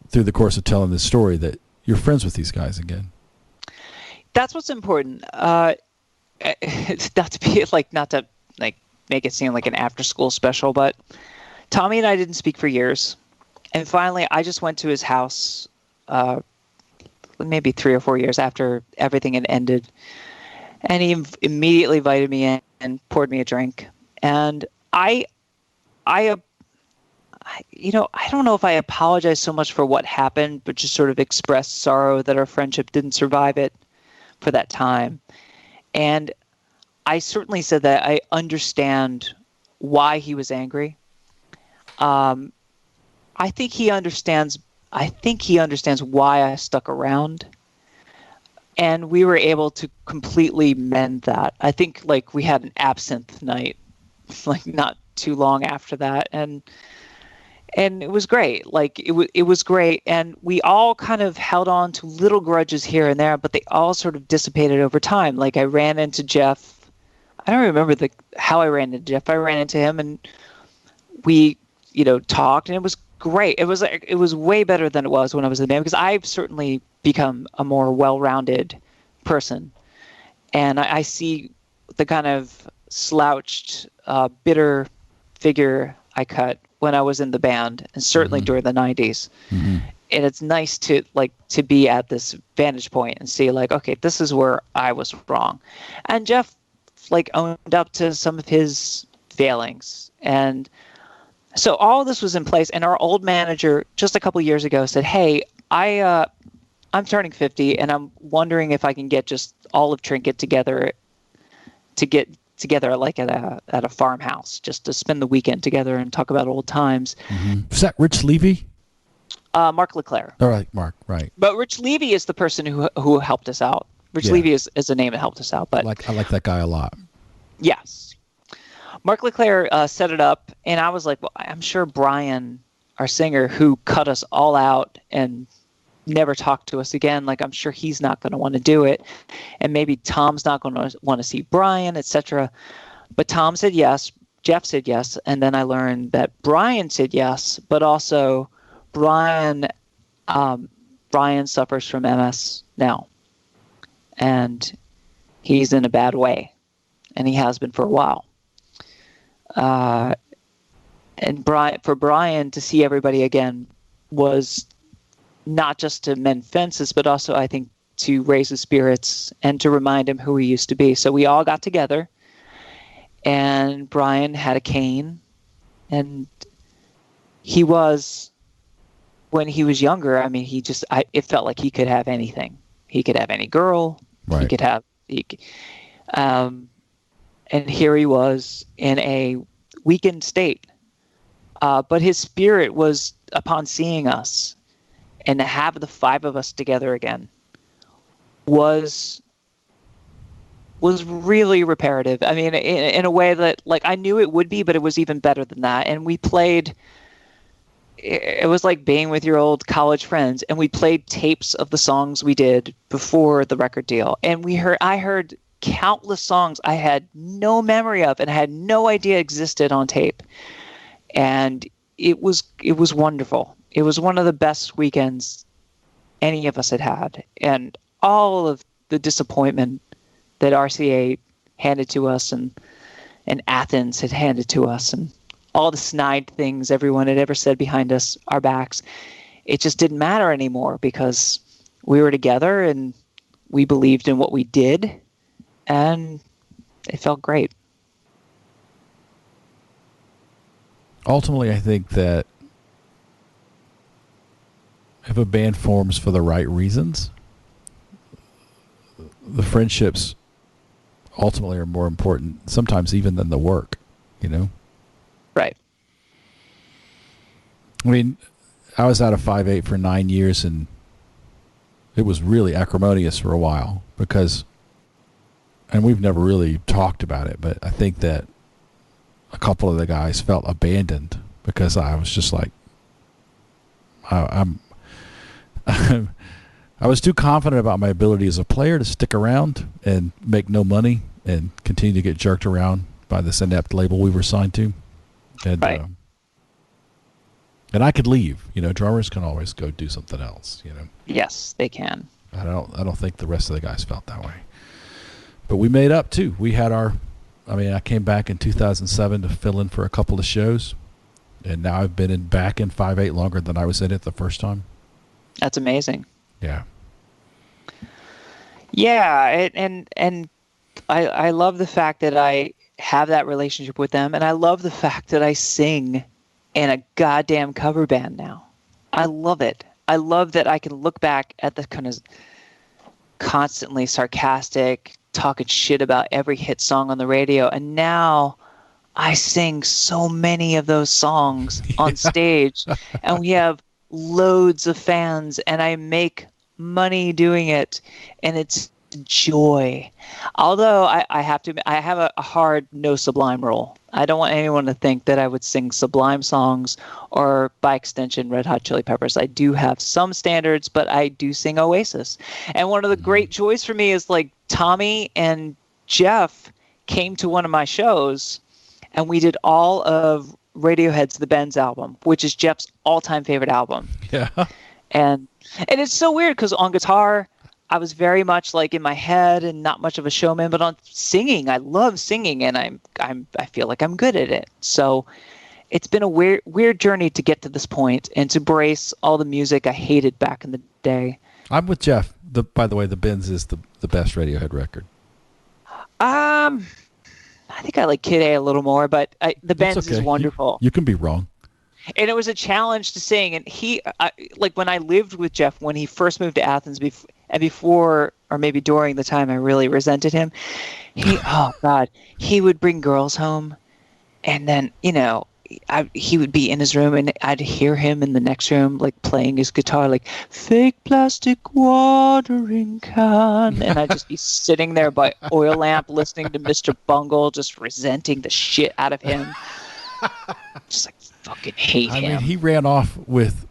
through the course of telling this story that you're friends with these guys again. That's what's important. It's not to make it seem like an after-school special, but Tommy and I didn't speak for years, and finally, I just went to his house, maybe 3 or 4 years after everything had ended, and he immediately invited me in and poured me a drink, and I don't know if I apologize so much for what happened, but just sort of expressed sorrow that our friendship didn't survive it for that time. And I certainly said that I understand why he was angry. I think he understands why I stuck around. And we were able to completely mend that. I think we had an absinthe night, not too long after that. And it was great. It was great. And we all kind of held on to little grudges here and there, but they all sort of dissipated over time. I ran into Jeff. I don't remember how I ran into Jeff. I ran into him and we, talked, and it was great. It was way better than it was when I was in the band, because I've certainly become a more well-rounded person. And I see the kind of slouched, bitter figure I cut when I was in the band, and certainly during the 90s. Mm-hmm. And it's nice to be at this vantage point and see okay, this is where I was wrong. And Jeff owned up to some of his failings. And so all of this was in place. And our old manager just a couple years ago said, hey, I'm turning 50 and I'm wondering if I can get just all of Trinket together at a farmhouse just to spend the weekend together and talk about old times. Mm-hmm. Was that Rich Levy? Mark LeClaire. All right, Mark. Right. But Rich Levy is the person who helped us out. Rich Levy is a name that helped us out. But I like that guy a lot. yes, Mark LeClaire set it up, and I was like, well, I'm sure Brian, our singer, who cut us all out and never talked to us again, like I'm sure he's not going to want to do it, and maybe Tom's not going to want to see Brian, etc. But Tom said yes, Jeff said yes, and then I learned that Brian said yes, but also Brian suffers from MS now, and he's in a bad way, and he has been for a while. And for Brian to see everybody again was not just to mend fences, but also, I think, to raise his spirits and to remind him who he used to be. So we all got together, and Brian had a cane, and he was, when he was younger, I mean, it felt like he could have anything. He could have any girl. Right. He could have, and here he was in a weakened state. But his spirit was, upon seeing us, and to have the five of us together again was really reparative. I mean, in a way that, like, I knew it would be, but it was even better than that. And we played, it was like being with your old college friends, and we played tapes of the songs we did before the record deal. And I heard countless songs I had no memory of and had no idea existed on tape. And it was wonderful. It was one of the best weekends any of us had had. And all of the disappointment that RCA handed to us and Athens had handed to us, and all the snide things everyone had ever said behind our backs, it just didn't matter anymore because we were together and we believed in what we did, and it felt great. Ultimately, I think that if a band forms for the right reasons, the friendships ultimately are more important sometimes even than the work, you know? Right. I mean, I was out of 5/8 for 9 years, and it was really acrimonious for a while because, and we've never really talked about it, but I think that a couple of the guys felt abandoned because I was just like, I was too confident about my ability as a player to stick around and make no money and continue to get jerked around by this inept label we were signed to. And, right. And I could leave. You know, drummers can always go do something else, you know. Yes, they can. I don't think the rest of the guys felt that way. But we made up too. We had I came back in 2007 to fill in for a couple of shows, and now I've been back in 5/8 longer than I was in it the first time. That's amazing. Yeah. Yeah, and I love the fact that I have that relationship with them, and I love the fact that I sing in a goddamn cover band now. I love it. I love that I can look back at the kind of constantly sarcastic, talking shit about every hit song on the radio, and now I sing so many of those songs on stage, and we have loads of fans, and I make money doing it, and it's joy. Although I have to admit, I have a hard no Sublime rule. I don't want anyone to think that I would sing Sublime songs or, by extension, Red Hot Chili Peppers. I do have some standards, but I do sing Oasis. And one of the great joys for me is, like, Tommy and Jeff came to one of my shows, and we did all of Radiohead's The Bends album, which is Jeff's all-time favorite album. Yeah. And it's so weird because on guitar, I was very much like in my head and not much of a showman, but on singing, I love singing, and I feel like I'm good at it. So it's been a weird journey to get to this point and to embrace all the music I hated back in the day. I'm with Jeff. By the way, The Bends is the best Radiohead record. I think I like Kid A a little more, but The Bends is wonderful. You can be wrong. And it was a challenge to sing. And like when I lived with Jeff, when he first moved to Athens, before or maybe during the time I really resented him, he would bring girls home, and then, he would be in his room, and I'd hear him in the next room, like playing his guitar, like fake plastic watering can, and I'd just be sitting there by oil lamp listening to Mr. Bungle, just resenting the shit out of him. Just like fucking hate him. I mean, he ran off with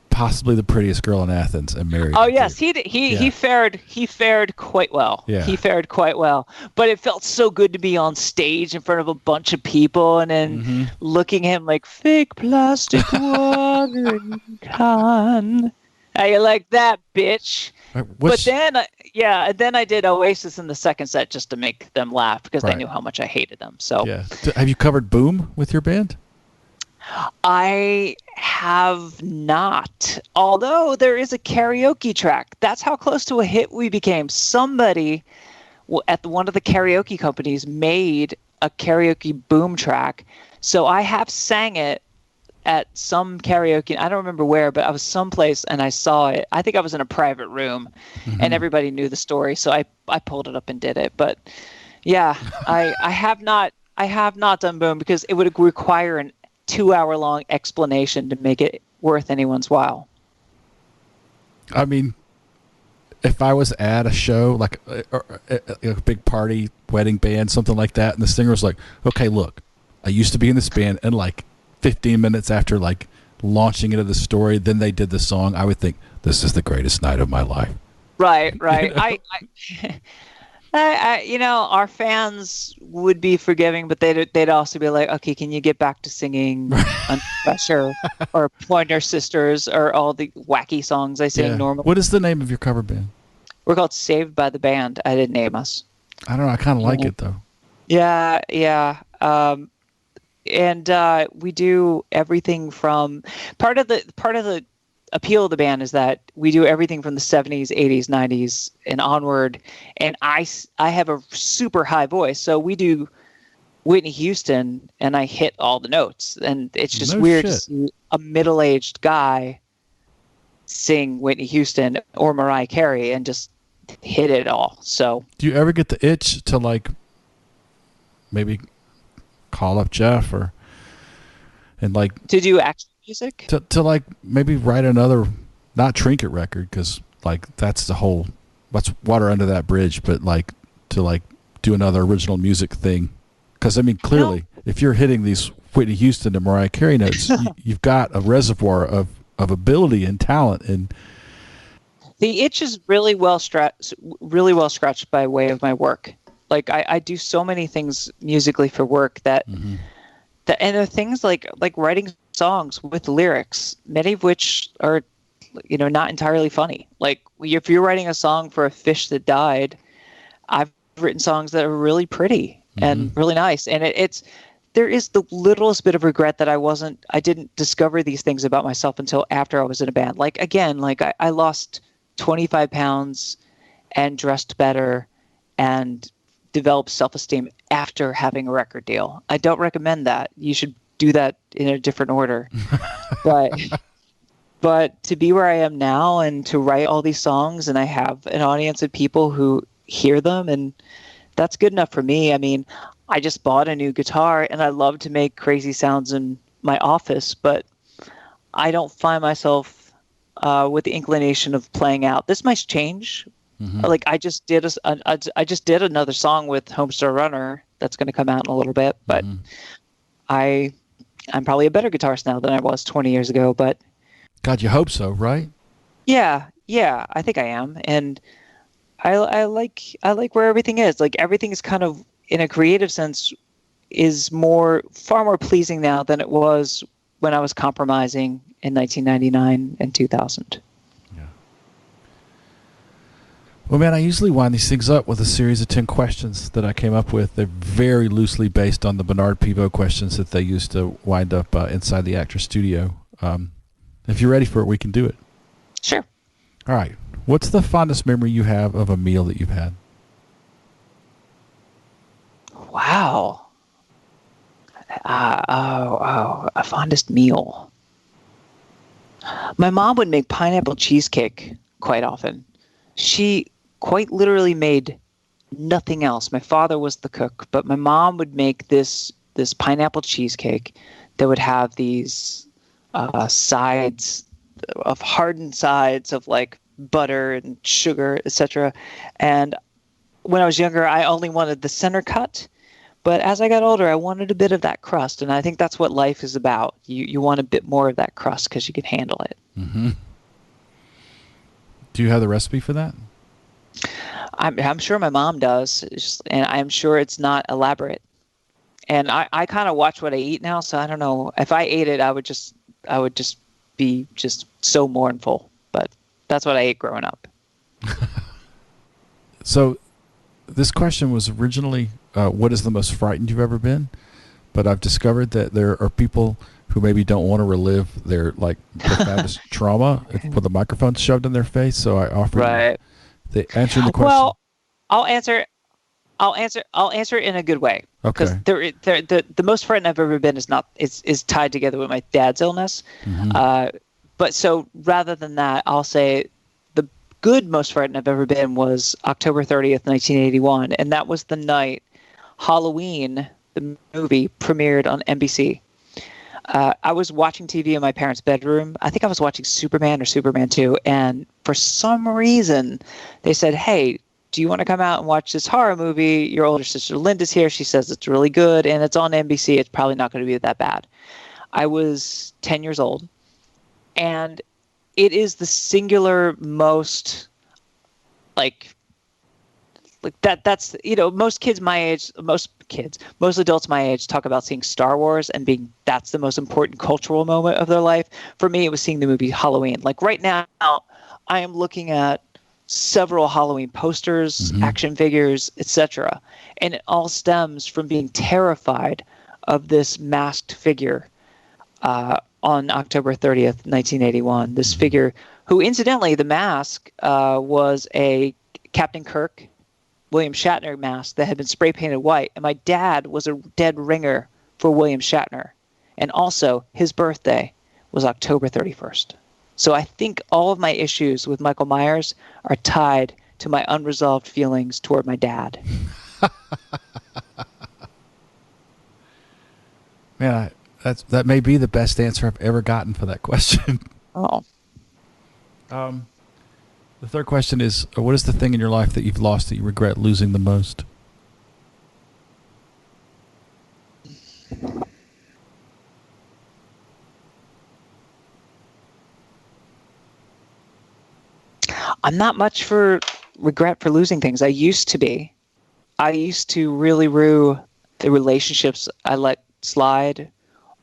possibly the prettiest girl in Athens and married. Oh yes, he fared quite well. Yeah. He fared quite well. But it felt so good to be on stage in front of a bunch of people and then looking at him like fake plastic watering can. How you like that, bitch? But then I did Oasis in the second set just to make them laugh because I knew how much I hated them. So yeah. Have you covered Boom with your band? I have not, although there is a karaoke track. That's how close to a hit we became. Somebody at one of the karaoke companies made a karaoke Boom track. So I have sang it at some karaoke. I don't remember where, but I was someplace and I saw it. I think I was in a private room and everybody knew the story. So I pulled it up and did it. But yeah, I have not done Boom because it would require an 2-hour-long explanation to make it worth anyone's while. I mean, if I was at a show, like a big party, wedding band, something like that, and the singer was like, okay, look, I used to be in this band, and like 15 minutes after like launching into the story, then they did the song, I would think, this is the greatest night of my life. Right. You know? Our fans would be forgiving, but they'd also be like, okay, can you get back to singing Under Pressure or Pointer Sisters or all the wacky songs I sing normally? What is the name of your cover band? We're called Saved by the Band. I didn't name us. I don't know. I kind of like it, though. Yeah. And we do everything from part of the appeal of the band is that we do everything from the 70s, 80s, 90s, and onward. And I have a super high voice, so we do Whitney Houston, and I hit all the notes. And it's just weird to see a middle-aged guy sing Whitney Houston or Mariah Carey and just hit it all. So, do you ever get the itch to like maybe call up Jeff and like to do actual music? To like maybe write another, not Trinket record, because like that's water under that bridge, but like to like do another original music thing. Because I mean, clearly, if you're hitting these Whitney Houston and Mariah Carey notes, you've got a reservoir of ability and talent. And the itch is really well scratched by way of my work. Like I do so many things musically for work that and there are things like writing songs with lyrics, many of which are, not entirely funny. Like if you're writing a song for a fish that died, I've written songs that are really pretty and really nice. And there is the littlest bit of regret that I didn't discover these things about myself until after I was in a band. Like, again, like I lost 25 pounds and dressed better and developed self-esteem after having a record deal. I don't recommend that. You should do that in a different order. But to be where I am now and to write all these songs, and I have an audience of people who hear them, and that's good enough for me. I mean, I just bought a new guitar and I love to make crazy sounds in my office, but I don't find myself with the inclination of playing out. This might change. Like I just did another song with Homestar Runner that's going to come out in a little bit, but I'm probably a better guitarist now than I was 20 years ago. But God, you hope so, right? Yeah, I think I am, and I like where everything is. Like everything is kind of, in a creative sense, is far more pleasing now than it was when I was compromising in 1999 and 2000. Well, man, I usually wind these things up with a series of 10 questions that I came up with. They're very loosely based on the Bernard Pivot questions that they used to wind up inside the Actors Studio. If you're ready for it, we can do it. Sure. All right. What's the fondest memory you have of a meal that you've had? Wow. A fondest meal. My mom would make pineapple cheesecake quite often. She quite literally made nothing else. My father was the cook, but my mom would make this pineapple cheesecake that would have these sides of hardened sides of like butter and sugar, etc. And when I was younger, I only wanted the center cut. But as I got older, I wanted a bit of that crust, and I think that's what life is about. You want a bit more of that crust because you can handle it. Mm-hmm. Do you have the recipe for that? I'm sure my mom does, and I'm sure it's not elaborate. And I kind of watch what I eat now, so I don't know. If I ate it, I would just be just so mournful. But that's what I ate growing up. So this question was originally, what is the most frightened you've ever been? But I've discovered that there are people who maybe don't want to relive their like profoundest trauma with the microphone shoved in their face. So I offer you the answer to the question. Well, I'll answer it in a good way. Because Okay. the most frightened I've ever been is tied together with my dad's illness. Mm-hmm. But so rather than that, I'll say the good most frightened I've ever been was October 30th, 1981. And that was the night Halloween, the movie, premiered on NBC. I was watching TV in my parents' bedroom. I think I was watching Superman or Superman 2. And for some reason, they said, hey, do you want to come out and watch this horror movie? Your older sister Linda's here. She says it's really good, and it's on NBC. It's probably not going to be that bad. I was 10 years old, and it is the singular most, like that's, most kids my age, most adults my age talk about seeing Star Wars and that's the most important cultural moment of their life. For me, it was seeing the movie Halloween. Like right now, I am looking at several Halloween posters, Mm-hmm. action figures, etc. And it all stems from being terrified of this masked figure on October 30th, 1981. This figure who, incidentally, the mask was a Captain Kirk, William Shatner mask that had been spray painted white. And my dad was a dead ringer for William Shatner. And also, his birthday was October 31st. So I think all of my issues with Michael Myers are tied to my unresolved feelings toward my dad. Man, that may be the best answer I've ever gotten for that question. Oh. The third question is, what is the thing in your life that you've lost that you regret losing the most? I'm not much for regret for losing things. I used to be. I used to really rue the relationships I let slide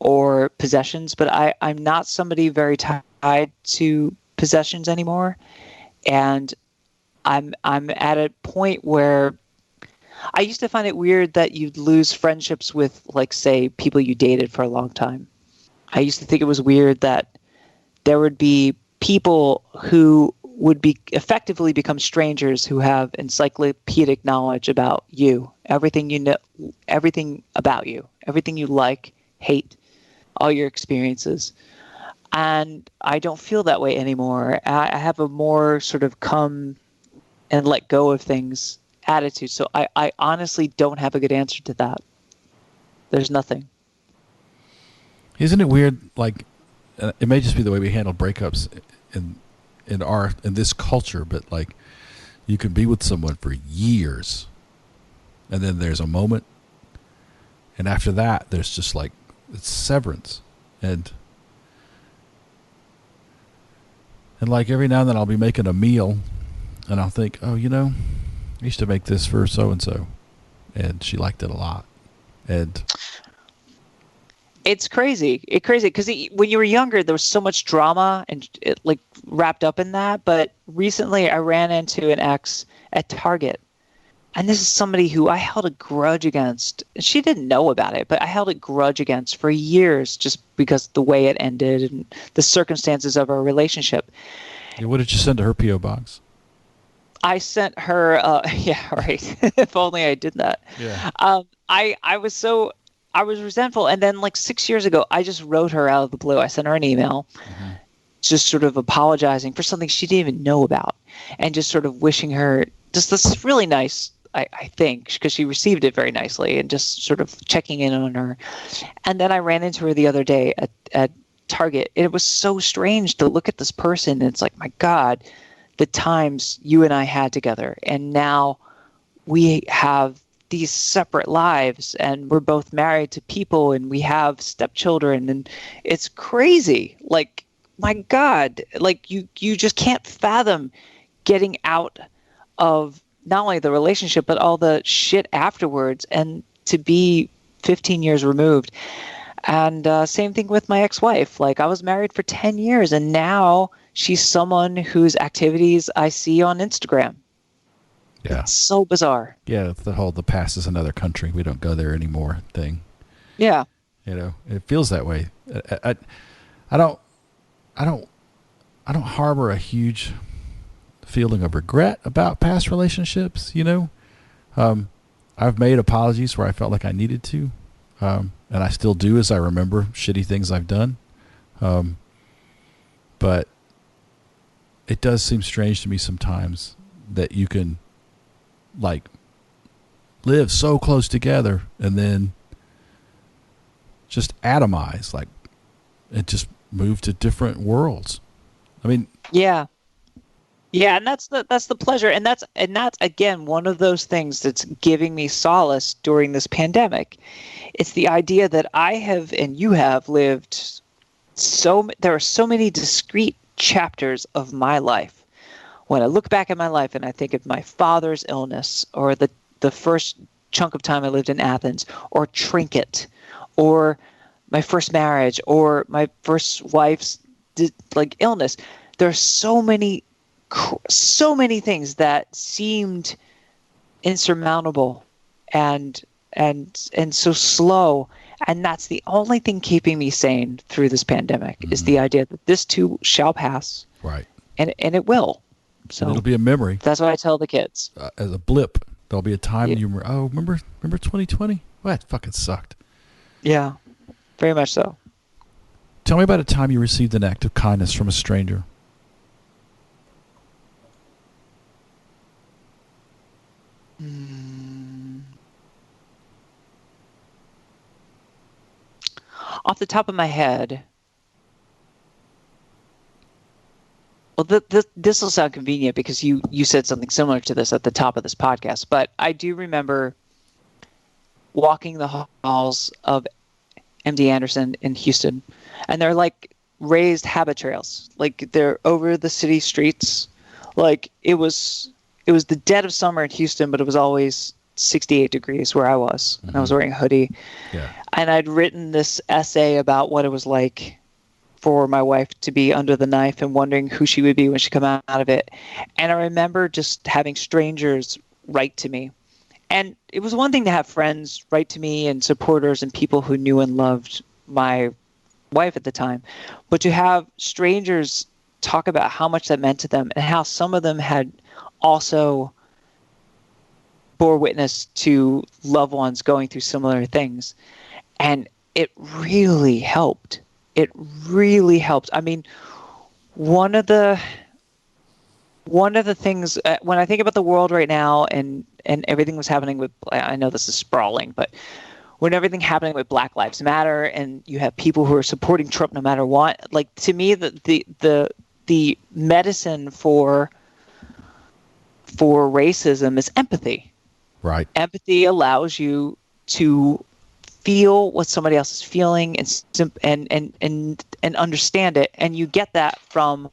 or possessions, but I'm not somebody very tied to possessions anymore. And I'm at a point where I used to find it weird that you'd lose friendships with, like, say, people you dated for a long time. I used to think it was weird that there would be people who would be effectively become strangers who have encyclopedic knowledge about you, everything you know, everything about you, everything you like, hate, all your experiences. And I don't feel that way anymore. I have a more sort of come and let go of things attitude. So I honestly don't have a good answer to that. There's nothing. Isn't it weird? Like, it may just be the way we handle breakups in this culture, but like, you can be with someone for years, and then there's a moment, and after that, there's just like it's severance, and like every now and then I'll be making a meal, and I'll think, oh, I used to make this for so and so, and she liked it a lot, and it's crazy. It's crazy because when you were younger, there was so much drama and like wrapped up in that. But recently, I ran into an ex at Target, and this is somebody who I held a grudge against. She didn't know about it, but I held a grudge against for years just because the way it ended and the circumstances of our relationship. Yeah, what did you send to her P.O. box? I sent her. Yeah, right. If only I did that. Yeah. I was resentful. And then like 6 years ago, I just wrote her out of the blue. I sent her an email just sort of apologizing for something she didn't even know about and just sort of wishing her just this really nice I think, because she received it very nicely, and just sort of checking in on her. And then I ran into her the other day at Target. And it was so strange to look at this person. And it's like, my God, the times you and I had together. And now we have these separate lives, and we're both married to people, and we have stepchildren, and it's crazy. Like, my God, like you just can't fathom getting out of not only the relationship, but all the shit afterwards, and to be 15 years removed. And same thing with my ex-wife. Like, I was married for 10 years, and now she's someone whose activities I see on Instagram. Yeah. It's so bizarre. Yeah, the whole "the past is another country, we don't go there anymore" thing. Yeah. You know, it feels that way. I don't harbor a huge feeling of regret about past relationships. You know, I've made apologies where I felt like I needed to, and I still do as I remember shitty things I've done. But it does seem strange to me sometimes that you can, like, live so close together and then just atomize, like, and just move to different worlds. I mean, yeah, and that's the pleasure, and that's again one of those things that's giving me solace during this pandemic. It's the idea that I have and you have lived there are so many discrete chapters of my life. When I look back at my life and I think of my father's illness, or the first chunk of time I lived in Athens, or Trinket, or my first marriage, or my first wife's illness, there are so many things that seemed insurmountable and so slow. And that's the only thing keeping me sane through this pandemic, is the idea that this too shall pass. right. And it will. So And it'll be a memory. that's what I tell the kids. As a blip. There'll be a time Yeah. remember 2020? Well, that fucking sucked. Yeah, very much so. Tell me about a time you received an act of kindness from a stranger. Off the top of my head, well, this will sound convenient because you said something similar to this at the top of this podcast, but I do remember walking the halls of MD Anderson in Houston, and they're like raised habit trails, like they're over the city streets. Like, it was the dead of summer in Houston, but it was always 68 degrees where I was, and I was wearing a hoodie. Yeah. And I'd written this essay about what it was like for my wife to be under the knife and wondering who she would be when she come out of it. And I remember just having strangers write to me. And it was one thing to have friends write to me and supporters and people who knew and loved my wife at the time, but to have strangers talk about how much that meant to them, and how some of them had also bore witness to loved ones going through similar things. And it really helped. It really helped. I mean, one of the things when I think about the world right now, and everything was happening with, I know this is sprawling, but when everything happening with Black Lives Matter, and you have people who are supporting Trump no matter what, like, to me, the medicine for racism is empathy. Right. Empathy allows you to feel what somebody else is feeling and understand it, and you get that from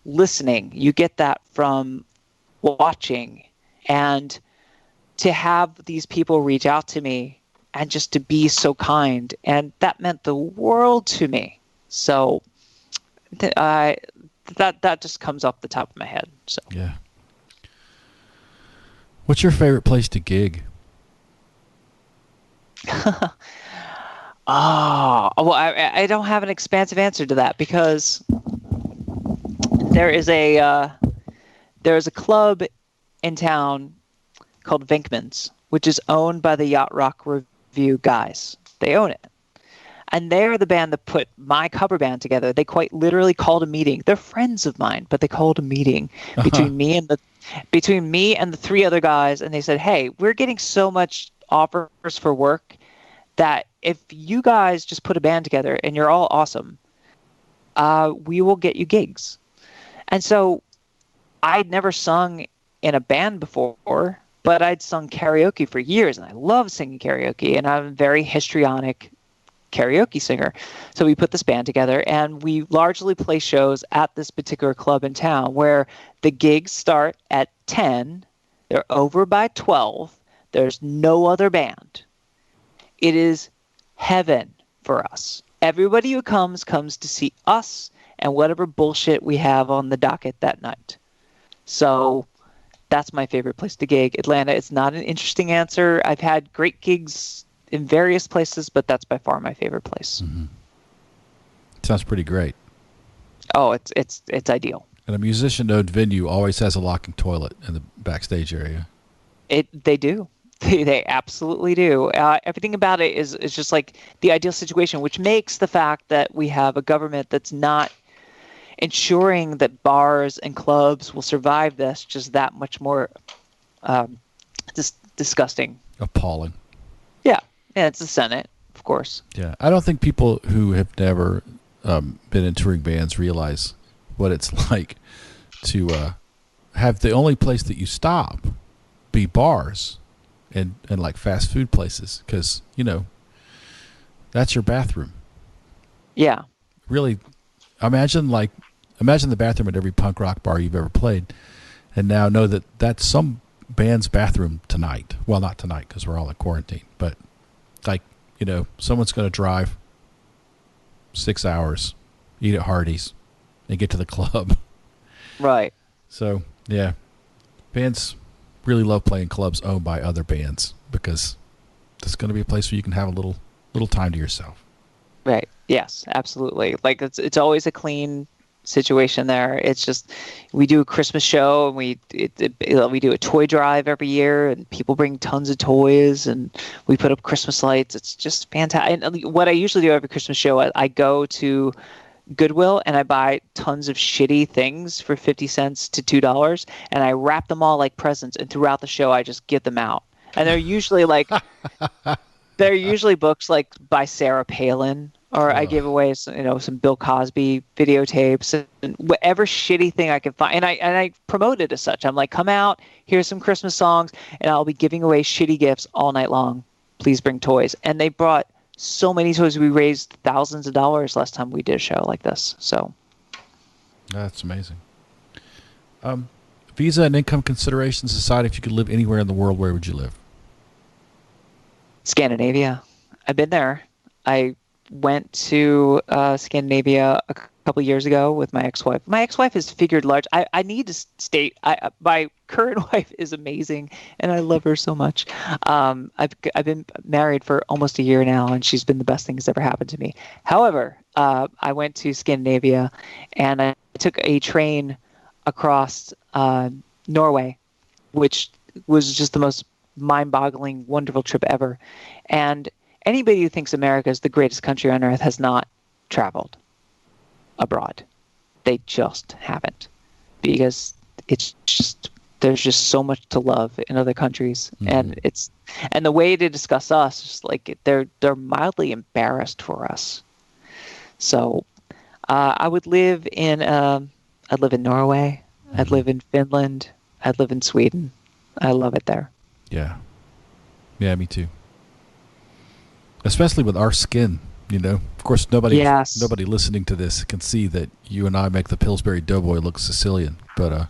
listening. You get that from watching, and to have these people reach out to me and just to be so kind, and that meant the world to me. So that just comes off the top of my head. So Yeah. What's your favorite place to gig? Well, I don't have an expansive answer to that, because there is a club in town called Venkman's, which is owned by the Yacht Rock Review guys. They own it. And they're the band that put my cover band together. They quite literally called a meeting. They're friends of mine, but they called a meeting between me and the three other guys, and they said, "Hey, we're getting so much offers for work that if you guys just put a band together and you're all awesome, we will get you gigs." And so I'd never sung in a band before, but I'd sung karaoke for years, and I love singing karaoke, and I'm a very histrionic karaoke singer. So we put this band together, and we largely play shows at this particular club in town where the gigs start at 10, they're over by 12, there's no other band. It is heaven for us. Everybody who comes to see us and whatever bullshit we have on the docket that night. So that's my favorite place to gig. Atlanta. It's not an interesting answer. I've had great gigs in various places, but that's by far my favorite place. Mm-hmm. Sounds pretty great. Oh, it's ideal. And a musician-owned venue always has a locking toilet in the backstage area. They do. They absolutely do. Everything about it is just like the ideal situation, which makes the fact that we have a government that's not ensuring that bars and clubs will survive this just that much more disgusting. Appalling. Yeah. Yeah, it's the Senate, of course. Yeah, I don't think people who have never been in touring bands realize what it's like to have the only place that you stop be bars and like fast food places, because, you know, that's your bathroom. Yeah. Really, imagine the bathroom at every punk rock bar you've ever played, and now know that that's some band's bathroom tonight. Well, not tonight because we're all in quarantine, but like, you know, someone's going to drive 6 hours, eat at Hardee's, and get to the club. Right. So, yeah, bands really love playing clubs owned by other bands because it's going to be a place where you can have a little time to yourself. Right. Yes, absolutely. Like it's always a clean situation there. It's just we do a Christmas show, and we do a toy drive every year, and people bring tons of toys, and we put up Christmas lights. It's just fantastic. And what I usually do every Christmas show, I go to Goodwill and I buy tons of shitty things for 50 cents to $2, and I wrap them all like presents, and throughout the show I just give them out. And they're usually like books like by Sarah Palin, or I give away some Bill Cosby videotapes and whatever shitty thing I can find. And I promote it as such. I'm like, come out, here's some Christmas songs, and I'll be giving away shitty gifts all night long. Please bring toys. And they brought so many toys. We raised thousands of dollars last time we did a show like this. So that's amazing. Visa and income considerations aside, if you could live anywhere in the world, where would you live? Scandinavia. I've been there. I went to Scandinavia a couple years ago with my ex-wife. My ex-wife has figured large. I need to state, my current wife is amazing, and I love her so much. I've been married for almost a year now, and she's been the best thing that's ever happened to me. However, I went to Scandinavia, and I took a train across Norway, which was just the most mind-boggling, wonderful trip ever. And anybody who thinks America is the greatest country on earth has not traveled abroad. They just haven't, because it's just there's just so much to love in other countries, and the way they discuss us is like they're mildly embarrassed for us. So I would live in Norway. I'd live in Finland. I'd live in Sweden. I love it there. Yeah, me too. Especially with our skin, you know. Of course, nobody listening to this can see that you and I make the Pillsbury Doughboy look Sicilian. But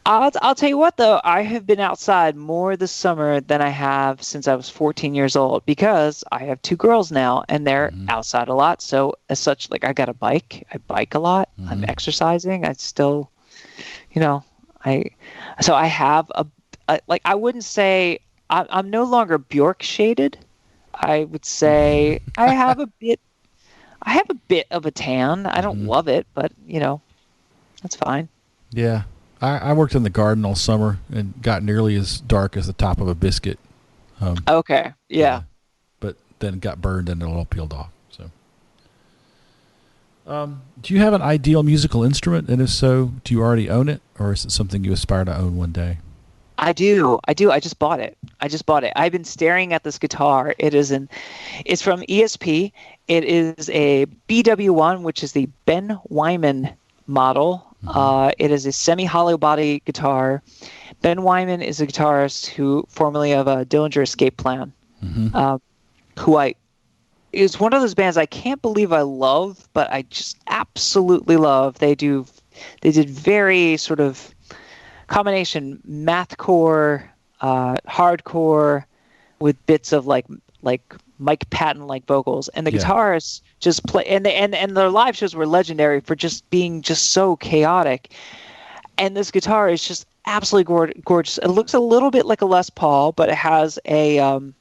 I'll tell you what, though, I have been outside more this summer than I have since I was 14 years old, because I have two girls now, and they're outside a lot. So as such, like, I got a bike. I bike a lot. I'm exercising. I still, I have I wouldn't say I'm no longer Bjork shaded. I would say I have a bit of a tan. I don't love it, but that's fine. Yeah. I worked in the garden all summer and got nearly as dark as the top of a biscuit. Okay. Yeah. But then got burned and it all peeled off. So Do you have an ideal musical instrument? And if so, do you already own it? Or is it something you aspire to own one day? I do. I do. I just bought it. I've been staring at this guitar. It's from ESP. It is a BW1, which is the Ben Wyman model. It is a semi-hollow body guitar. Ben Wyman is a guitarist who formerly of a Dillinger Escape Plan, who is one of those bands I can't believe I love, but I just absolutely love. They did very sort of combination mathcore, hardcore, with bits of like Mike Patton like vocals, and the guitarists just play, and their live shows were legendary for just being just so chaotic. And this guitar is just absolutely gorgeous. It looks a little bit like a Les Paul, but it has an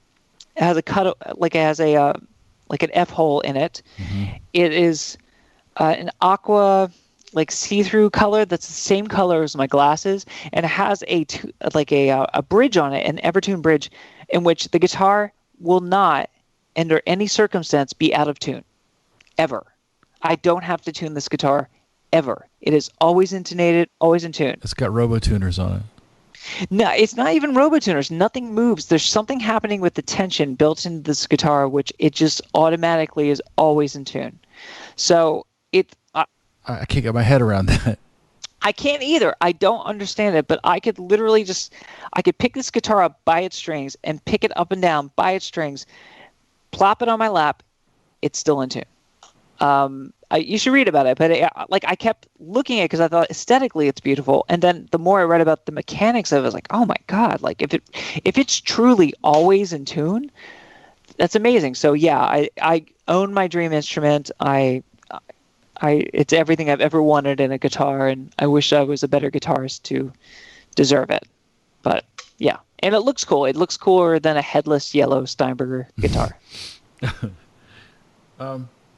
F hole in it. It is an aqua, like see-through color that's the same color as my glasses, and it has a bridge on it, an Evertune bridge, in which the guitar will not, under any circumstance, be out of tune, ever. I don't have to tune this guitar ever. It is always intonated, always in tune. It's got robo-tuners on it. No, it's not even robo-tuners. Nothing moves. There's something happening with the tension built into this guitar, which it just automatically is always in tune. So I can't get my head around that. I can't either. I don't understand it, but I could literally I could pick this guitar up by its strings and pick it up and down by its strings, plop it on my lap. It's still in tune. You should read about it, but I kept looking at it because I thought aesthetically it's beautiful, and then the more I read about the mechanics of it, I was like, oh my god! Like if it's truly always in tune, that's amazing. So yeah, I own my dream instrument. It's everything I've ever wanted in a guitar, and I wish I was a better guitarist to deserve it. But yeah, and it looks cool. It looks cooler than a headless yellow Steinberger guitar.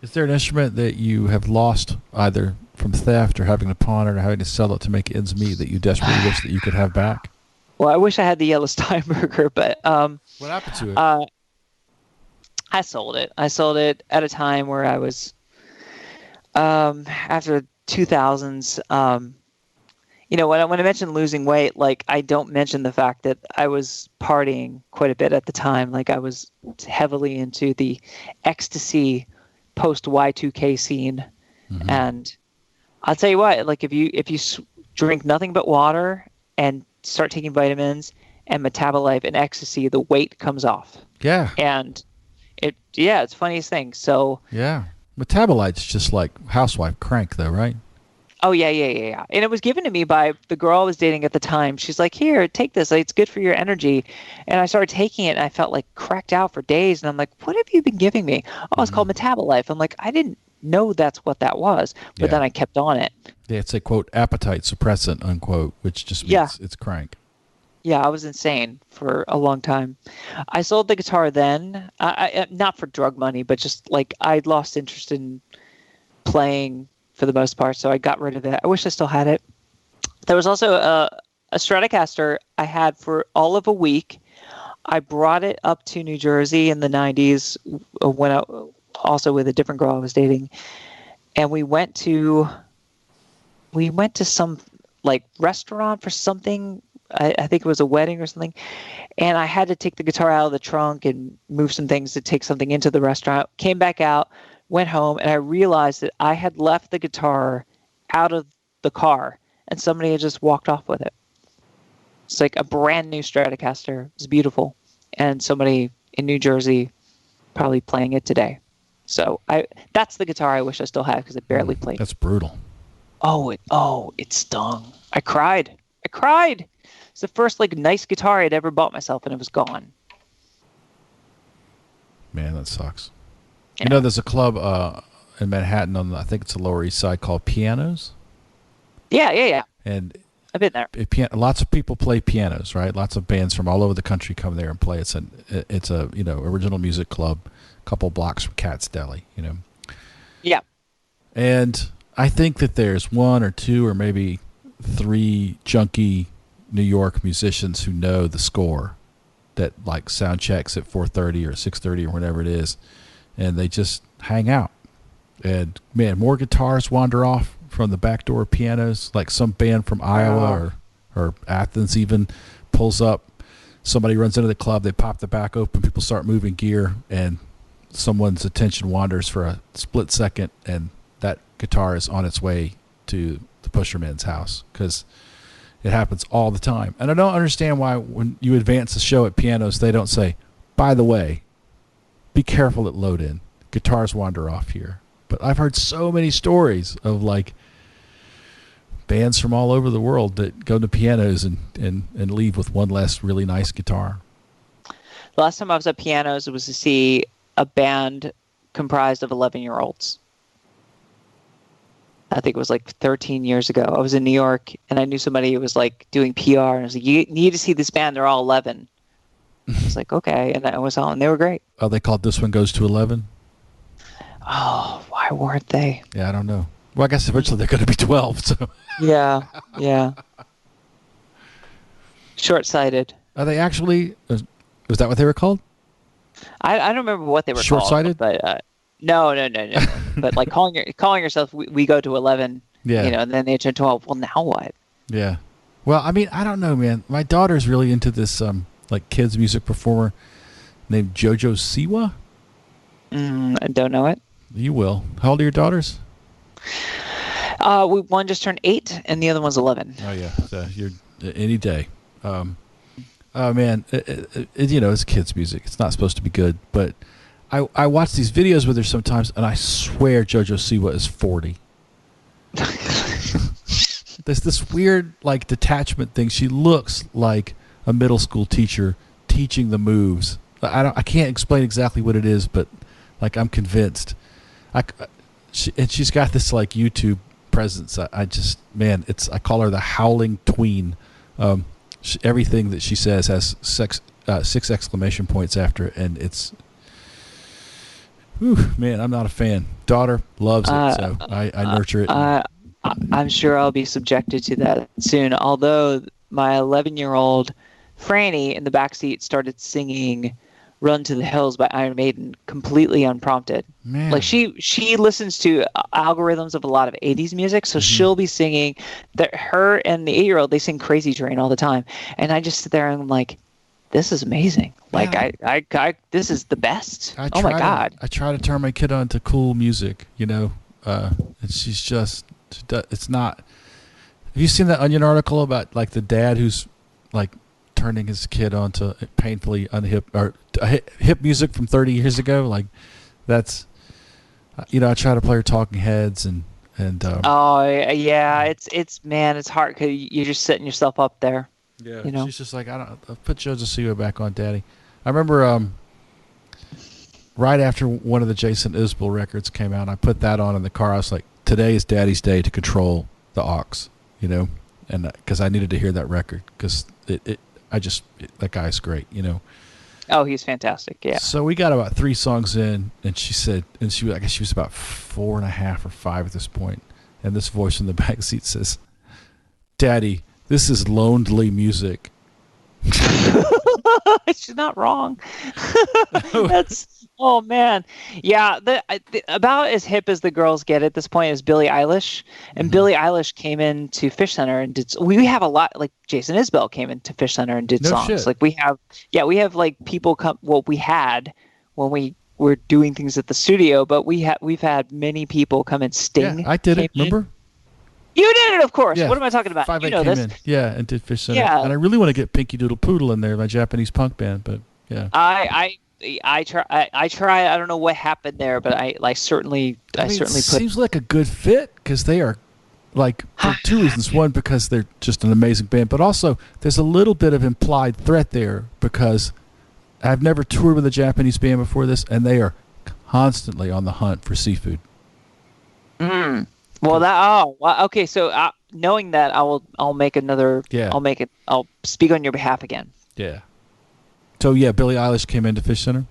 Is there an instrument that you have lost either from theft or having to pawn it or having to sell it to make ends meet that you desperately wish that you could have back? Well, I wish I had the yellow Steinberger, but what happened to it? I sold it. I sold it at a time where I was after 2000s. When I mention losing weight, like I don't mention the fact that I was partying quite a bit at the time. Like I was heavily into the ecstasy post Y2K scene, and I'll tell you what, like if you drink nothing but water and start taking vitamins and Metabolife and ecstasy, the weight comes off. Yeah. And it's the funniest thing. So yeah, Metabolite's just like housewife crank though, right? Oh yeah. And it was given to me by the girl I was dating at the time. She's like, "Here, take this. Like, it's good for your energy." And I started taking it, and I felt like cracked out for days. And I'm like, "What have you been giving me?" Oh, it's called Metabolife. I'm like, I didn't know that's what that was, but then I kept on it. Yeah, it's a quote appetite suppressant unquote, which just means it's crank. Yeah, I was insane for a long time. I sold the guitar then, not for drug money, but just like I'd lost interest in playing for the most part, so I got rid of it. I wish I still had it. There was also a Stratocaster I had for all of a week. I brought it up to New Jersey in the 90s when also with a different girl I was dating, and we went to some like restaurant for something. I think it was a wedding or something, and I had to take the guitar out of the trunk and move some things to take something into the restaurant. Came back out, went home, and I realized that I had left the guitar out of the car, and somebody had just walked off with it. It's like a brand new Stratocaster. It was beautiful, and somebody in New Jersey probably playing it today. So that's the guitar I wish I still had because it barely played. That's brutal. It stung. I cried. It's the first like nice guitar I'd ever bought myself, and it was gone. Man, that sucks. Yeah. You know, there's a club in Manhattan I think it's the Lower East Side called Pianos. Yeah. And I've been there. Lots of people play pianos, right? Lots of bands from all over the country come there and play. It's a original music club, a couple blocks from Cat's Deli. Yeah. And I think that there's one or two or maybe three junky New York musicians who know the score that like sound checks at 4:30 or 6:30 or whatever it is, and they just hang out And man, more guitars wander off from the back door of pianos, like some band from Iowa or Athens even pulls up. Somebody runs into the club, they pop the back open, people start moving gear, and someone's attention wanders for a split second, and that guitar is on its way to the Pusherman's house, because it happens all the time. And I don't understand why when you advance the show at pianos, they don't say, by the way, be careful at load-in. Guitars wander off here. But I've heard so many stories of like bands from all over the world that go to pianos and leave with one less really nice guitar. The last time I was at pianos, it was to see a band comprised of 11-year-olds. I think it was like 13 years ago. I was in New York, and I knew somebody who was like doing PR, and I was like, you need to see this band. They're all 11. I was like, okay. And I was on, and they were great. Oh, they called This One Goes to 11? Oh, why weren't they? Yeah, I don't know. Well, I guess eventually they're going to be 12. So Yeah. Short-sighted. Are they actually? Was that what they were called? I don't remember what they were Short-sighted? called. But no. But like calling yourself, we go to 11. Yeah. And then they turn 12. Well, now what? Yeah. Well, I mean, I don't know, man. My daughter's really into this like kids music performer named JoJo Siwa. I don't know it. You will. How old are your daughters? One just turned 8, and the other one's 11. Oh yeah, so you're any day. Oh man, it's kids music. It's not supposed to be good, but I watch these videos with her sometimes, and I swear JoJo Siwa is 40. There's this weird like detachment thing. She looks like a middle school teacher teaching the moves. I can't explain exactly what it is, but like I'm convinced. She's got this like YouTube presence. I call her the howling tween. Everything that she says has 6 exclamation points after it, and it's, man, I'm not a fan. Daughter loves it, so I nurture it. I'm sure I'll be subjected to that soon. Although my 11-year-old Franny in the backseat started singing "Run to the Hills" by Iron Maiden completely unprompted. Man. Like she listens to algorithms of a lot of 80s music, so she'll be singing that. Her and the 8-year-old, they sing Crazy Train all the time, and I just sit there and I'm like, this is amazing. Like I this is the best. Oh my god. I try to turn my kid on to cool music, and she's just, it's not. Have you seen that Onion article about like the dad who's like turning his kid on to painfully unhip or hip music from 30 years ago? Like that's, I try to play her Talking Heads and oh yeah, it's man, it's hard because you're just setting yourself up there. Yeah, she's just like, I'll put JoJo Siwa back on, Daddy. I remember right after one of the Jason Isbell records came out, I put that on in the car. I was like, today is Daddy's day to control the aux, and because I needed to hear that record because that guy's great, Oh, he's fantastic. Yeah. So we got about 3 songs in, and she said, I guess she was about 4.5 or 5 at this point, and this voice in the back seat says, "Daddy, this is lonely music." She's not wrong. Oh man, yeah. About as hip as the girls get at this point is Billie Eilish, and Billie Eilish came into Fish Center and did. We have a lot, like Jason Isbell came into Fish Center and did songs. Shit. Like we have like people come. Well, we had when we were doing things at the studio, but we've had many people come and sting. Yeah, I did it. Remember? You did it, of course. Yeah, What am I talking about? 5 You know came this. in. Yeah, and did Fish Center. Yeah. And I really want to get Pinky Doodle Poodle in there, my Japanese punk band, but yeah. I try. I don't know what happened there, but I certainly It put. seems like a good fit because they are, like, for 2 reasons. One, because they're just an amazing band, but also there's a little bit of implied threat there because I've never toured with a Japanese band before this, and they are constantly on the hunt for seafood. Well, okay. So knowing that, I'll make another. Yeah. I'll speak on your behalf again. Yeah. So yeah, Billie Eilish came into Fish Center.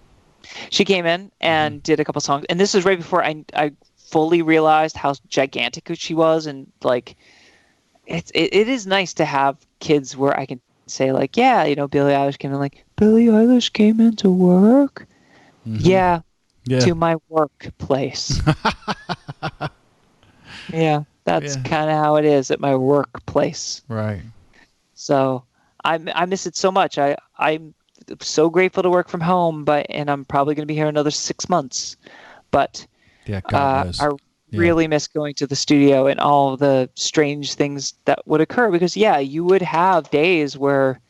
She came in and did a couple songs, and this was right before I fully realized how gigantic she was, and like, it is nice to have kids where I can say like, yeah, Billie Eilish came in, like Billie Eilish came into work. Yeah. To my workplace. Yeah, that's Yeah. kind of how it is at my workplace. Right. So I miss it so much. I'm so grateful to work from home, and I'm probably going to be here another 6 months. But Yeah, God knows. I Yeah. really miss going to the studio and all the strange things that would occur because you would have days where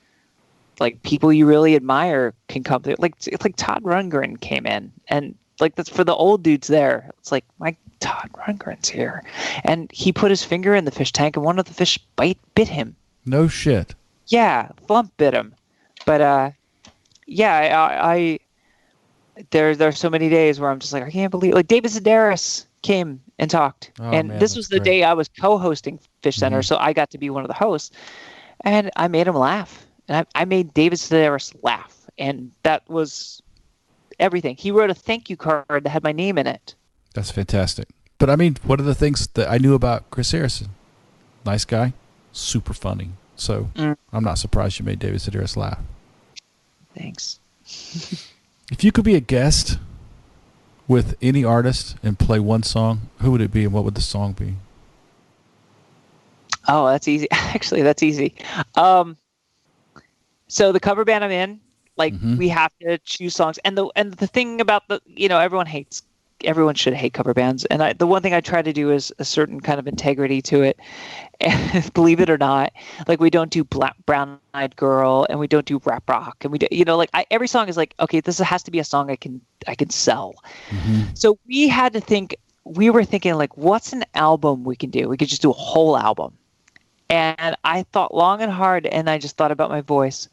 like people you really admire can come through. Like it's like Todd Rundgren came in, and like that's for the old dudes there. It's like Todd Rundgren's here, and he put his finger in the fish tank, and one of the fish bit him. No shit. Yeah, Flump bit him, but I there's so many days where I'm just like I can't believe like David Sedaris came and talked, Oh, and man, this that's was the great. day I was co-hosting Fish Center, Mhm. so I got to be one of the hosts, and I made him laugh. And I made David Sedaris laugh, and that was everything. He wrote a thank you card that had my name in it. That's fantastic. But I mean, what are the things that I knew about Chris Harrison? Nice guy, super funny. So I'm not surprised you made David Sedaris laugh. Thanks. If you could be a guest with any artist and play one song, who would it be and what would the song be? Oh, that's easy. Actually, that's easy. So the cover band I'm in, like we have to choose songs, and the thing about everyone should hate cover bands, and the one thing I try to do is a certain kind of integrity to it. And believe it or not, like we don't do Brown Eyed Girl, and we don't do rap rock, and we do, every song is like, okay, this has to be a song I can sell. So we had to think. We were thinking like, what's an album we can do? We could just do a whole album. And I thought long and hard, and I just thought about my voice.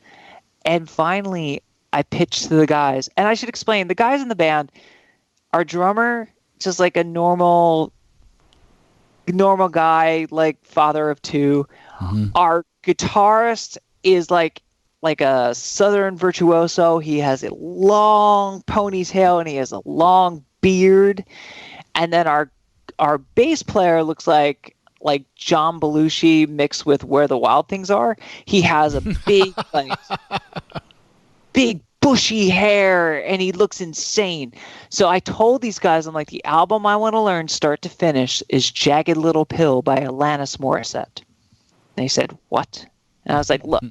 And finally, I pitched to the guys. And I should explain, the guys in the band, our drummer, just like a normal guy, like father of two. Our guitarist is like a southern virtuoso. He has a long ponytail, and he has a long beard. And then our bass player looks like John Belushi mixed with Where the Wild Things Are. He has a big, big bushy hair, and he looks insane. So I told these guys, I'm like, the album I want to learn start to finish is Jagged Little Pill by Alanis Morissette. And they said, what? And I was like, look,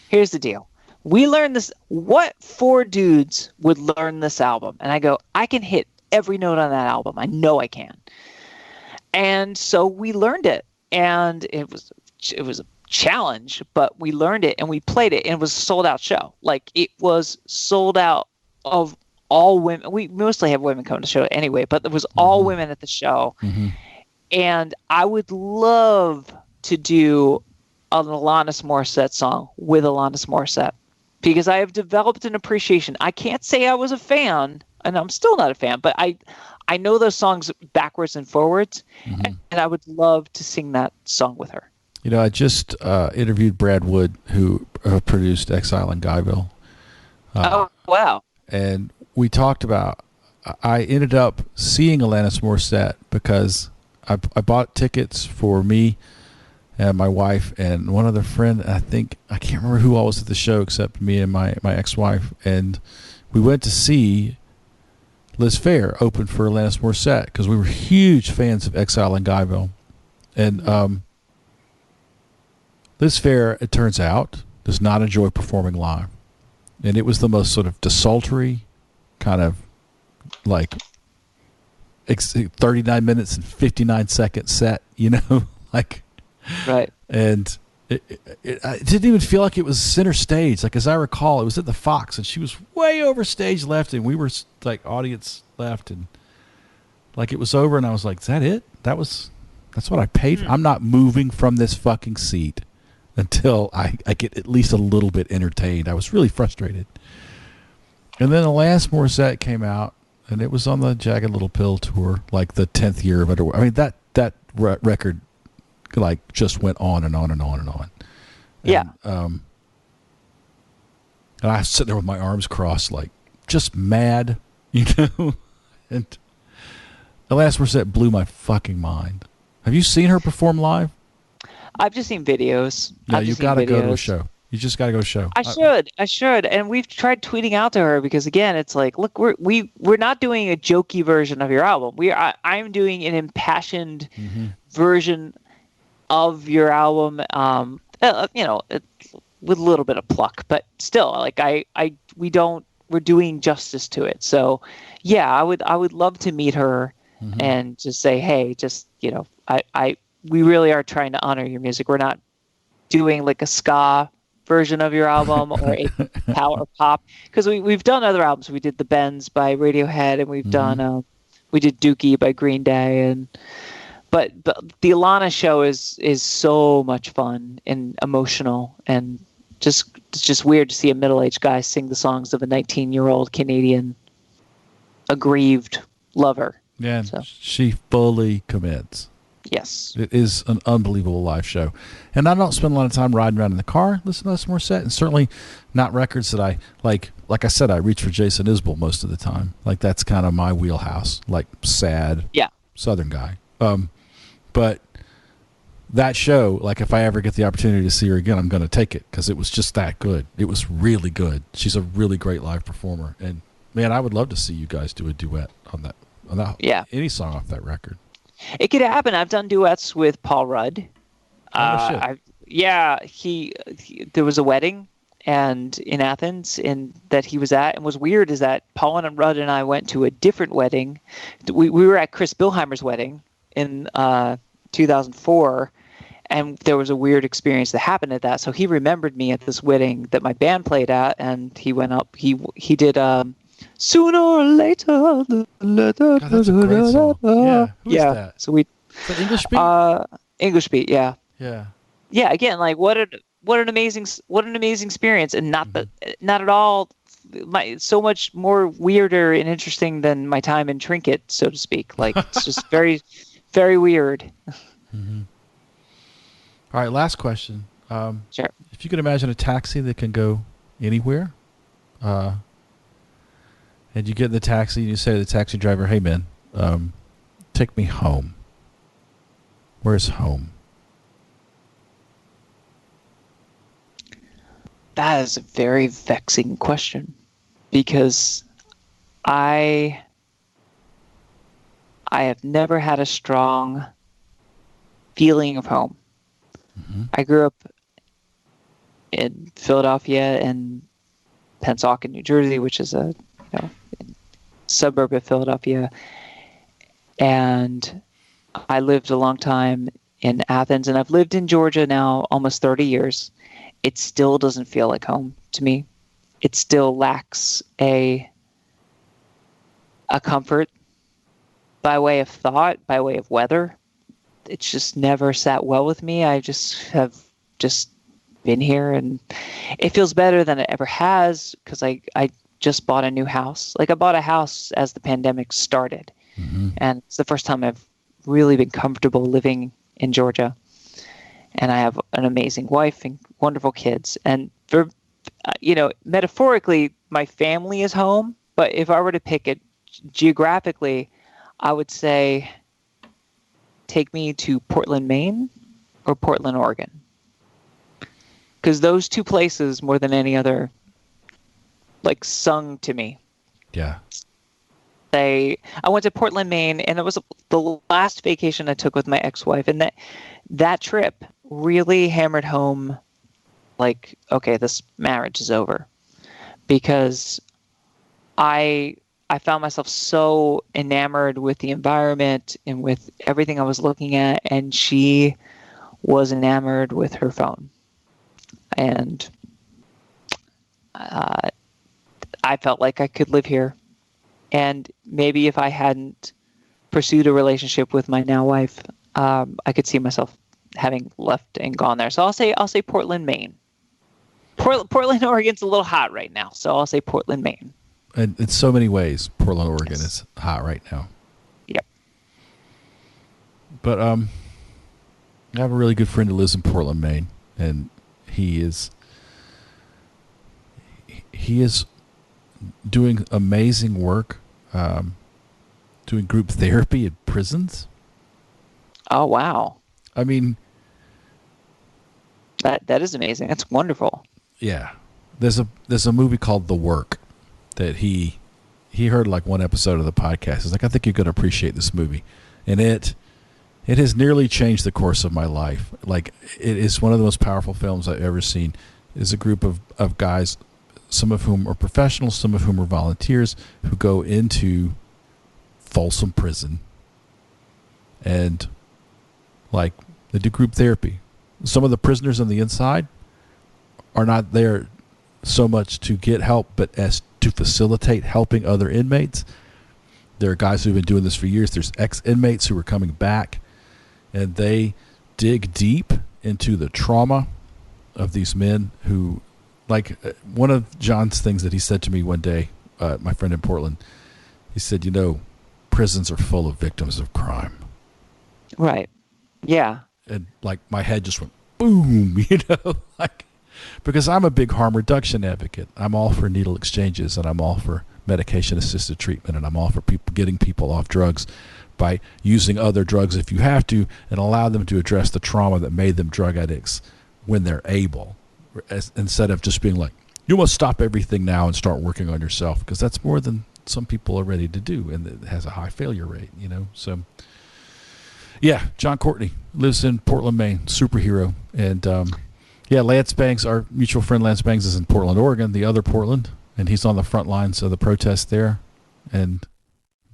here's the deal. We learned this. What four dudes would learn this album? And I go, I can hit every note on that album. I know I can. And so we learned it, and it was a challenge, but we learned it and we played it, and it was a sold out show. Like it was sold out of all women. We mostly have women come to the show anyway, but there was all women at the show. And I would love to do an Alanis Morissette song with Alanis Morissette because I have developed an appreciation. I can't say I was a fan, and I'm still not a fan, but I know those songs backwards and forwards, and I would love to sing that song with her. You know, I just interviewed Brad Wood, who produced Exile in Guyville. Oh, wow. And we talked about, I ended up seeing Alanis Morissette because I bought tickets for me and my wife and one other friend. I can't remember who all was at the show except me and my ex-wife. And we went to see Liz Phair open for Alanis Morissette because we were huge fans of Exile in Guyville. And Liz Phair, it turns out, does not enjoy performing live. And it was the most sort of desultory kind of like 39 minutes and 59 second set, you know, like, right. And it didn't even feel like it was center stage. Like, as I recall, it was at the Fox, and she was way over stage left, and we were like audience left, and like it was over, and I was like, is that it? That's what I paid for? I'm not moving from this fucking seat until I get at least a little bit entertained. I was really frustrated. And then Alanis Morissette came out, and it was on the Jagged Little Pill tour, like the 10th year of it. I mean, that record like just went on and on and on and on. Yeah. And I was sitting there with my arms crossed, like just mad, you know. And Alanis Morissette blew my fucking mind. Have you seen her perform live? I've just seen videos. No, you've got to go to a show. You just got to go to a show. I should. And we've tried tweeting out to her because, again, it's like, look, we're not doing a jokey version of your album. I'm doing an impassioned version of your album. With a little bit of pluck, but still, like we're doing justice to it. So, yeah, I would love to meet her and just say, hey, just we really are trying to honor your music. We're not doing like a ska version of your album or a power pop, because we've done other albums. We did the Bends by Radiohead, and we've done we did Dookie by Green Day, but the Alana show is so much fun and emotional, and it's just weird to see a middle-aged guy sing the songs of a 19-year-old Canadian aggrieved lover. Yeah, so. She fully commits. Yes. It is an unbelievable live show. And I don't spend a lot of time riding around in the car listening to Morissette, and certainly not records that I like. Like I said, I reach for Jason Isbell most of the time. Like, that's kind of my wheelhouse, like sad Southern guy. But that show, like, if I ever get the opportunity to see her again, I'm going to take it, because it was just that good. It was really good. She's a really great live performer. And, man, I would love to see you guys do a duet on that any song off that record. It could happen. I've done duets with Paul Rudd. Shit. He there was a wedding and in Athens that he was at, and what's weird is that Paul and Rudd and I went to a different wedding. We were at Chris Bilheimer's wedding in 2004, and there was a weird experience that happened at that. So he remembered me at this wedding that my band played at, and he went up. He did Sooner or Later. God, that's a great song. Yeah. Who's that? So we. Is that English Beat? English Beat. Yeah. Yeah. Yeah. Again, like what an amazing experience, and not at all. So much more weirder and interesting than my time in Trinket, so to speak. Like, it's just very, very weird. Mm-hmm. All right, last question. Sure. If you could imagine a taxi that can go anywhere, and you get in the taxi and you say to the taxi driver, "Hey, man, take me home." Where's home? That is a very vexing question, because I have never had a strong feeling of home. Mm-hmm. I grew up in Philadelphia and Pennsauken, New Jersey, which is a suburb of Philadelphia, and I lived a long time in Athens, and I've lived in Georgia now almost 30 years. It still doesn't feel like home to me. It still lacks a comfort by way of thought, by way of weather. It's just never sat well with me. I have been here, and it feels better than it ever has, because I just bought a new house. Like, I bought a house as the pandemic started, and it's the first time I've really been comfortable living in Georgia. And I have an amazing wife and wonderful kids. And for, metaphorically, my family is home. But if I were to pick it geographically, I would say, take me to Portland, Maine, or Portland, Oregon. Because those two places, more than any other, like, sung to me. Yeah. I went to Portland, Maine, and it was the last vacation I took with my ex-wife, and that trip really hammered home, like, okay, this marriage is over, because I found myself so enamored with the environment and with everything I was looking at, and she was enamored with her phone, and I felt like I could live here. And maybe if I hadn't pursued a relationship with my now wife, I could see myself having left and gone there. So I'll say Portland, Maine. Portland, Oregon's a little hot right now, so I'll say Portland, Maine. And in so many ways, Portland, Oregon is hot right now. Yep. But I have a really good friend who lives in Portland, Maine, and he is doing amazing work, doing group therapy in prisons. Oh, wow. I mean, that is amazing. That's wonderful. Yeah. There's a movie called The Work that he heard like one episode of the podcast. He's like, I think you're going to appreciate this movie. And it It has nearly changed the course of my life. Like, it is one of the most powerful films I've ever seen. It's a group of guys, some of whom are professionals, some of whom are volunteers, who go into Folsom Prison and, like, they do group therapy. Some of the prisoners on the inside are not there so much to get help, but as to facilitate helping other inmates. There are guys who've been doing this for years. There's ex-inmates who are coming back, and they dig deep into the trauma of these men who, like, one of John's things that he said to me one day, my friend in Portland, he said, prisons are full of victims of crime. Right. Yeah. And, like, my head just went boom, like, because I'm a big harm reduction advocate. I'm all for needle exchanges, and I'm all for medication-assisted treatment, and I'm all for getting people off drugs by using other drugs if you have to, and allow them to address the trauma that made them drug addicts when they're able, instead of just being like, you must stop everything now and start working on yourself, because that's more than some people are ready to do, and it has a high failure rate, So, yeah, John Courtney lives in Portland, Maine, superhero. And, Lance Bangs, our mutual friend Lance Bangs, is in Portland, Oregon, the other Portland, and he's on the front lines of the protests there and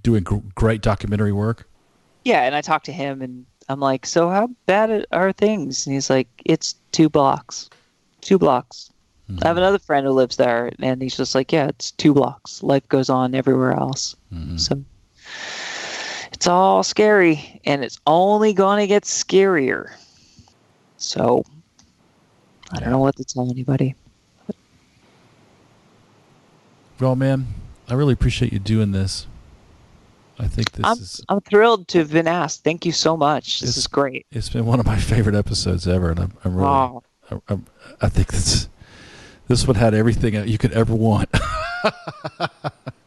doing great documentary work. Yeah, and I talked to him, and I'm like, so how bad are things? And he's like, it's 2 blocks. 2 blocks. Mm-hmm. I have another friend who lives there, and he's just like, yeah, it's 2 blocks. Life goes on everywhere else. Mm-hmm. So it's all scary, and it's only going to get scarier. So I don't know what to tell anybody. Well, man, I really appreciate you doing this. I think I'm thrilled to have been asked. Thank you so much. This is great. It's been one of my favorite episodes ever, and I'm really, I think this one had everything you could ever want.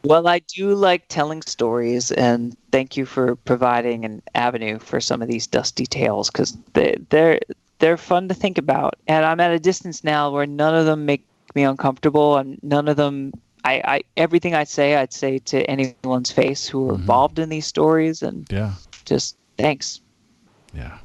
Well, I do like telling stories, and thank you for providing an avenue for some of these dusty tales, because they're fun to think about. And I'm at a distance now where none of them make me uncomfortable, and none of them. Everything I'd say to anyone's face who are involved in these stories, and just thanks. Yeah.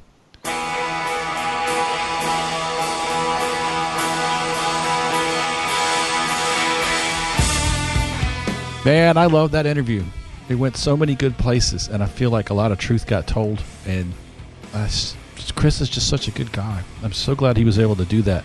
Man, I love that interview. It went so many good places, and I feel like a lot of truth got told. And Chris is just such a good guy. I'm so glad he was able to do that.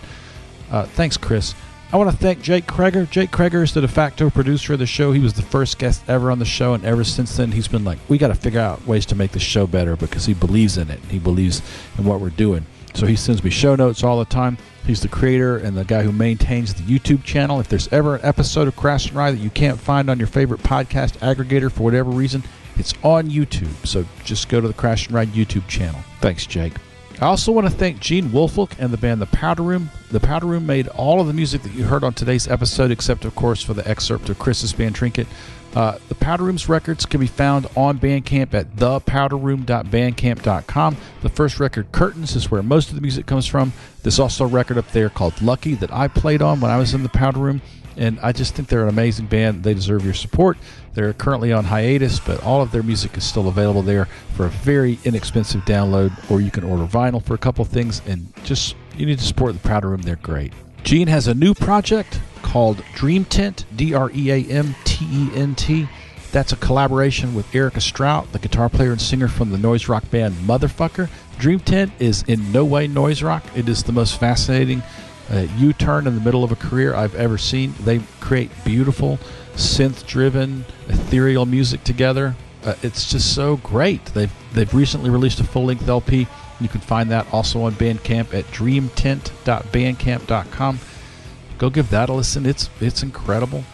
Thanks, Chris. I want to thank Jake Kreger. Jake Kreger is the de facto producer of the show. He was the first guest ever on the show, and ever since then, he's been like, we got to figure out ways to make the show better, because he believes in it. He believes in what we're doing. So he sends me show notes all the time. He's the creator and the guy who maintains the YouTube channel. If there's ever an episode of Crash and Ride that you can't find on your favorite podcast aggregator for whatever reason, it's on YouTube. So just go to the Crash and Ride YouTube channel. Thanks, Jake. I also want to thank Gene Woolfolk and the band The Powder Room. The Powder Room made all of the music that you heard on today's episode, except, of course, for the excerpt of Chris's band Trinket. The Powder Room's records can be found on Bandcamp at thepowderroom.bandcamp.com. The first record, Curtains, is where most of the music comes from. There's also a record up there called Lucky that I played on when I was in the Powder Room, and I just think they're an amazing band. They deserve your support. They're currently on hiatus, but all of their music is still available there for a very inexpensive download, or you can order vinyl for a couple things, and just, you need to support the Powder Room. They're great. Gene has a new project called Dream Tent, DREAMTENT. That's a collaboration with Erica Strout, the guitar player and singer from the noise rock band Motherfucker. Dream Tent is in no way noise rock. It is the most fascinating U-turn in the middle of a career I've ever seen. They create beautiful, synth-driven, ethereal music together. It's just so great. They've recently released a full-length LP. You can find that also on Bandcamp at dreamtent.bandcamp.com. Go give that a listen. It's incredible.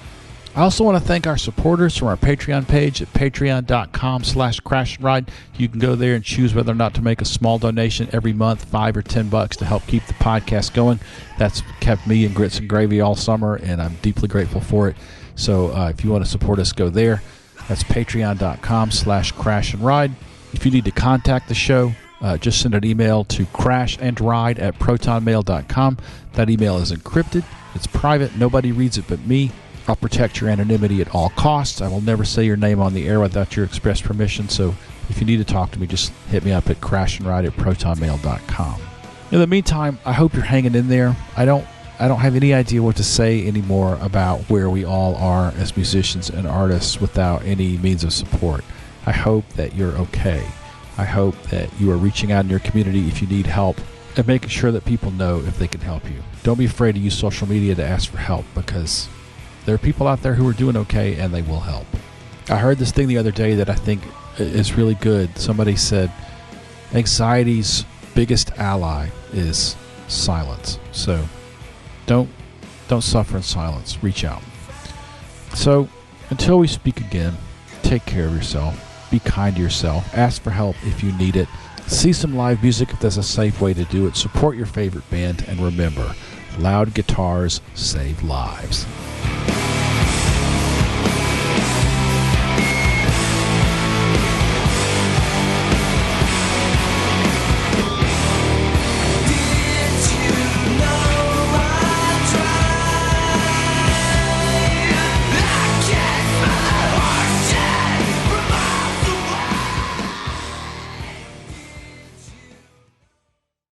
I also want to thank our supporters from our Patreon page at patreon.com/crashandride. You can go there and choose whether or not to make a small donation every month, $5 or $10, to help keep the podcast going. That's kept me in grits and gravy all summer, and I'm deeply grateful for it. So if you want to support us, go there. That's patreon.com/crashandride. If you need to contact the show, just send an email to crashandride@protonmail.com. That email is encrypted. It's private. Nobody reads it but me. I'll protect your anonymity at all costs. I will never say your name on the air without your express permission, so if you need to talk to me, just hit me up at crashandride@protonmail.com. In the meantime, I hope you're hanging in there. I don't have any idea what to say anymore about where we all are as musicians and artists without any means of support. I hope that you're okay. I hope that you are reaching out in your community if you need help and making sure that people know if they can help you. Don't be afraid to use social media to ask for help, because there are people out there who are doing okay and they will help. I heard this thing the other day that I think is really good. Somebody said anxiety's biggest ally is silence. So don't suffer in silence. Reach out. So until we speak again, take care of yourself. Be kind to yourself. Ask for help if you need it. See some live music if there's a safe way to do it. Support your favorite band. And remember, loud guitars save lives.